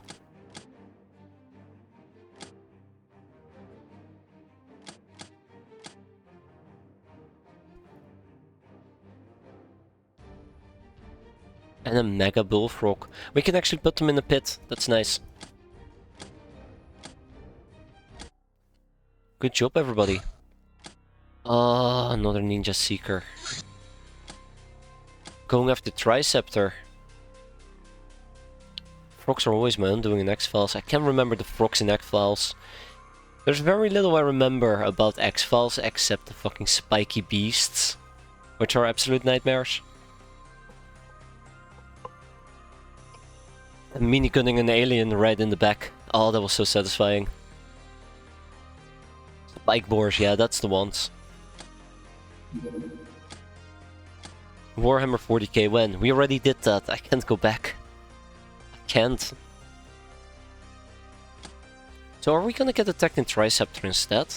And a mega bullfrog. We can actually put them in the pit. That's nice. Good job, everybody. Ah, another ninja seeker. Going after Triceptor. Frogs are always my undoing in X-Files. I can't remember the frogs in X-Files. There's very little I remember about X-Files except the fucking spiky beasts, which are absolute nightmares. And minigunning an alien right in the back. Oh, that was so satisfying. Spike boars, yeah, that's the ones. Warhammer 40k when? We already did that. I can't go back. I can't. So are we gonna get attacked in Triceptor instead?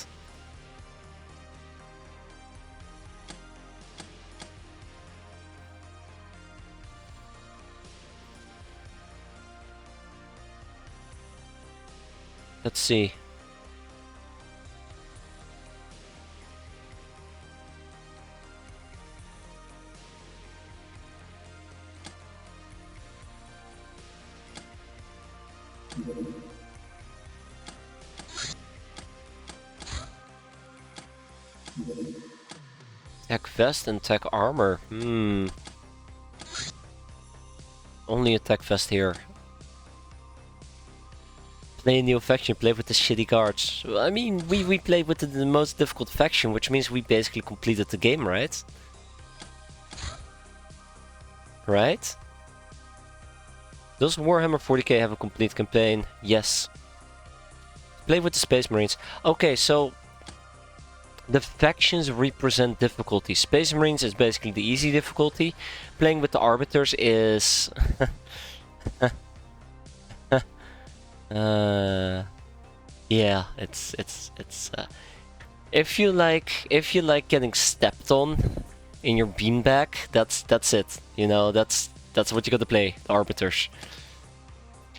Let's see. Tech vest and tech armor. Only a tech vest here. Play a new faction, play with the shitty guards. I mean, we played with the most difficult faction, which means we basically completed the game, right? Right? Does Warhammer 40k have a complete campaign? Yes. Play with the Space Marines. Okay, so the factions represent difficulty. Space Marines is basically the easy difficulty. Playing with the Arbiters is... yeah, it's if you like getting stepped on in your beanbag, that's it. You know, that's what you gotta play, the Arbiters.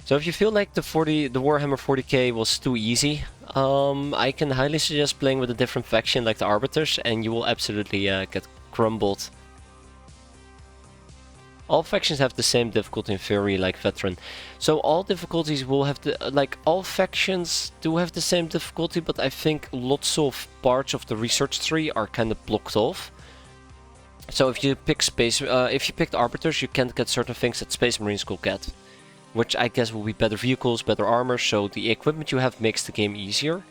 So if you feel like the Warhammer 40k was too easy, I can highly suggest playing with a different faction like the Arbiters, and you will absolutely get crumbled. All factions have the same difficulty in theory, like Veteran. So all difficulties will have all factions do have the same difficulty, but I think lots of parts of the research tree are kind of blocked off. So if you pick if you picked Arbiters, you can't get certain things that Space Marines could get. Which I guess will be better vehicles, better armor, so the equipment you have makes the game easier.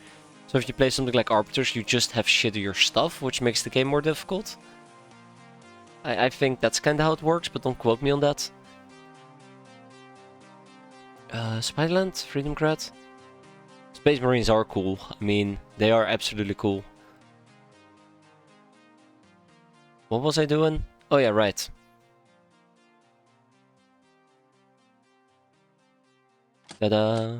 So if you play something like Arbiters, you just have shittier stuff, which makes the game more difficult. I think that's kinda how it works, but don't quote me on that. Spiderland? Freedomgrad? Space Marines are cool. I mean, they are absolutely cool. What was I doing? Oh yeah, right. Ta-da!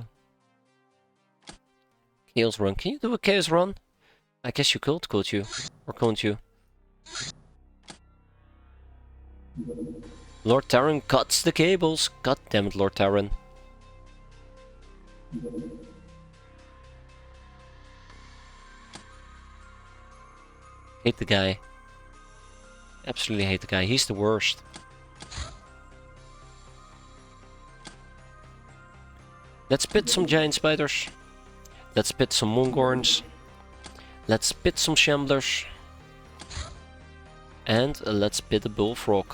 Chaos Run. Can you do a Chaos Run? I guess you could you? Or can't you? Lord Terran cuts the cables. God damn it, Lord Terran. Hate the guy. Absolutely hate the guy. He's the worst. Let's pit some giant spiders. Let's pit some Mongorns. Let's pit some Shamblers. And let's pit a Bullfrog.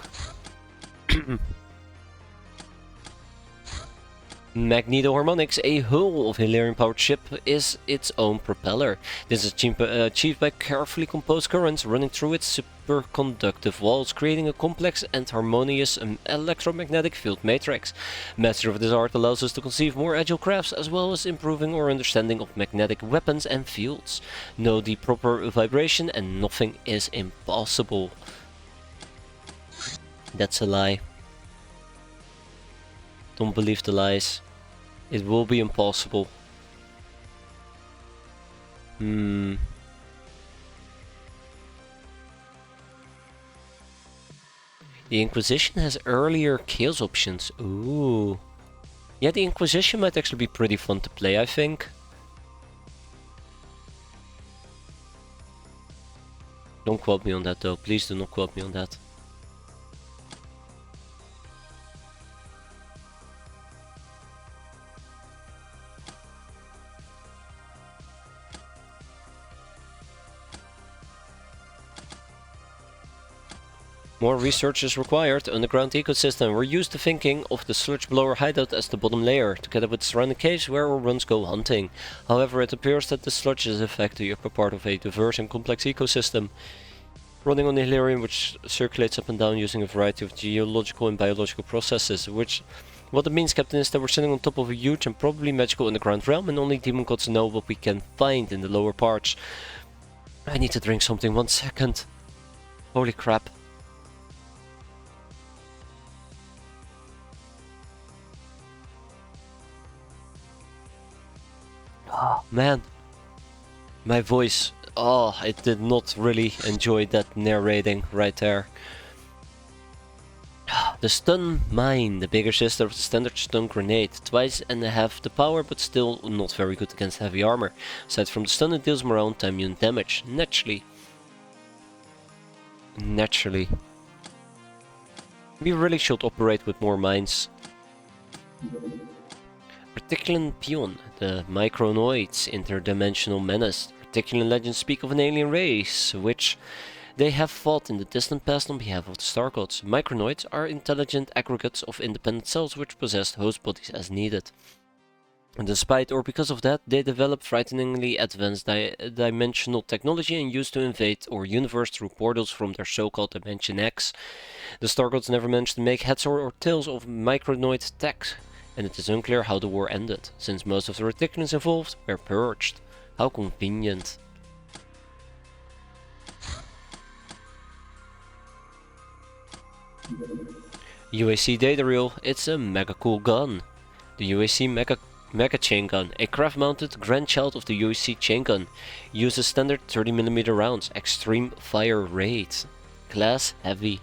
Magnetoharmonics, a hull of helium-powered ship, is its own propeller. This is achieved by carefully composed currents running through its superconductive walls, creating a complex and harmonious electromagnetic field matrix. Mastery of this art allows us to conceive more agile crafts, as well as improving our understanding of magnetic weapons and fields. Know the proper vibration and nothing is impossible. That's a lie. Don't believe the lies. It will be impossible. The Inquisition has earlier Chaos options. Ooh. Yeah, the Inquisition might actually be pretty fun to play, I think. Don't quote me on that though. Please do not quote me on that. More research is required. Underground ecosystem. We're used to thinking of the sludge blower hideout as the bottom layer, together with surrounding caves where our runs go hunting. However, it appears that the sludge is effectively a part of a diverse and complex ecosystem, running on Hilarion, which circulates up and down using a variety of geological and biological processes, what it means, Captain, is that we're sitting on top of a huge and probably magical underground realm, and only demon gods know what we can find in the lower parts. I need to drink something, 1 second. Holy crap. Oh, man. My voice. Oh, I did not really enjoy that narrating right there. The stun mine, the bigger sister of the standard stun grenade, twice and a half the power, but still not very good against heavy armor. Aside from the stun, it deals more own time immune damage. Naturally. We really should operate with more mines. Reticulan Pion, the Micronoids, interdimensional menace. Reticulan legends speak of an alien race, which they have fought in the distant past on behalf of the Star Gods. Micronoids are intelligent aggregates of independent cells which possess host bodies as needed. And despite or because of that, they develop frighteningly advanced dimensional technology and used to invade our universe through portals from their so-called Dimension X. The Star Gods never managed to make heads or tails of Micronoid tech, and it is unclear how the war ended, since most of the Reticulans involved were purged. How convenient. UAC data reel, it's a mega cool gun. The UAC Mega Chain Gun, a craft-mounted grandchild of the UAC Chain Gun, uses standard 30mm rounds, extreme fire rate, class heavy.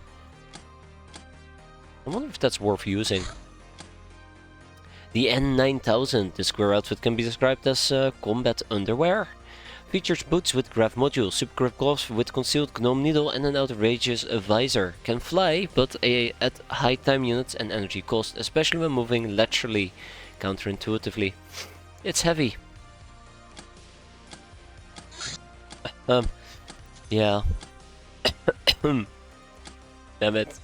I wonder if that's worth using. The N9000, the square outfit can be described as combat underwear. Features boots with grav module, super grip gloves with concealed gnome needle and an outrageous visor. Can fly, but at high time units and energy cost, especially when moving laterally, counterintuitively. It's heavy. Yeah. Damn it.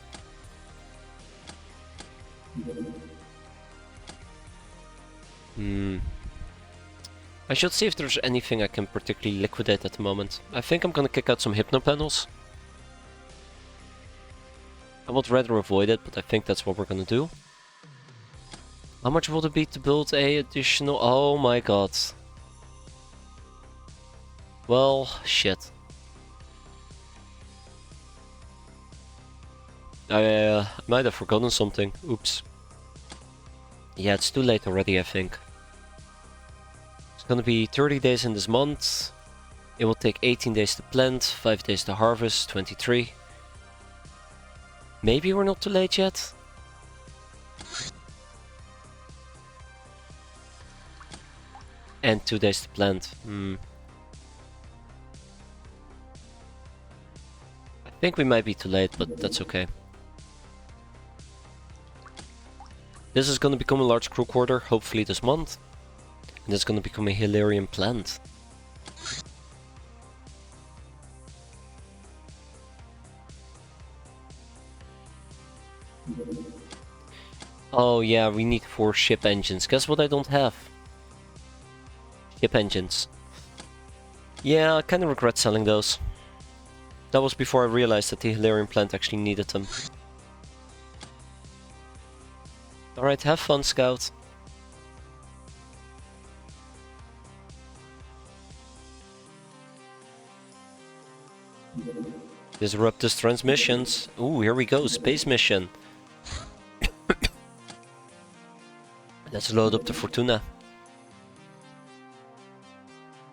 I should see if there's anything I can particularly liquidate at the moment. I think I'm gonna kick out some hypno panels. I would rather avoid it, but I think that's what we're gonna do. How much will it be to build a additional... Oh my god. Well, shit. I might have forgotten something. Oops. Yeah, it's too late already, I think. It's gonna be 30 days in this month. It will take 18 days to plant, 5 days to harvest, 23. Maybe we're not too late yet? And 2 days to plant. I think we might be too late, but that's okay. This is gonna become a large crew quarter, hopefully this month. And it's gonna become a Hilarion plant. Oh yeah, we need 4 ship engines. Guess what I don't have? Ship engines. Yeah, I kinda regret selling those. That was before I realized that the Hilarion plant actually needed them. Alright, have fun, Scout. Disrupt this transmissions. Ooh, here we go, space mission. Let's load up the Fortuna.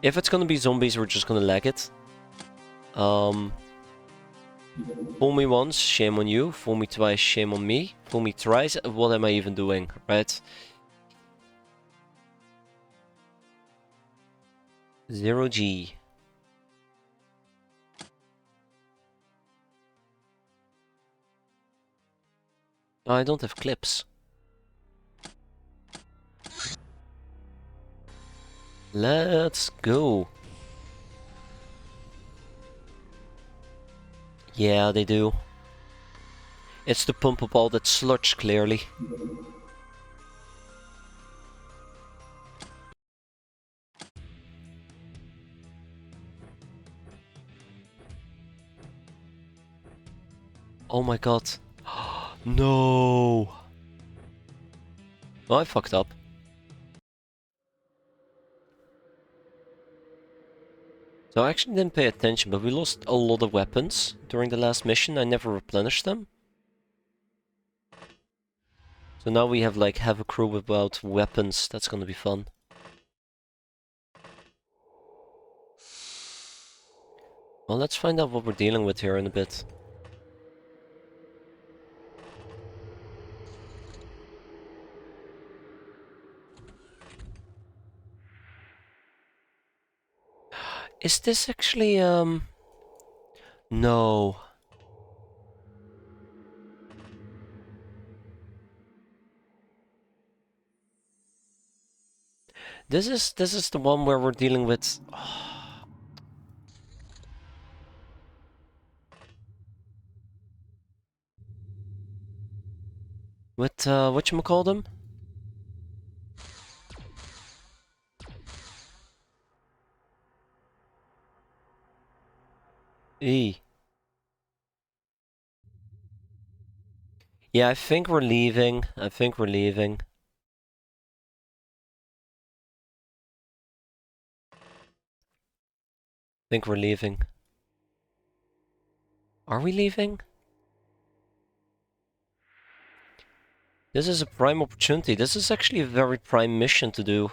If it's gonna be zombies, we're just gonna lag it. Fool me once, shame on you. Fool me twice, shame on me. Fool me thrice, what am I even doing, right? 0G. Oh, I don't have clips. Let's go. Yeah, they do. It's to pump up all that sludge, clearly. Oh my god. No! Oh, I fucked up. So I actually didn't pay attention, but we lost a lot of weapons during the last mission. I never replenished them. So now we have like half a crew without weapons. That's gonna be fun. Well, let's find out what we're dealing with here in a bit. Is this actually, no. This is the one where we're dealing with... with, whatchamacallem? E. Yeah, I think we're leaving. I think we're leaving. I think we're leaving. Are we leaving? This is a prime opportunity. This is actually a very prime mission to do.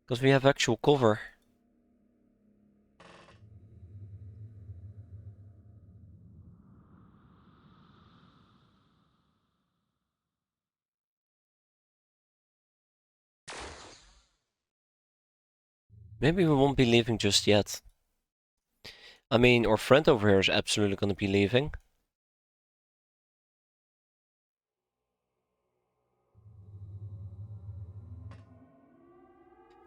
Because we have actual cover. Maybe we won't be leaving just yet. I mean, our friend over here is absolutely gonna be leaving.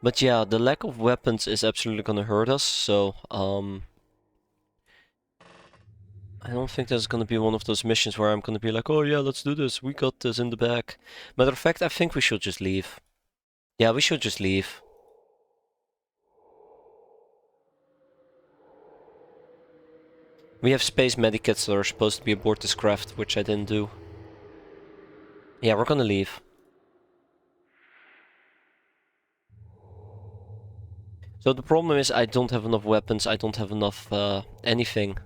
But yeah, the lack of weapons is absolutely gonna hurt us, so, I don't think this is gonna be one of those missions where I'm gonna be like, oh yeah, let's do this, we got this in the back. Matter of fact, I think we should just leave. Yeah, we should just leave. We have space medikits that are supposed to be aboard this craft, which I didn't do. Yeah, we're gonna leave. So the problem is I don't have enough weapons, I don't have enough anything.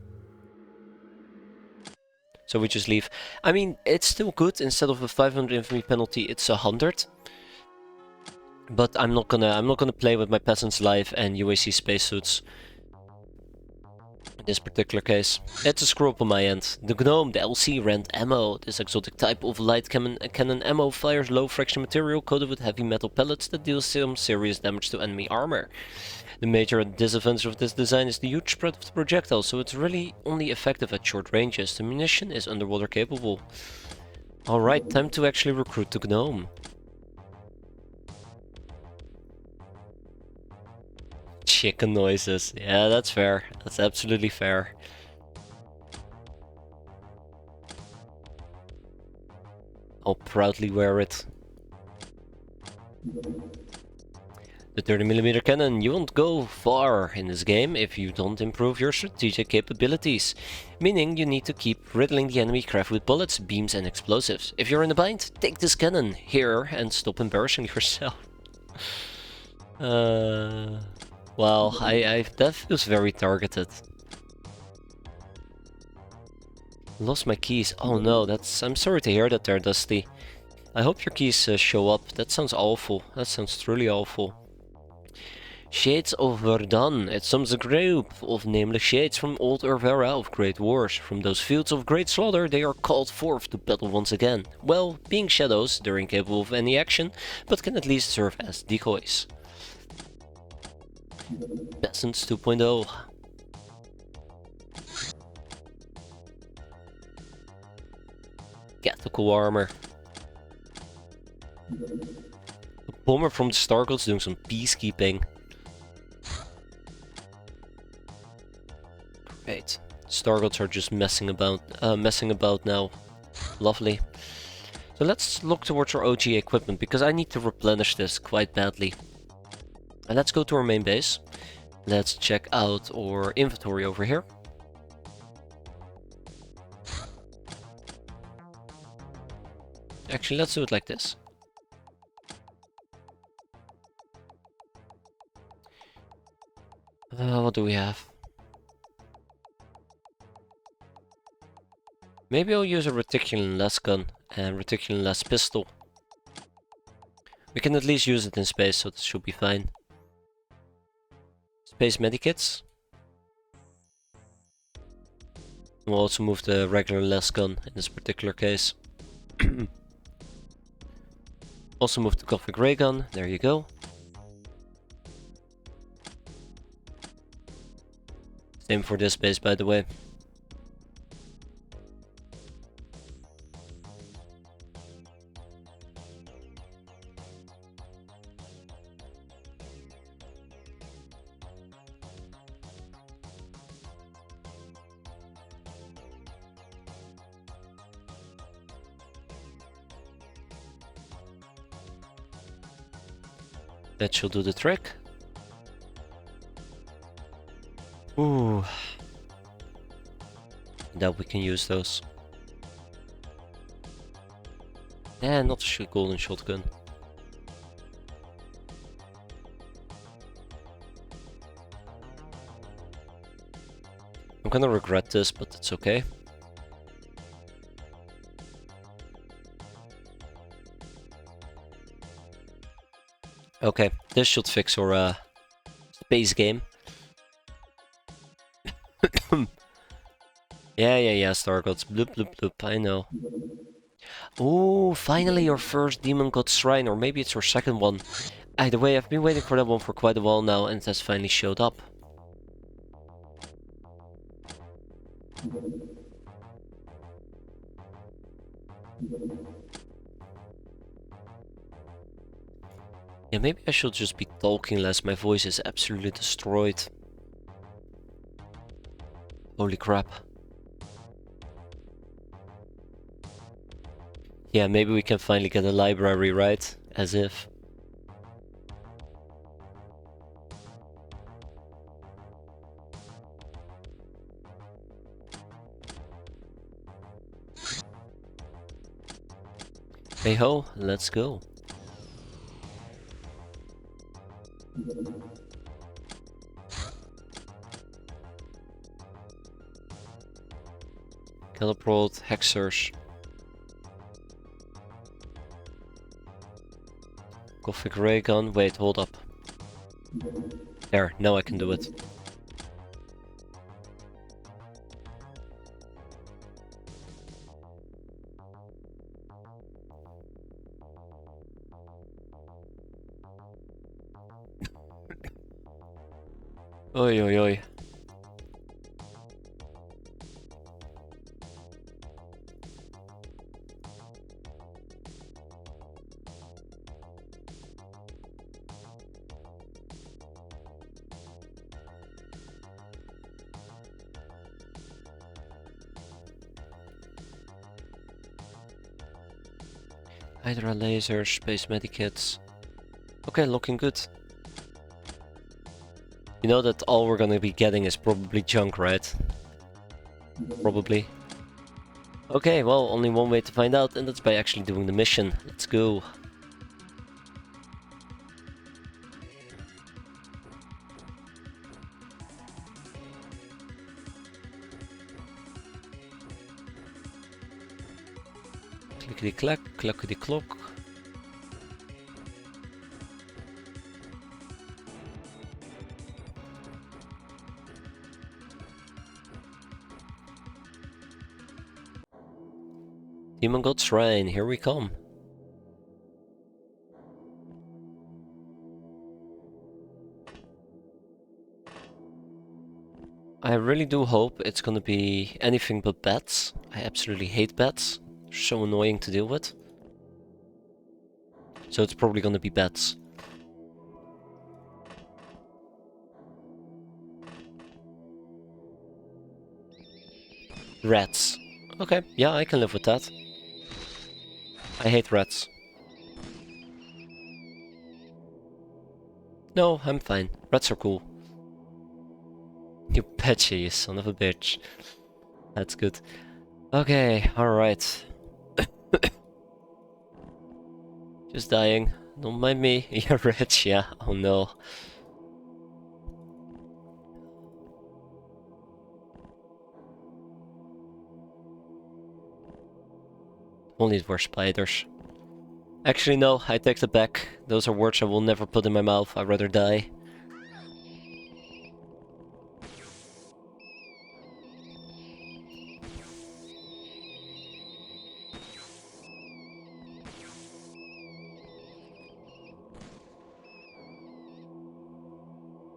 So we just leave. I mean, it's still good. Instead of a 500 infamy penalty, it's 100. But I'm not gonna play with my peasant's life and UAC spacesuits. In this particular case. It's a screw up on my end. The Gnome, the LC rent ammo. This exotic type of light cannon ammo fires low fraction material coated with heavy metal pellets that deals some serious damage to enemy armor. The major disadvantage of this design is the huge spread of the projectile, so it's really only effective at short ranges. The munition is underwater capable. Alright, time to actually recruit the Gnome. Chicken noises. Yeah, that's fair. That's absolutely fair. I'll proudly wear it. The 30mm cannon, you won't go far in this game if you don't improve your strategic capabilities, meaning you need to keep riddling the enemy craft with bullets, beams and explosives. If you're in a bind, take this cannon here and stop embarrassing yourself. Well, that feels very targeted. Lost my keys. Oh no, I'm sorry to hear that there, Dusty. I hope your keys show up. That sounds awful. That sounds truly awful. Shades of Verdun. It sums a group of nameless shades from old Urvera of great wars. From those fields of great slaughter, they are called forth to battle once again. Well, being shadows, they're incapable of any action, but can at least serve as decoys. Peasants 2.0. Tactical armor. A bomber from the Stargods doing some peacekeeping. Great. Stargods are just messing about now. Lovely. So let's look towards our OG equipment, because I need to replenish this quite badly. And let's go to our main base. Let's check out our inventory over here. Actually, let's do it like this. What do we have? Maybe I'll use a reticulum-less gun and reticulum-less pistol. We can at least use it in space, so this should be fine. Space medikits. We'll also move the regular less gun in this particular case. Also move the Gothic ray gun, there you go. Same for this base, by the way. That should do the trick. Ooh. Now we can use those. And not a golden shotgun. I'm gonna regret this, but it's okay. Okay, this should fix our space game. Yeah, Stargods. Bloop, bloop, bloop, I know. Oh, finally your first Demon God Shrine, or maybe it's your second one. Either way, I've been waiting for that one for quite a while now, and it has finally showed up. Yeah, maybe I should just be talking less, my voice is absolutely destroyed. Holy crap. Yeah, maybe we can finally get a library, right? As if. Hey ho, let's go. Caliprold, Hexers. Gothic ray gun, wait, hold up. There, now I can do it. Oi, oi, oi. Hydra lasers, space medikits. Okay, looking good. You know that all we're gonna be getting is probably junk, right? Probably. Okay, well, only one way to find out, and that's by actually doing the mission. Let's go. Clickety clack, clackety clock. Demon God Shrine, here we come. I really do hope it's gonna be anything but bats. I absolutely hate bats. They're so annoying to deal with. So it's probably gonna be bats. Rats. Okay, yeah, I can live with that. I hate rats. No, I'm fine. Rats are cool. You betcha, you son of a bitch. That's good. Okay, alright. Just dying. Don't mind me. You're rich, yeah. Oh no. Only were spiders. Actually, no, I take it back. Those are words I will never put in my mouth. I'd rather die.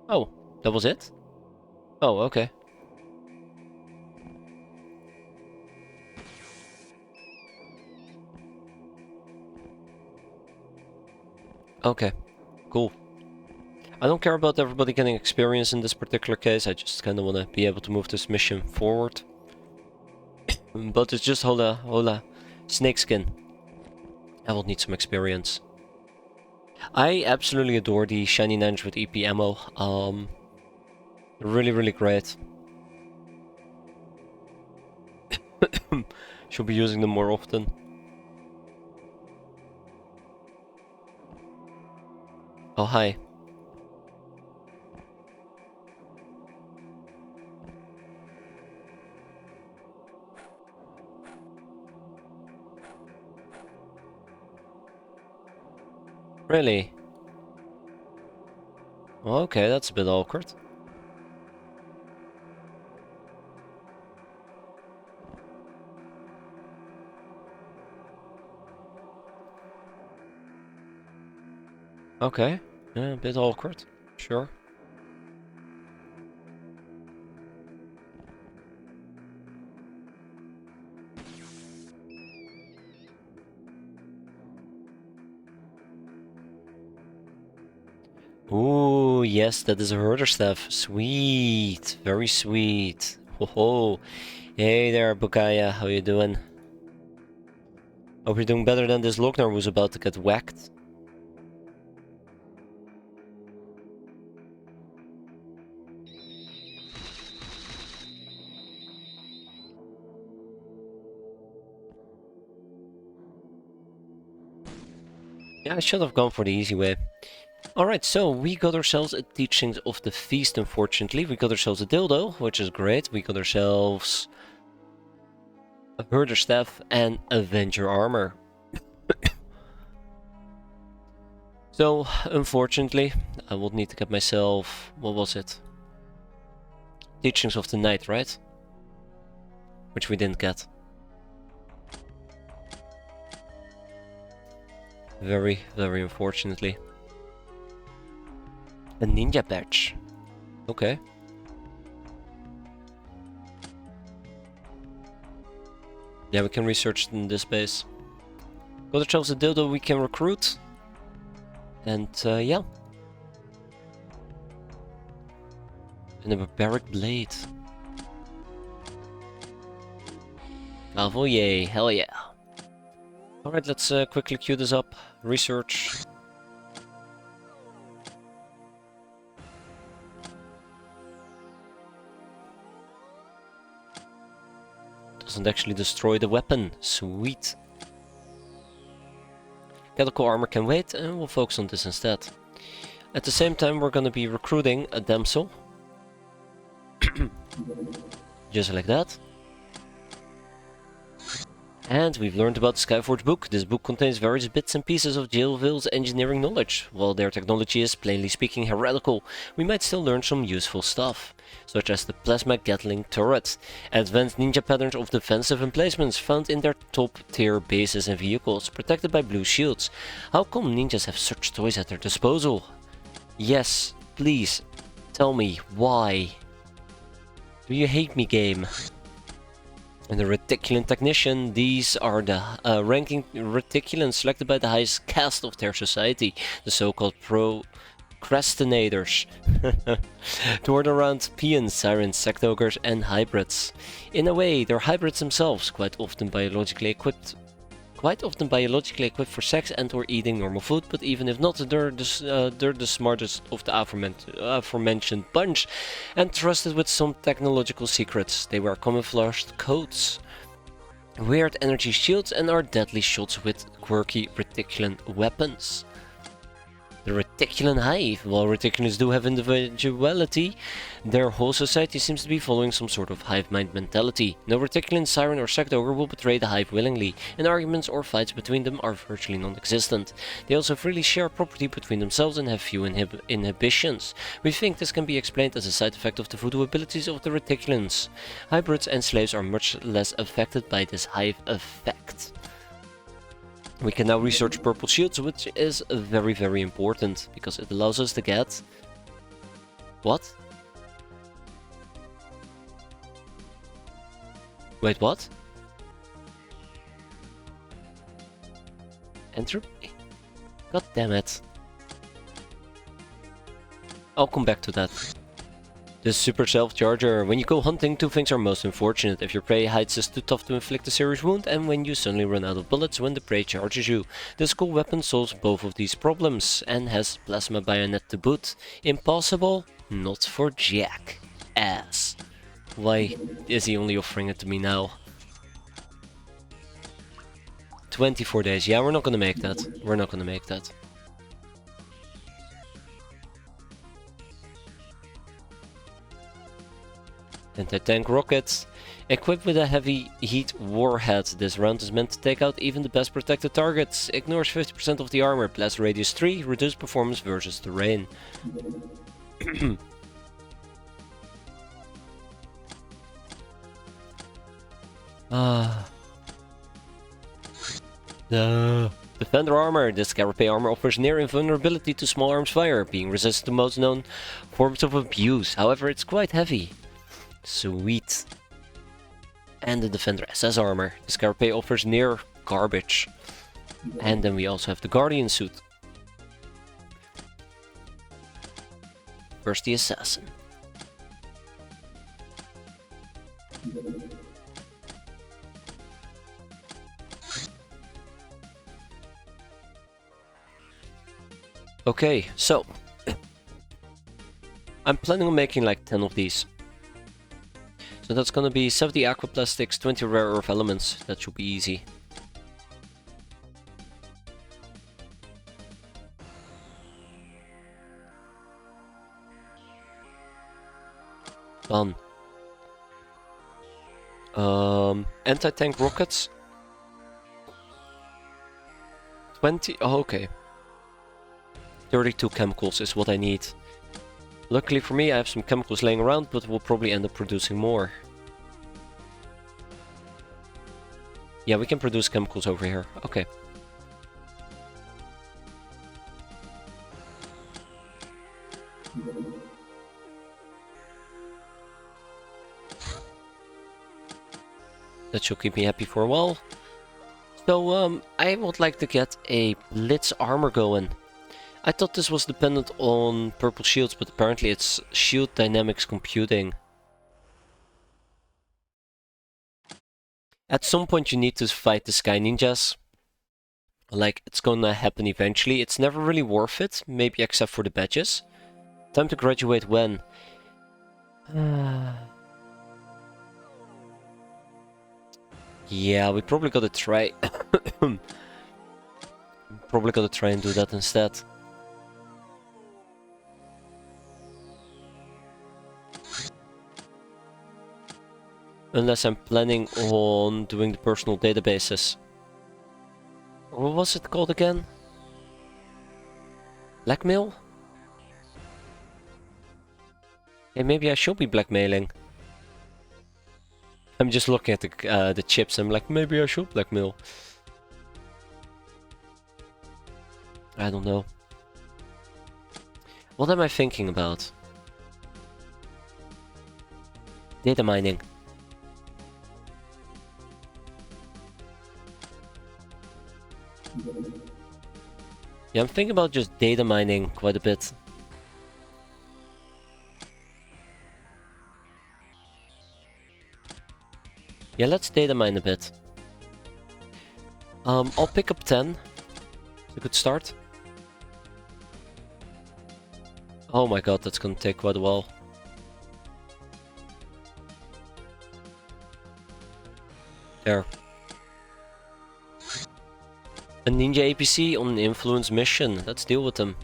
Oh, that was it? Oh, okay. Okay, cool. I don't care about everybody getting experience in this particular case, I just kinda wanna be able to move this mission forward. But it's just hola, snakeskin. I will need some experience. I absolutely adore the shiny ninjas with EP ammo. Really, really great. Should be using them more often. Oh, hi. Really? Okay, that's a bit awkward. Okay, yeah, a bit awkward. Sure. Ooh, yes, that is a herder staff. Sweet, very sweet. Ho ho. Hey there, Bukaya, how you doing? Hope you're doing better than this Lochnar who's about to get whacked. Yeah, I should have gone for the easy way. Alright, so we got ourselves a Teachings of the Feast, unfortunately. We got ourselves a dildo, which is great. We got ourselves a herder staff and Avenger armor. So, unfortunately, I will need to get myself... what was it? Teachings of the Night, right? Which we didn't get. Very, very unfortunately. A ninja badge. Okay. Yeah, we can research in this base. Got ourselves a dildo we can recruit. And yeah. And a barbaric blade. Bravo, yay, hell yeah. Alright, let's quickly queue this up. Research. Doesn't actually destroy the weapon. Sweet. Calico armor can wait, and we'll focus on this instead. At the same time, we're gonna be recruiting a damsel. Just like that. And we've learned about the Skyforge book. This book contains various bits and pieces of Jailville's engineering knowledge. While their technology is, plainly speaking, heretical, we might still learn some useful stuff, such as the plasma Gatling turret, advanced ninja patterns of defensive emplacements found in their top-tier bases and vehicles, protected by blue shields. How come ninjas have such toys at their disposal? Yes, please, tell me, why? Do you hate me, game? And the Reticulan Technician, these are the ranking Reticulans selected by the highest caste of their society, the so-called procrastinators. Toward around peons, sirens, sect ogres, and hybrids. In a way, they're hybrids themselves, quite often biologically equipped for sex and or eating normal food, but even if not, they're the smartest of the aforementioned bunch, and trusted with some technological secrets. They wear camouflaged coats, weird energy shields, and are deadly shots with quirky reticulan weapons. The Reticulan Hive. While Reticulans do have individuality, their whole society seems to be following some sort of hive mind mentality. No Reticulan, siren, or sect ogre will betray the hive willingly, and arguments or fights between them are virtually non-existent. They also freely share property between themselves and have few inhibitions. We think this can be explained as a side effect of the voodoo abilities of the Reticulans. Hybrids and slaves are much less affected by this hive effect. We can now research purple shields, which is very, very important, because it allows us to get... What? Wait, what? Entropy? God damn it. I'll come back to that. The super self-charger. When you go hunting, two things are most unfortunate. If your prey hides is too tough to inflict a serious wound, and when you suddenly run out of bullets when the prey charges you. This cool weapon solves both of these problems, and has plasma bayonet to boot. Impossible? Not for Jack. Ass. Why is he only offering it to me now? 24 days. Yeah, we're not gonna make that. We're not gonna make that. Anti-tank rockets. Equipped with a heavy heat warhead, this round is meant to take out even the best protected targets. Ignores 50% of the armor, blast radius 3, reduced performance versus terrain. Defender armor. This Carapace armor offers near invulnerability to small arms fire, being resistant to most known forms of abuse. However, it's quite heavy. Sweet. And the Defender SS armor. This Carapace offers near garbage. And then we also have the Guardian suit. First the Assassin. Okay, so I'm planning on making like 10 of these. So that's gonna be 70 aquaplastics, 20 rare earth elements. That should be easy. Done. Anti-tank rockets. 20. Oh, okay. 32 chemicals is what I need. Luckily for me, I have some chemicals laying around, but we'll probably end up producing more. Yeah, we can produce chemicals over here. Okay. That should keep me happy for a while. So, I would like to get a Blitz armor going. I thought this was dependent on purple shields, but apparently it's shield dynamics computing. At some point you need to fight the Sky Ninjas. Like, it's gonna happen eventually. It's never really worth it, maybe except for the badges. Time to graduate when? Yeah, we probably gotta try... probably gotta try and do that instead. Unless I'm planning on doing the personal databases. What was it called again? Blackmail? Hey, maybe I should be blackmailing. I'm just looking at the chips. I'm like, maybe I should blackmail. I don't know. What am I thinking about? Data mining. Yeah, I'm thinking about just data mining quite a bit. Yeah, let's data mine a bit. I'll pick up 10. It's a good start. Oh my god, that's gonna take quite a while. There. A ninja APC on an influence mission. Let's deal with them.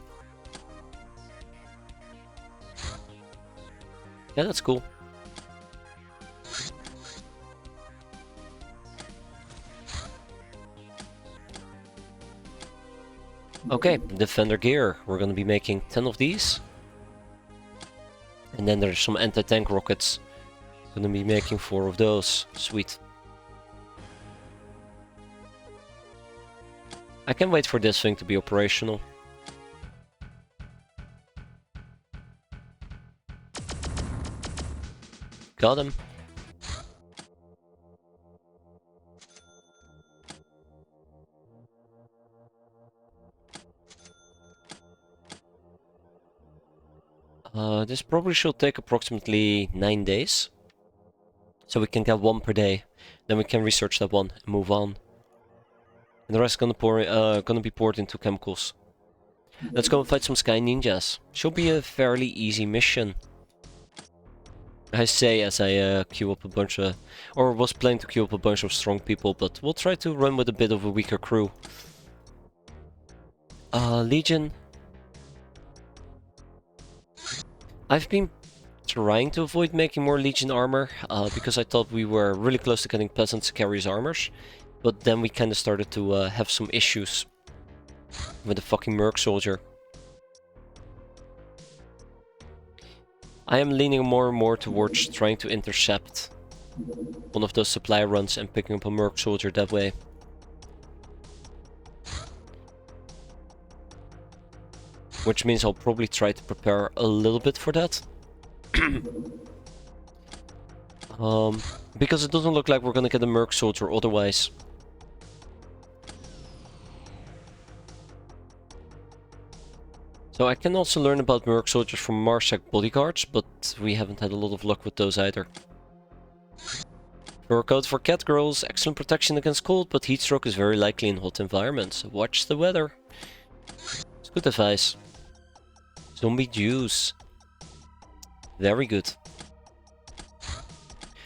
Yeah, that's cool. Okay, defender gear. We're gonna be making 10 of these. And then there's some anti-tank rockets. Gonna be making 4 of those. Sweet. I can't wait for this thing to be operational. Got him. This probably should take approximately 9 days. So we can get 1 per day. Then we can research that one and move on. And the rest gonna be poured into chemicals. Let's go and fight some Sky Ninjas. Should be a fairly easy mission. I say as I queue up a bunch of... or was planning to queue up a bunch of strong people, but we'll try to run with a bit of a weaker crew. Legion. I've been trying to avoid making more Legion armor, because I thought we were really close to getting peasants to carry his armors. But then we kinda started to have some issues with the fucking Merc Soldier. I am leaning more and more towards trying to intercept one of those supply runs and picking up a Merc Soldier that way. Which means I'll probably try to prepare a little bit for that. Because it doesn't look like we're gonna get a Merc Soldier otherwise. So I can also learn about Merc Soldiers from Marshak bodyguards, but we haven't had a lot of luck with those either. Fur coat for cat girls, excellent protection against cold, but heatstroke is very likely in hot environments. Watch the weather. It's good advice. Zombie juice. Very good.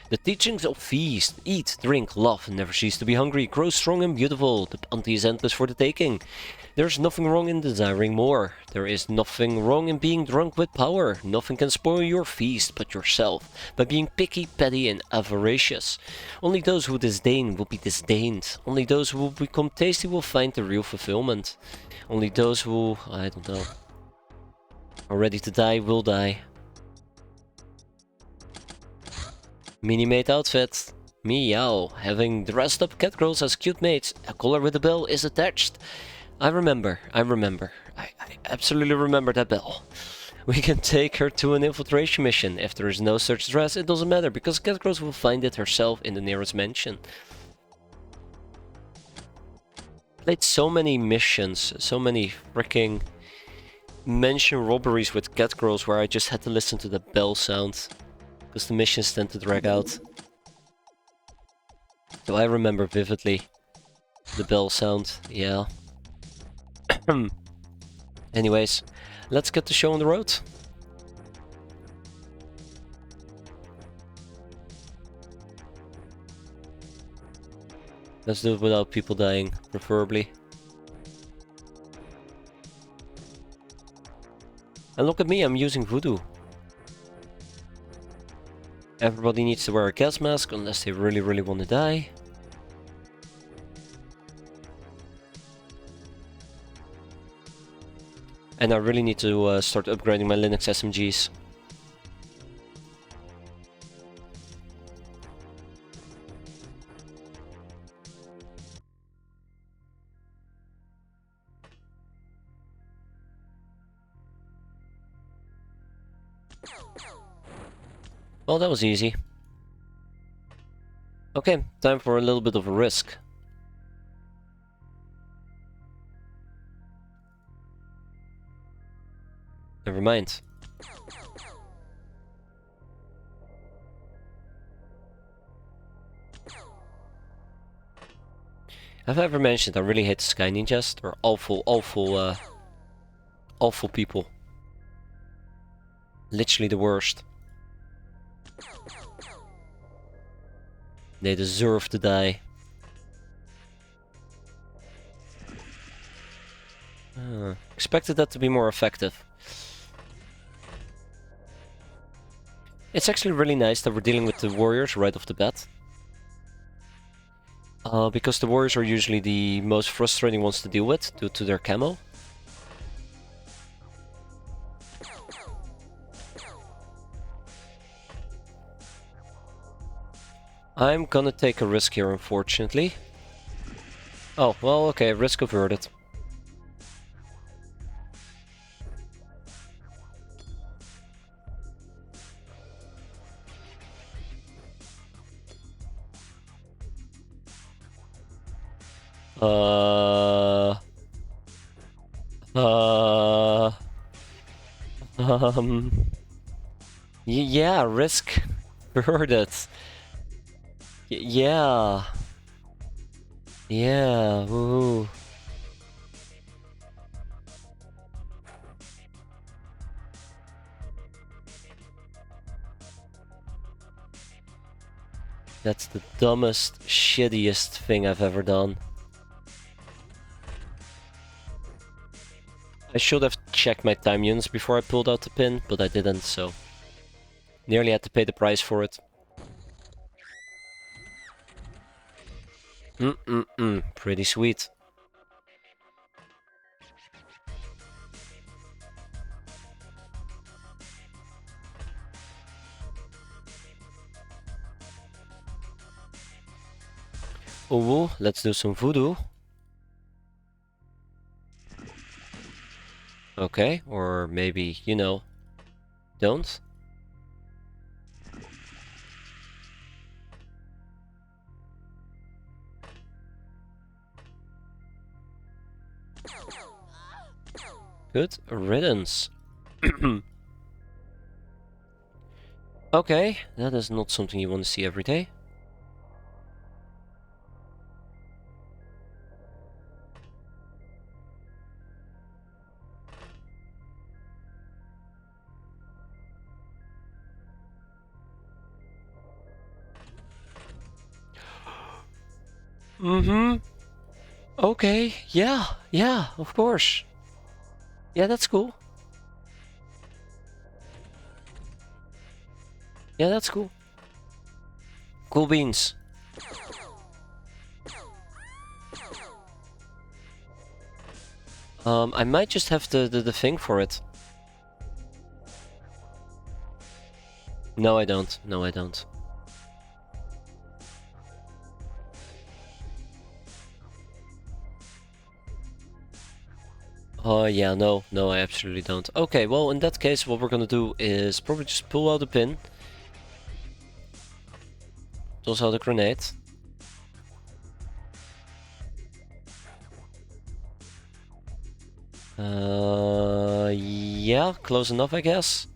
The teachings of feast, eat, drink, love, and never cease to be hungry, grow strong and beautiful. The bounty is endless for the taking. There's nothing wrong in desiring more. There is nothing wrong in being drunk with power. Nothing can spoil your feast but yourself, by being picky, petty, and avaricious. Only those who disdain will be disdained. Only those who will become tasty will find the real fulfillment. Only those who, I don't know, are ready to die will die. Mini-mate outfit. Meow. Having dressed up cat girls as cute mates, a collar with a bell is attached. I remember. I absolutely remember that bell. We can take her to an infiltration mission. If there is no such dress, it doesn't matter, because cat girls will find it herself in the nearest mansion. Played so many missions, so many freaking mansion robberies with cat girls where I just had to listen to the bell sound. Because the missions tend to drag out. So I remember vividly the bell sound, yeah. Anyways, let's get the show on the road. Let's do it without people dying, preferably. And look at me, I'm using voodoo. Everybody needs to wear a gas mask unless they really, really want to die. And I really need to start upgrading my Linux SMGs. Well, that was easy. Okay, time for a little bit of a risk. Never mind. Have I ever mentioned I really hate the Sky Ninjas? They're awful, awful, awful people. Literally the worst. They deserve to die. Expected that to be more effective. It's actually really nice that we're dealing with the warriors right off the bat. Because the warriors are usually the most frustrating ones to deal with due to their camo. I'm gonna take a risk here, unfortunately. Oh, well, okay, risk averted. Uh... Yeah, risk averted. Yeah. Yeah, ooh. That's the dumbest, shittiest thing I've ever done. I should have checked my time units before I pulled out the pin, but I didn't, so... Nearly had to pay the price for it. Pretty sweet. Oh, let's do some voodoo. Okay, or maybe, you know, don't. Good riddance. Okay, that is not something you want to see every day. Okay, yeah, of course. Yeah, that's cool. Yeah, that's cool. Cool beans. I might just have the thing for it. No, I don't. No, I don't. Oh, yeah, no, I absolutely don't. Okay, well, in that case, what we're gonna do is probably just pull out a pin. Toss out a grenade. Yeah, close enough, I guess.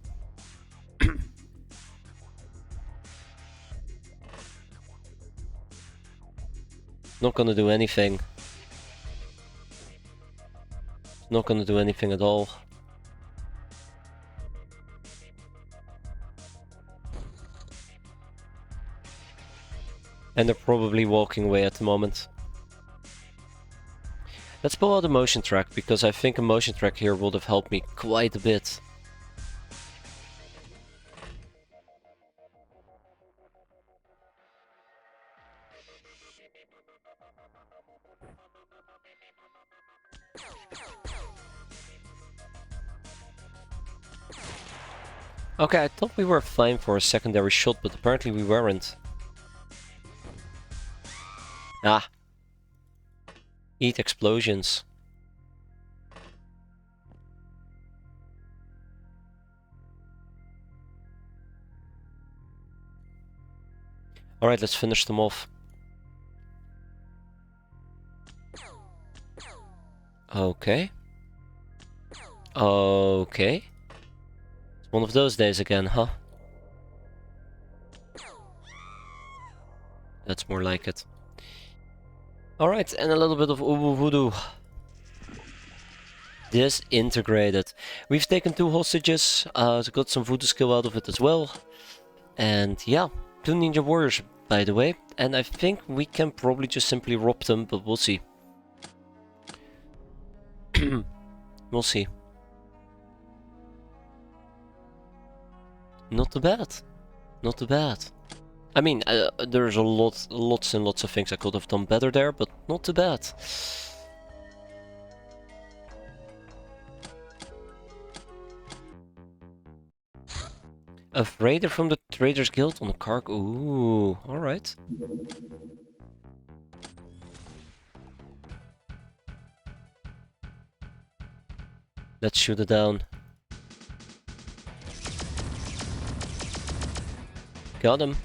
Not gonna do anything. Not gonna do anything at all. And they're probably walking away at the moment. Let's pull out a motion track, because I think a motion track here would have helped me quite a bit. Okay, I thought we were fine for a secondary shot, but apparently we weren't. Ah. Eat explosions. Alright, let's finish them off. Okay. Okay. It's one of those days again, huh? That's more like it. Alright, and a little bit of Ubu Voodoo. Disintegrated. We've taken 2 hostages, got some voodoo skill out of it as well. And yeah, 2 ninja warriors, by the way. And I think we can probably just simply rob them, but we'll see. We'll see. Not too bad. Not too bad. I mean, there's lots and lots of things I could have done better there, but not too bad. A raider from the Traders Guild on a cargo. Ooh, alright. Let's shoot it down. Got him.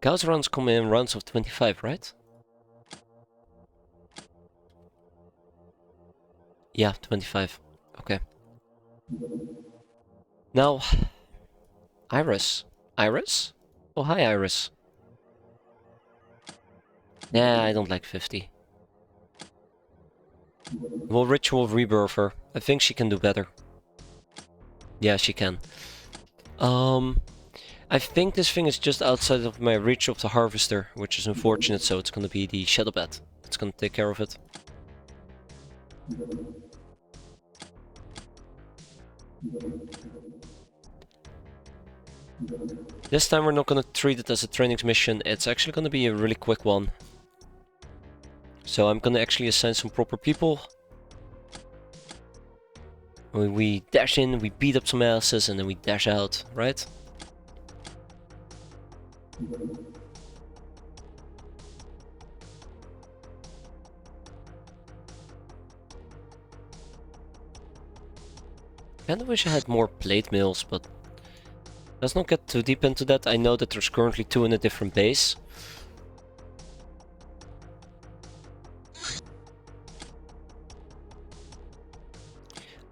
Gauss rounds come in rounds of 25, right? Yeah, 25. Okay. Now, Iris. Iris? Oh, hi, Iris. Nah, I don't like 50. We'll Ritual Rebirth her. I think she can do better. Yeah, she can. I think this thing is just outside of my reach of the Harvester, which is unfortunate, so it's gonna be the Shadow Bat. It's gonna take care of it. This time we're not gonna treat it as a training mission, it's actually gonna be a really quick one. So I'm gonna actually assign some proper people. We dash in, we beat up some asses, and then we dash out, right? Kinda wish I had more plate mills, but let's not get too deep into that. I know that there's currently 2 in a different base.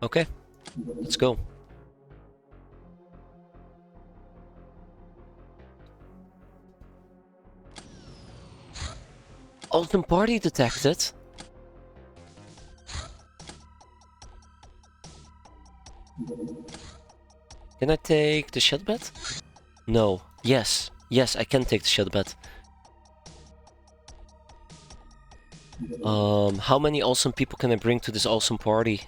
Okay, let's go. Ultimate party detected. Can I take the Shadow Bat? No. Yes. Yes, I can take the Shadow Bat. How many awesome people can I bring to this awesome party?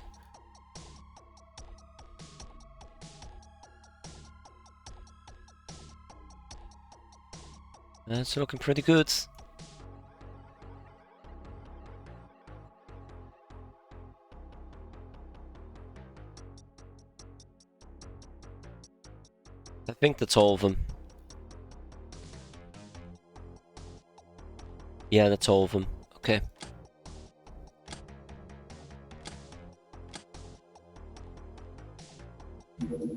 That's looking pretty good. I think that's all of them. Yeah, that's all of them. Okay.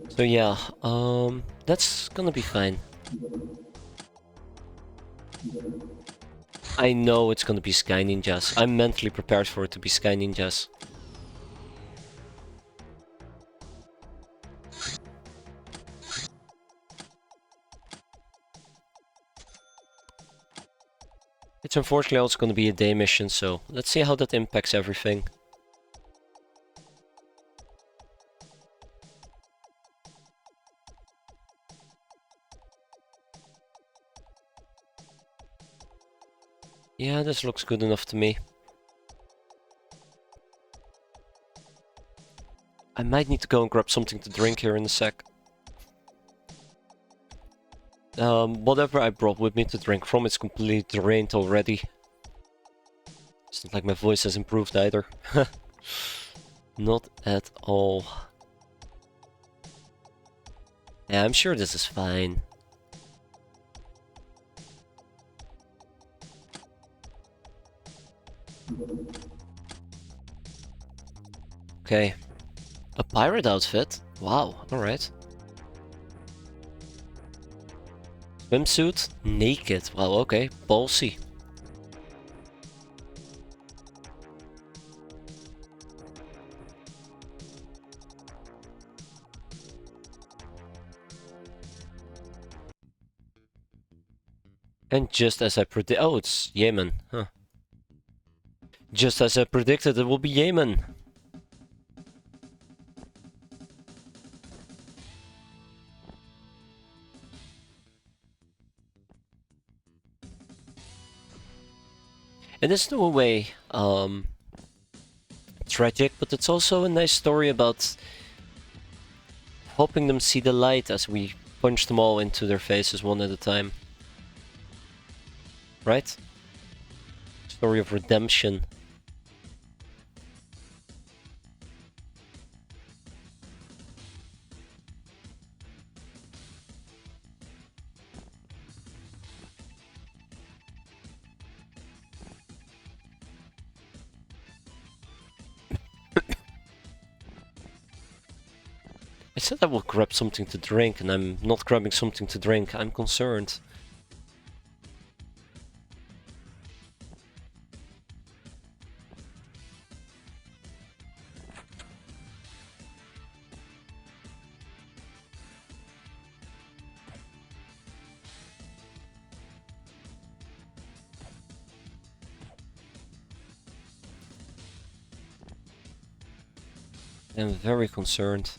So yeah, that's gonna be fine. I know it's gonna be Sky Ninjas. I'm mentally prepared for it to be Sky Ninjas. It's unfortunately also gonna be a day mission, so let's see how that impacts everything. Yeah, this looks good enough to me. I might need to go and grab something to drink here in a sec. Whatever I brought with me to drink from is completely drained already. It's not like my voice has improved either. Not at all. Yeah, I'm sure this is fine. Okay. A pirate outfit? Wow, alright. Swimsuit? Naked. Wow, okay. Ballsy. And just as I predict... Oh, it's Yemen. Huh. Just as I predicted, it will be Yemen. And it's no way tragic, but it's also a nice story about helping them see the light as we punch them all into their faces one at a time. Right? Story of redemption. I said I will grab something to drink, and I'm not grabbing something to drink. I'm concerned. I'm very concerned.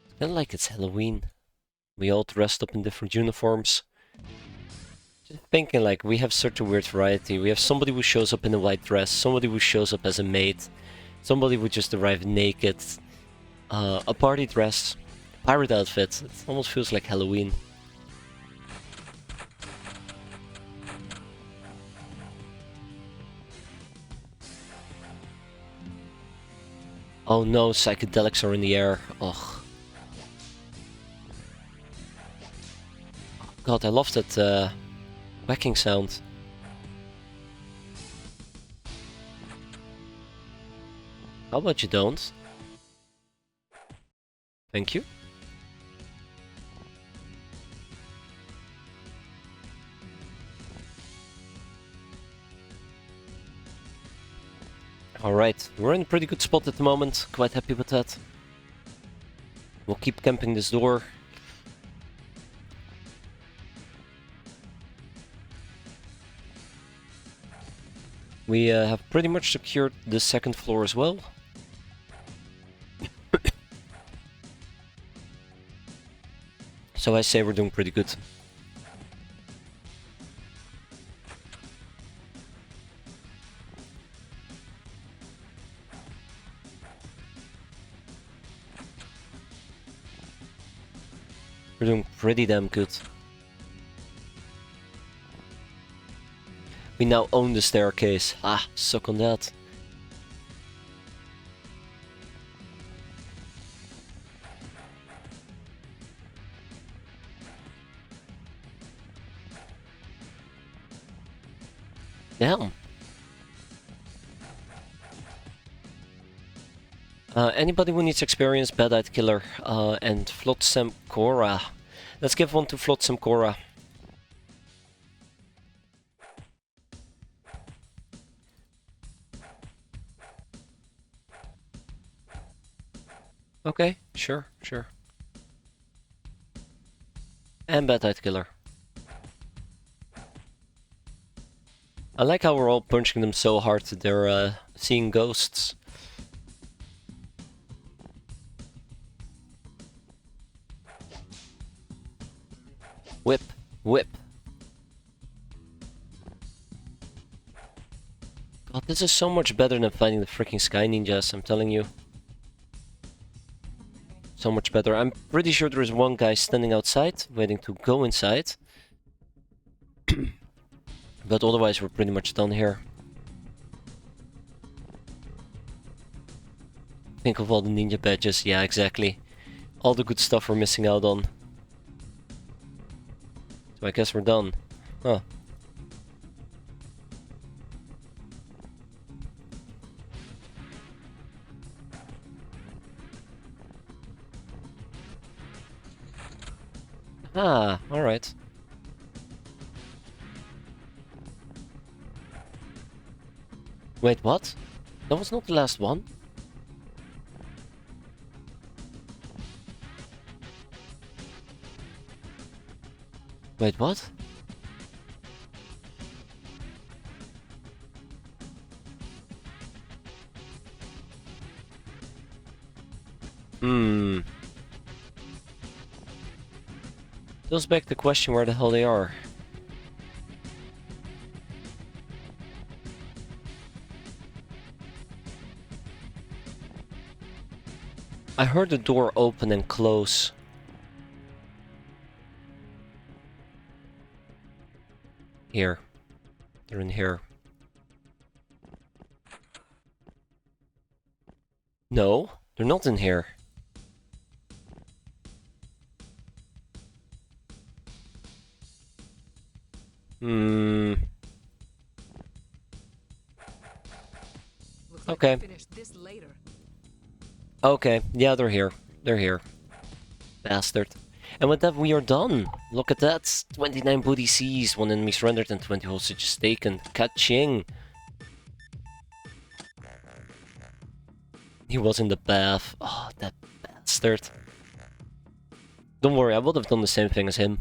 I feel like it's Halloween. We all dressed up in different uniforms. Just thinking like we have such a weird variety. We have somebody who shows up in a white dress, somebody who shows up as a maid, somebody who just arrived naked, a party dress, pirate outfit. It almost feels like Halloween. Oh no, psychedelics are in the air. Ugh. God, I love that whacking sound. How about you don't? Thank you. Alright, we're in a pretty good spot at the moment. Quite happy with that. We'll keep camping this door. We have pretty much secured the second floor as well. So I say we're doing pretty good. We're doing pretty damn good. We now own the staircase. Ah, suck on that. Damn. Anybody who needs experience, Bad-Eyed Killer, and Flotsam Cora. Let's give one to Flotsam Cora. Okay, sure. And Bad-Eyed Killer. I like how we're all punching them so hard that they're seeing ghosts. Whip. God, this is so much better than fighting the freaking Sky Ninjas, I'm telling you. So much better. I'm pretty sure there is one guy standing outside, waiting to go inside. But otherwise we're pretty much done here. Think of all the ninja badges, yeah, exactly. All the good stuff we're missing out on. So I guess we're done. Huh. Ah, alright. Wait, what? That was not the last one? Wait, what? Hmm. Does beg the question where the hell they are. I heard the door open and close. Here. They're in here. No, they're not in here. Hmm. Okay. Okay, yeah, they're here. They're here. Bastard. And with that, we are done. Look at that. 29 booty seized, 1 enemy surrendered, and 20 hostages taken. Ka-ching. He was in the bath. Oh, that bastard. Don't worry, I would have done the same thing as him.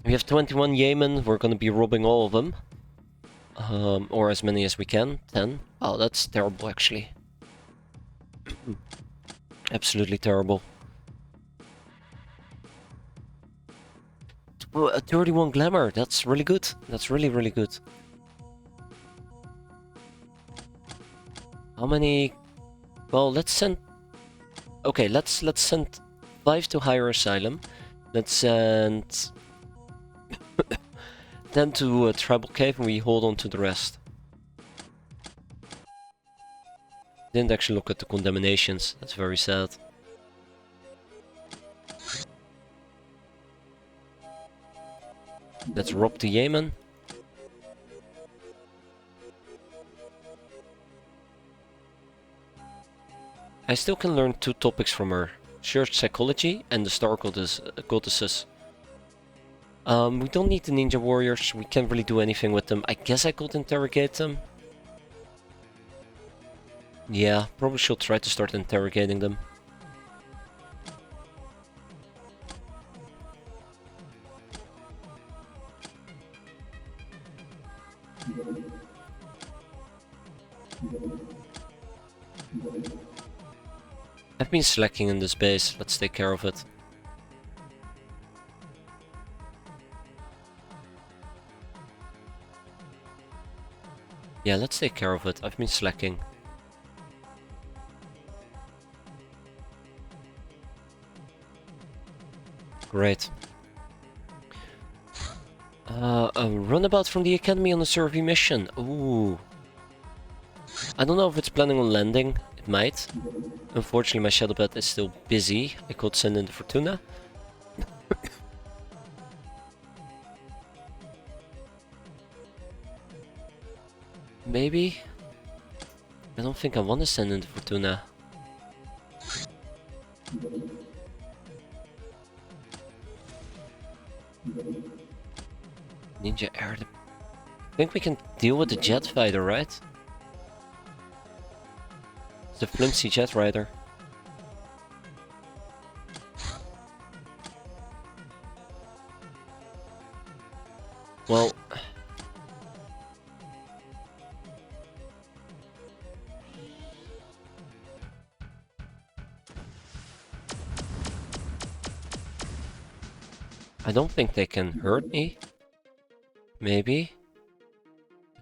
We have 21 Yemen. We're gonna be robbing all of them. Or as many as we can. 10. Oh, that's terrible, actually. Absolutely terrible. 31 glamour. That's really good. That's really, really good. How many? Well, let's send. Okay, let's send 5 to higher asylum. Let's send 10 to tribal cave, and we hold on to the rest. Didn't actually look at the condemnations. That's very sad. Let's rob the Yemen. I still can learn 2 topics from her. Church psychology and the star goddesses. We don't need the ninja warriors. We can't really do anything with them. I guess I could interrogate them. Yeah, probably should try to start interrogating them. I've been slacking in this base. Let's take care of it. Yeah, let's take care of it. I've been slacking. Great. A runabout from the academy on a survey mission. Ooh. I don't know if it's planning on landing. It might. Unfortunately, my shadow bat is still busy. I could send in the Fortuna. Maybe? I don't think I want to send in the Fortuna. Ninja air. I think we can deal with the jet fighter, right? It's the flimsy jet rider. Well... I don't think they can hurt me. Maybe.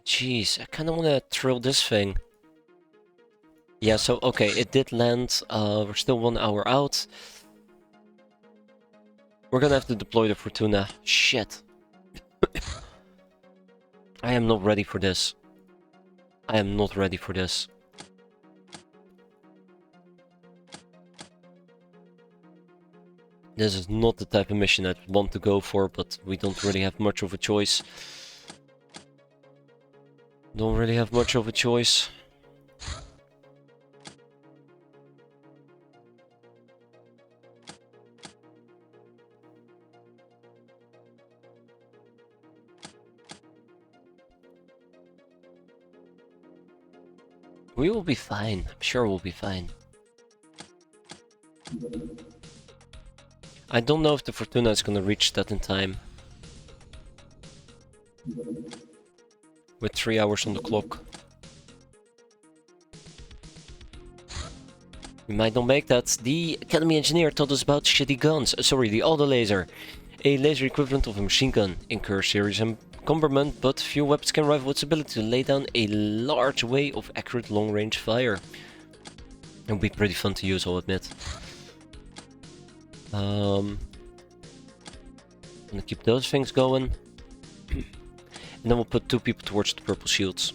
Jeez, I kinda wanna thrill this thing. Yeah, so, okay, it did land. We're still 1 hour out. We're gonna have to deploy the Fortuna. Shit. I am not ready for this. I am not ready for this. This is not the type of mission I'd want to go for, but we don't really have much of a choice. Don't really have much of a choice. We will be fine. I'm sure we'll be fine. I don't know if the Fortuna is gonna reach that in time. With 3 hours on the clock. We might not make that. The Academy engineer told us about shitty guns. Sorry, the auto laser. A laser equivalent of a machine gun. Incurs serious encumberment, but few weapons can rival its ability to lay down a large way of accurate long-range fire. It would be pretty fun to use, I'll admit. I'm gonna keep those things going. And then we'll put 2 people towards the purple shields.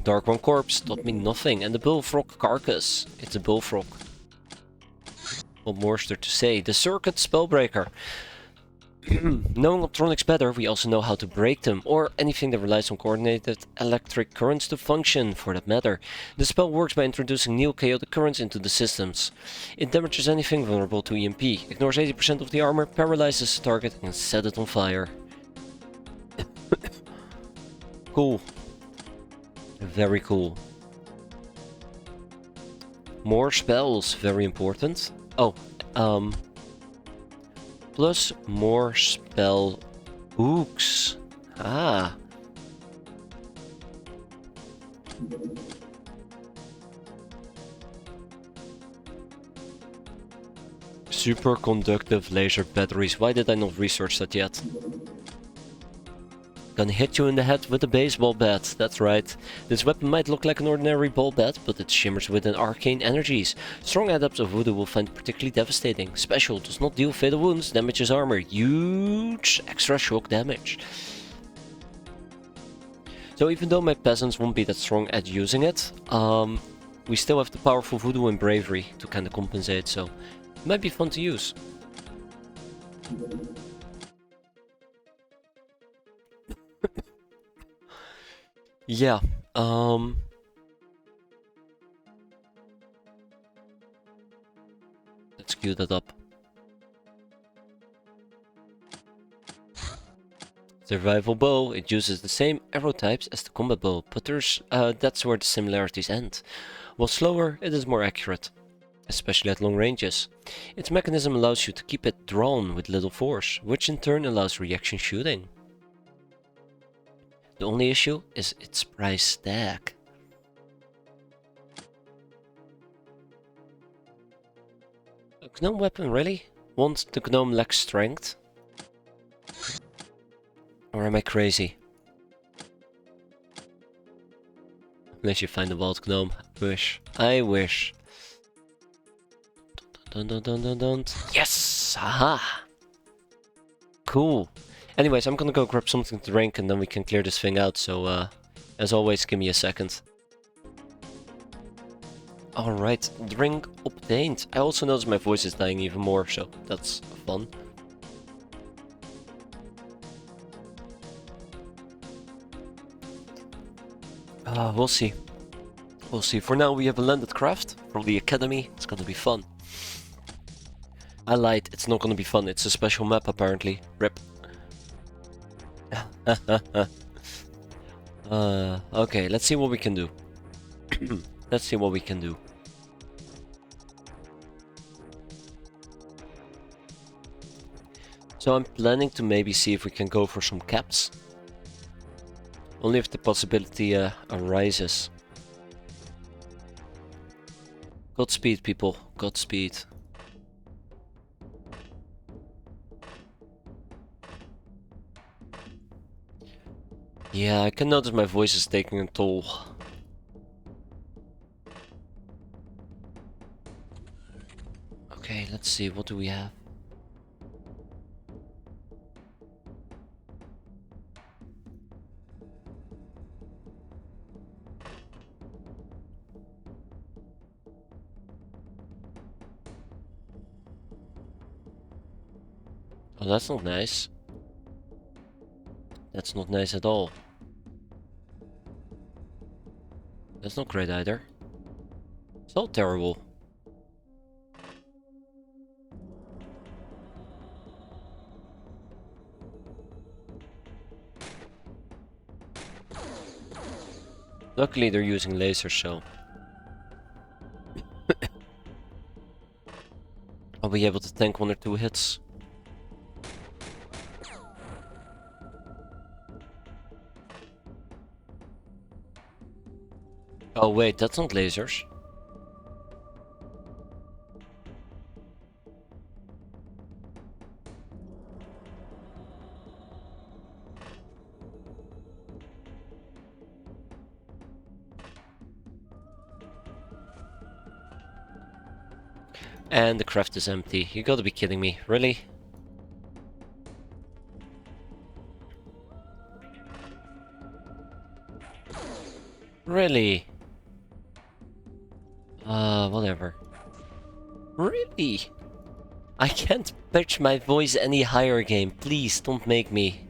Dark One Corpse taught me nothing, and the Bullfrog Carcass. It's a Bullfrog. What more is there to say? The Circuit Spellbreaker. Knowing optronics better, we also know how to break them, or anything that relies on coordinated electric currents to function, for that matter. The spell works by introducing new chaotic currents into the systems. It damages anything vulnerable to EMP, ignores 80% of the armor, paralyzes the target, and set it on fire. Cool. Very cool. More spells, very important. Oh, plus more spell books. Ah. Superconductive laser batteries. Why did I not research that yet? Gonna hit you in the head with a baseball bat, that's right. This weapon might look like an ordinary ball bat, but it shimmers with an arcane energies. Strong adepts of voodoo will find it particularly devastating. Special does not deal fatal wounds, damages armor. Huge extra shock damage. So even though my peasants won't be that strong at using it, we still have the powerful voodoo and bravery to kind of compensate, so it might be fun to use. Yeah, let's queue that up. Survival bow, it uses the same arrow types as the combat bow, but that's where the similarities end. While slower, it is more accurate, especially at long ranges. Its mechanism allows you to keep it drawn with little force, which in turn allows reaction shooting. The only issue is its price tag. A gnome weapon, really? Won't the gnome lack strength? Or am I crazy? Unless you find a wild gnome. I wish. I wish. Dun dun dun dun dun. Yes! Aha! Cool. Anyways, I'm gonna go grab something to drink and then we can clear this thing out, so as always, give me a second. Alright, drink obtained. I also noticed my voice is dying even more, so that's fun. We'll see. We'll see. For now, we have a landed craft from the Academy. It's gonna be fun. I lied, it's not gonna be fun. It's a special map, apparently. RIP. Okay, let's see what we can do. Let's see what we can do. So I'm planning to maybe see if we can go for some caps. Only if the possibility arises. Godspeed, people. Godspeed. Yeah, I can notice my voice is taking a toll. Okay, let's see, what do we have? Oh, that's not nice. That's not nice at all. That's not great either. It's all terrible. Luckily they're using lasers, so I'll be able to tank 1 or 2 hits. Oh wait, that's not lasers. And the craft is empty. You gotta be kidding me, really? Really? Whatever. Really? I can't pitch my voice any higher, game. Please, don't make me.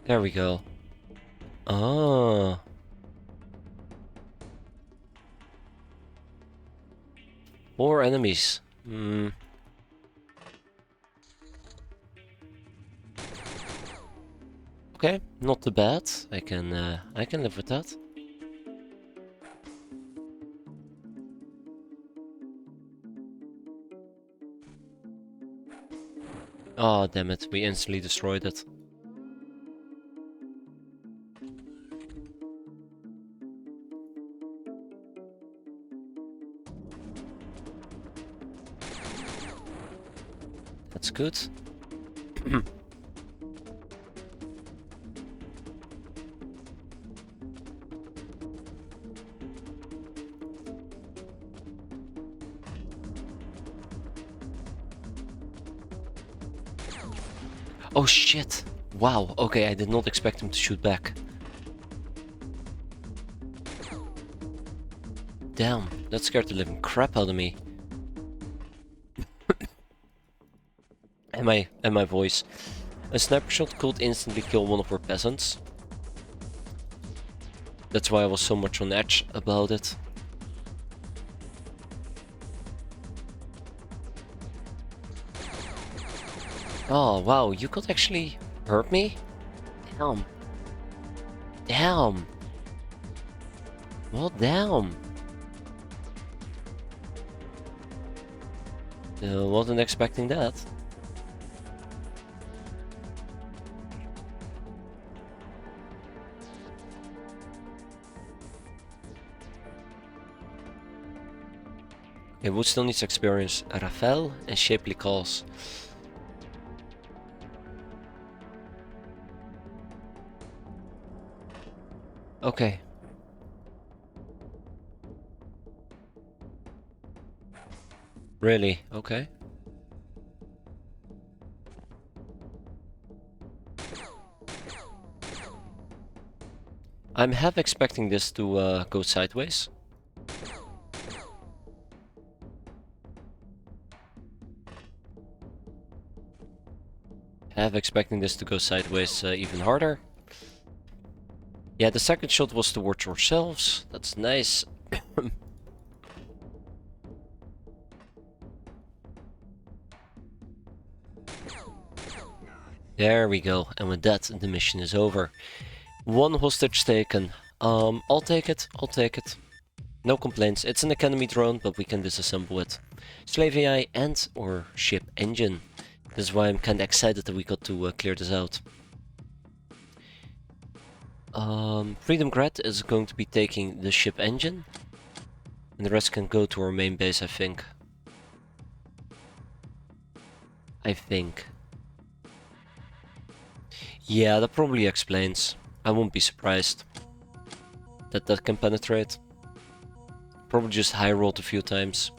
There we go. Oh. More enemies. Hmm. Okay, not too bad. I can live with that. Oh, damn it, we instantly destroyed it. That's good. Oh shit! Wow, okay, I did not expect him to shoot back. Damn, that scared the living crap out of me. and my voice. A sniper shot could instantly kill one of our peasants. That's why I was so much on edge about it. Oh wow, you could actually hurt me? Damn. Damn. Well, damn. Wasn't expecting that. Okay, Wood still needs experience. Rafael and Shapely Calls. Okay. Really? Okay. I'm half expecting this to go sideways. Half expecting this to go sideways even harder. Yeah, the second shot was towards ourselves. That's nice. There we go, and with that, the mission is over. 1 hostage taken. I'll take it, I'll take it. No complaints, it's an academy drone, but we can disassemble it. Slave AI and or ship engine. This is why I'm kinda excited that we got to clear this out. Freedom Grad is going to be taking the ship engine. And the rest can go to our main base, I think. Yeah, that probably explains. I won't be surprised that that can penetrate. Probably just high rolled a few times.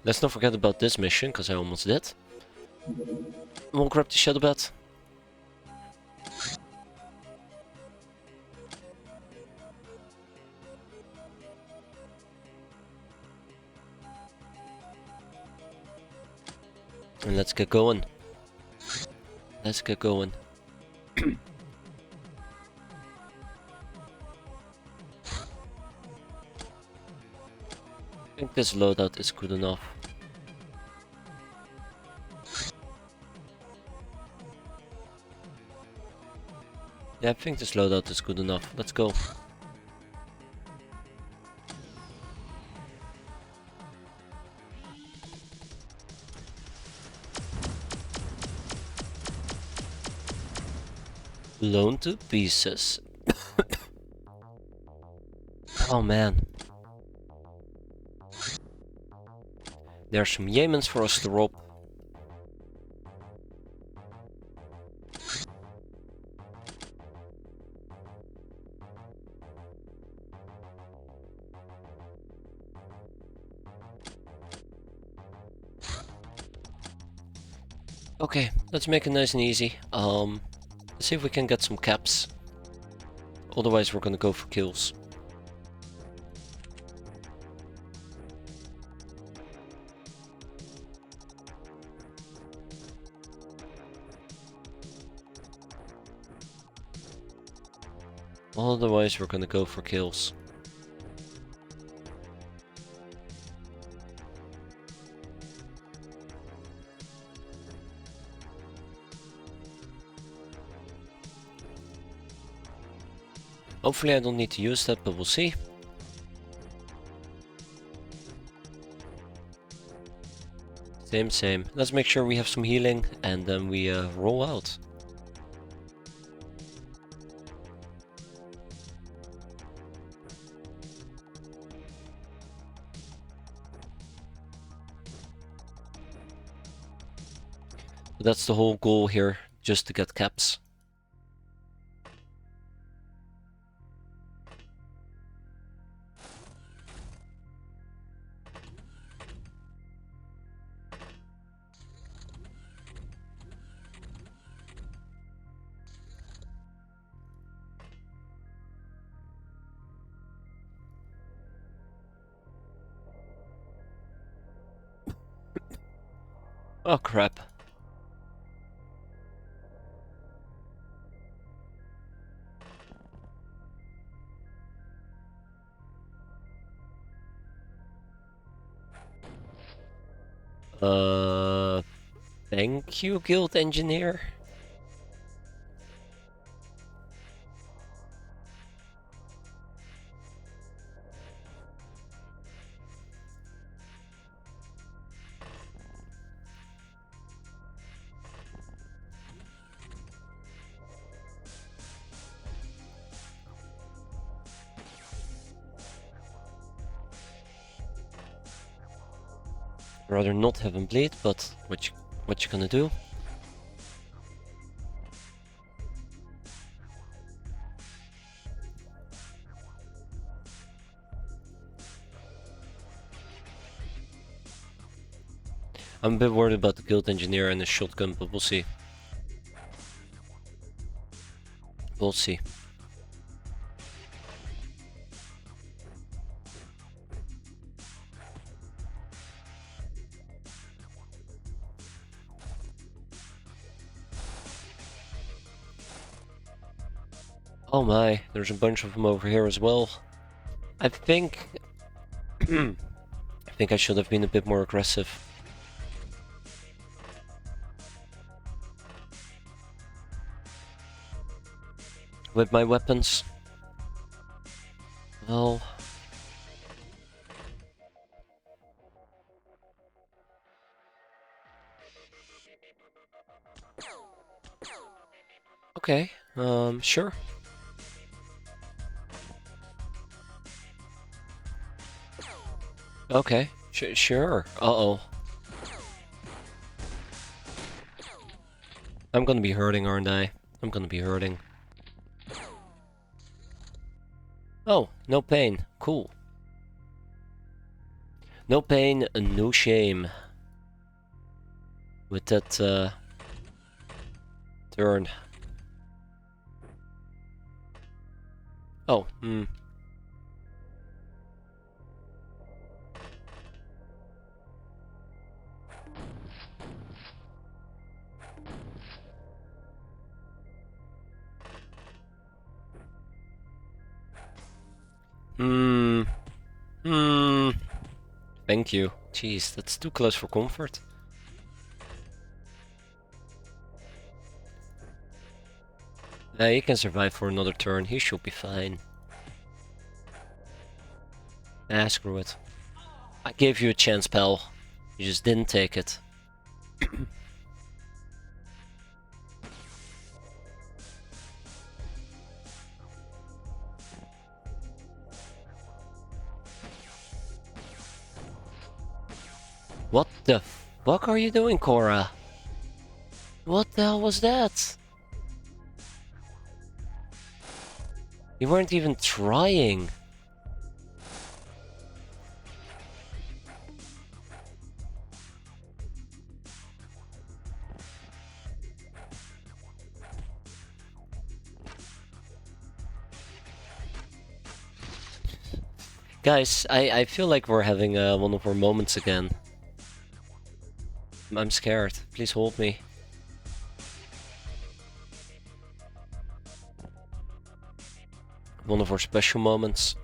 Let's not forget about this mission, because I almost did. We'll grab the Shadow Bat. And let's get going. Let's get going. I think this loadout is good enough. Yeah, I think this loadout is good enough. Let's go. Blown to pieces. Oh man. There's some Yemens for us to rob. Okay, let's make it nice and easy. Let's see if we can get some caps. Otherwise we're gonna go for kills. Otherwise we're gonna go for kills. Hopefully I don't need to use that, but we'll see. Same. Let's make sure we have some healing and then we roll out. That's the whole goal here, just to get caps. Oh crap. Thank you, Guild Engineer. Rather not have him bleed, but what you gonna do? I'm a bit worried about the Guild Engineer and the shotgun, but we'll see. We'll see. Oh my, there's a bunch of them over here as well. I think... I think I should have been a bit more aggressive. With my weapons. Well... Okay, sure. Okay, sure. Uh-oh. I'm gonna be hurting, aren't I? I'm gonna be hurting. Oh, no pain. Cool. No pain, no shame. With that, turn. Oh, Hmm. Hmm. Thank you. Jeez, that's too close for comfort. Yeah, he can survive for another turn. He should be fine. Ah, screw it. I gave you a chance, pal. You just didn't take it. What the fuck are you doing, Cora? What the hell was that? You weren't even trying. Guys, I feel like we're having one of our moments again. I'm scared. Please hold me. One of our special moments.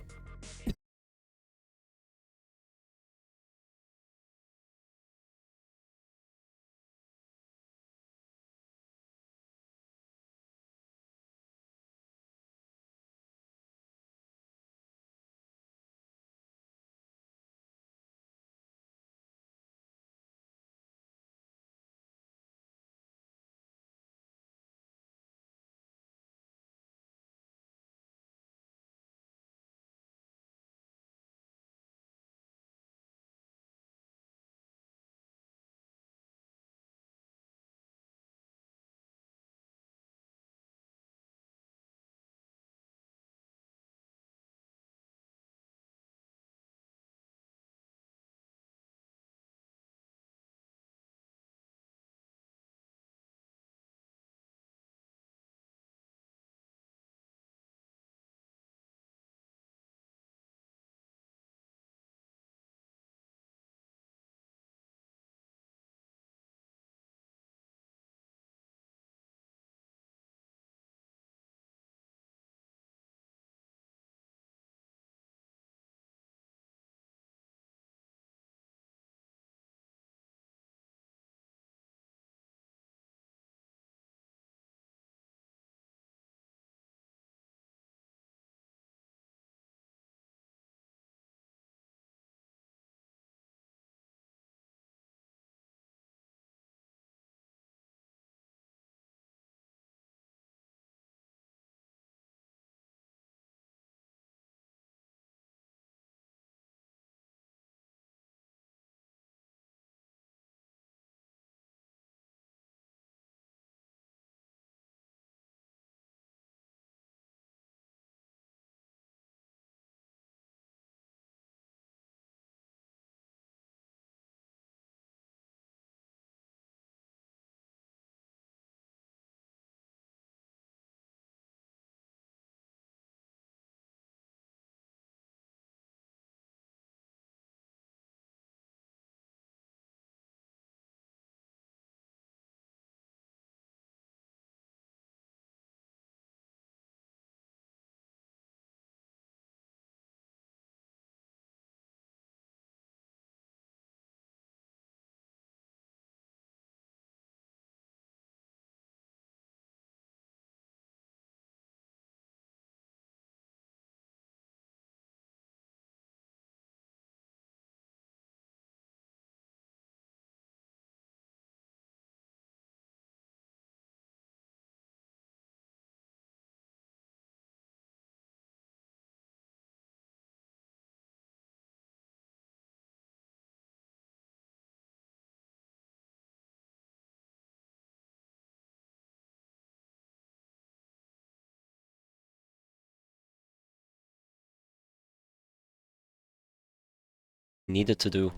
Needed to do.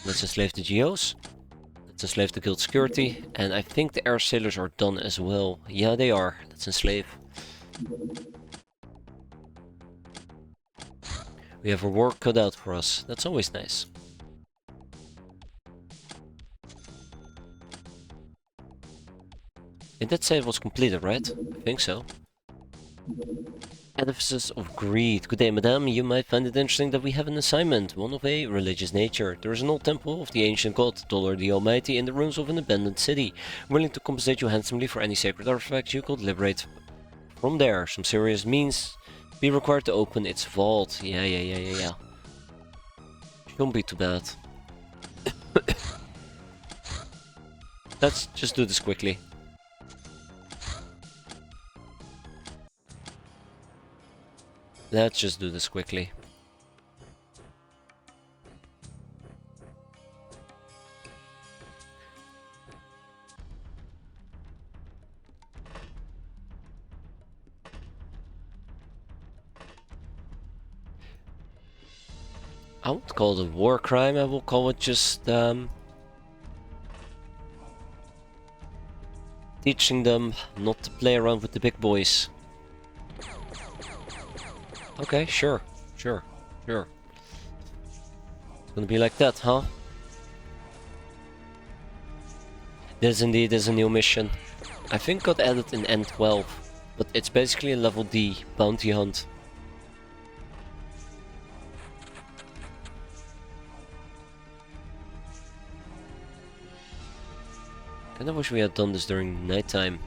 Let's enslave the Geos. Let's enslave the guild security. And I think the air sailors are done as well. Yeah, they are. Let's enslave. We have our work cut out for us. That's always nice. It did say it was completed, right? I think so. Edifices of Greed. Good day, madame. You might find it interesting that we have an assignment, one of a religious nature. There is an old temple of the ancient god, Dollar the Almighty, in the ruins of an abandoned city, willing to compensate you handsomely for any sacred artifacts you could liberate from there. Some serious means be required to open its vault. Yeah. Shouldn't be too bad. Let's just do this quickly. Let's just do this quickly. I won't call it a war crime, I will call it just teaching them not to play around with the big boys. Okay, sure. It's gonna be like that, huh? This indeed is a new mission. I think got added in N12, but it's basically a level D bounty hunt. Kinda wish we had done this during nighttime.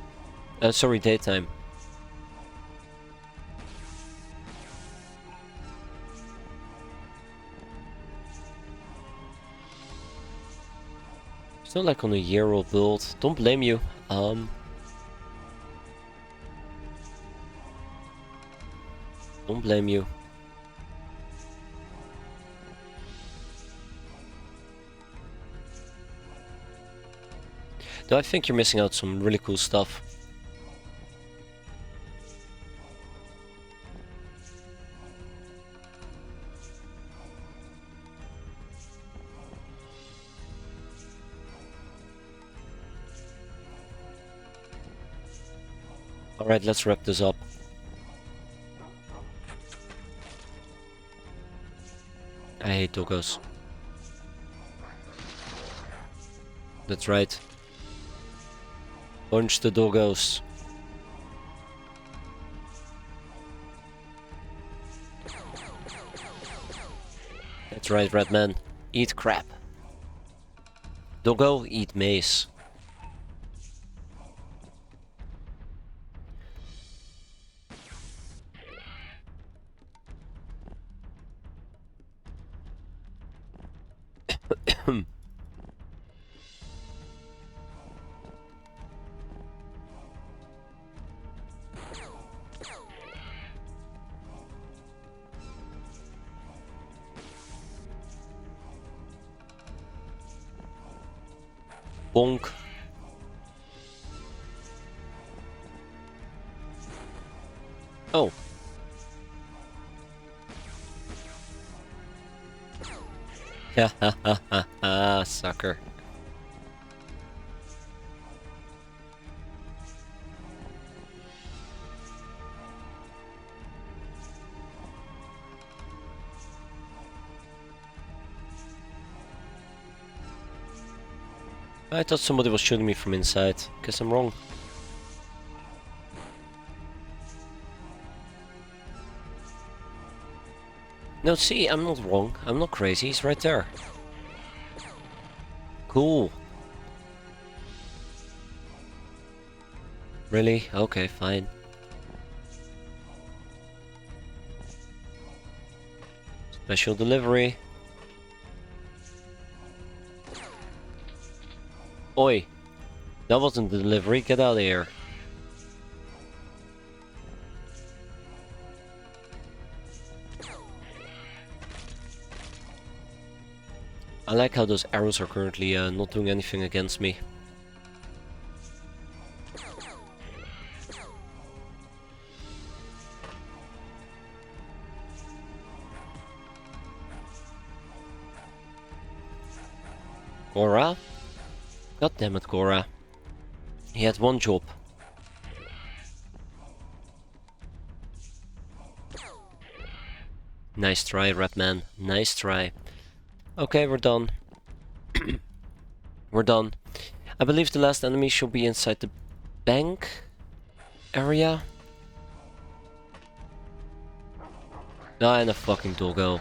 Sorry, daytime. Still like on a year-old build. Don't blame you. Don't blame you. Though I think you're missing out some really cool stuff. Alright, let's wrap this up. I hate doggos. That's right. Punch the doggos. That's right, Redman. Eat crap. Doggo, eat mace. Bonk. Oh. Ha ha ha ha ha, sucker. I thought somebody was shooting me from inside. Guess I'm wrong. No, see, I'm not wrong. I'm not crazy. He's right there. Cool. Really? Okay, fine. Special delivery. Oi. That wasn't the delivery. Get out of here. I like how those arrows are currently not doing anything against me. Gora? God damn it, Gora. He had one job. Nice try, Ratman. Nice try. Okay, we're done. We're done. I believe the last enemy should be inside the bank area. Ah, and a fucking doggo.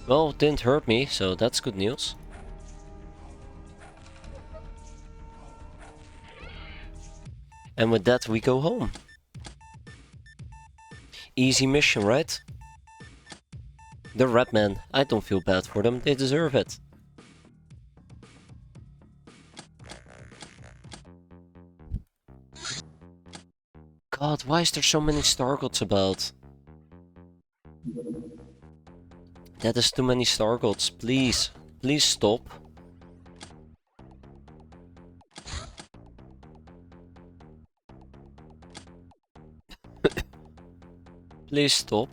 Well, it didn't hurt me, so that's good news. And with that, we go home. Easy mission, right? The red men. I don't feel bad for them. They deserve it. God, why is there so many Stargods about? That is too many Stargods. Please. Please stop. Please stop.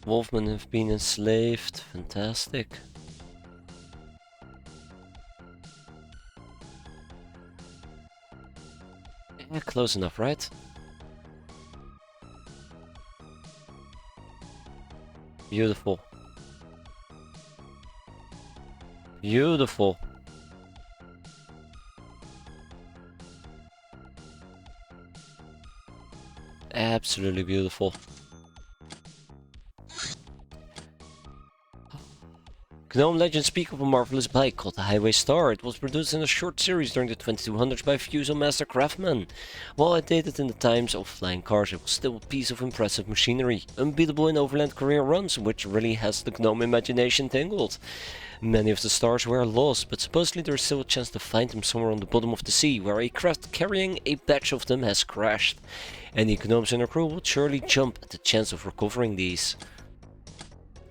Wolfmen have been enslaved. Fantastic. Yeah, close enough, right? Beautiful. Beautiful. Absolutely beautiful. Gnome legends speak of a marvelous bike called the Highway Star. It was produced in a short series during the 2200s by a few master craftsmen. While it dated in the times of flying cars, it was still a piece of impressive machinery, unbeatable in overland career runs, which really has the gnome imagination tingled. Many of the stars were lost, but supposedly there is still a chance to find them somewhere on the bottom of the sea, where a craft carrying a batch of them has crashed. Any gnomes in their crew would surely jump at the chance of recovering these.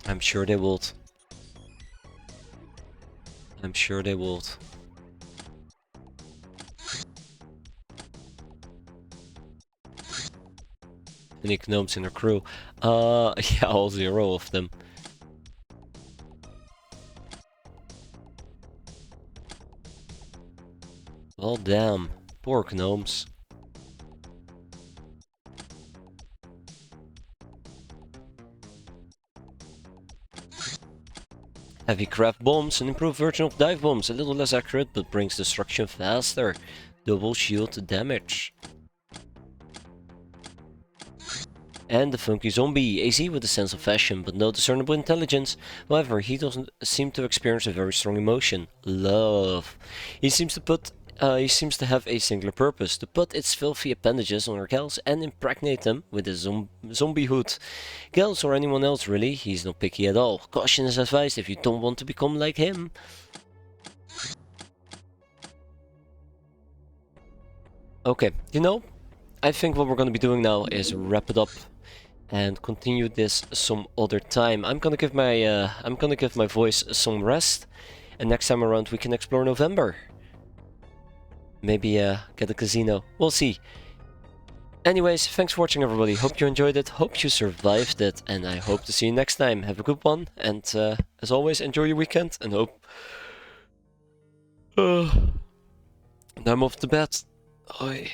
I'm sure they would. I'm sure they would. Any gnomes in their crew? Yeah, all 0 of them. Well, damn. Poor gnomes. Heavy craft bombs, an improved version of dive bombs, a little less accurate but brings destruction faster. Double shield damage. And the funky zombie, AZ with a sense of fashion but no discernible intelligence. However, he doesn't seem to experience a very strong emotion: love. He seems to have a singular purpose: to put its filthy appendages on our gals and impregnate them with his zombie hood. Gals or anyone else really, he's not picky at all. Caution is advised if you don't want to become like him. Okay, you know, I think what we're gonna be doing now is wrap it up and continue this some other time. I'm gonna give my voice some rest, and next time around we can explore November. Maybe get a casino. We'll see. Anyways, thanks for watching, everybody. Hope you enjoyed it. Hope you survived it, and I hope to see you next time. Have a good one, and as always, enjoy your weekend, and hope. I'm off to bed. Oi.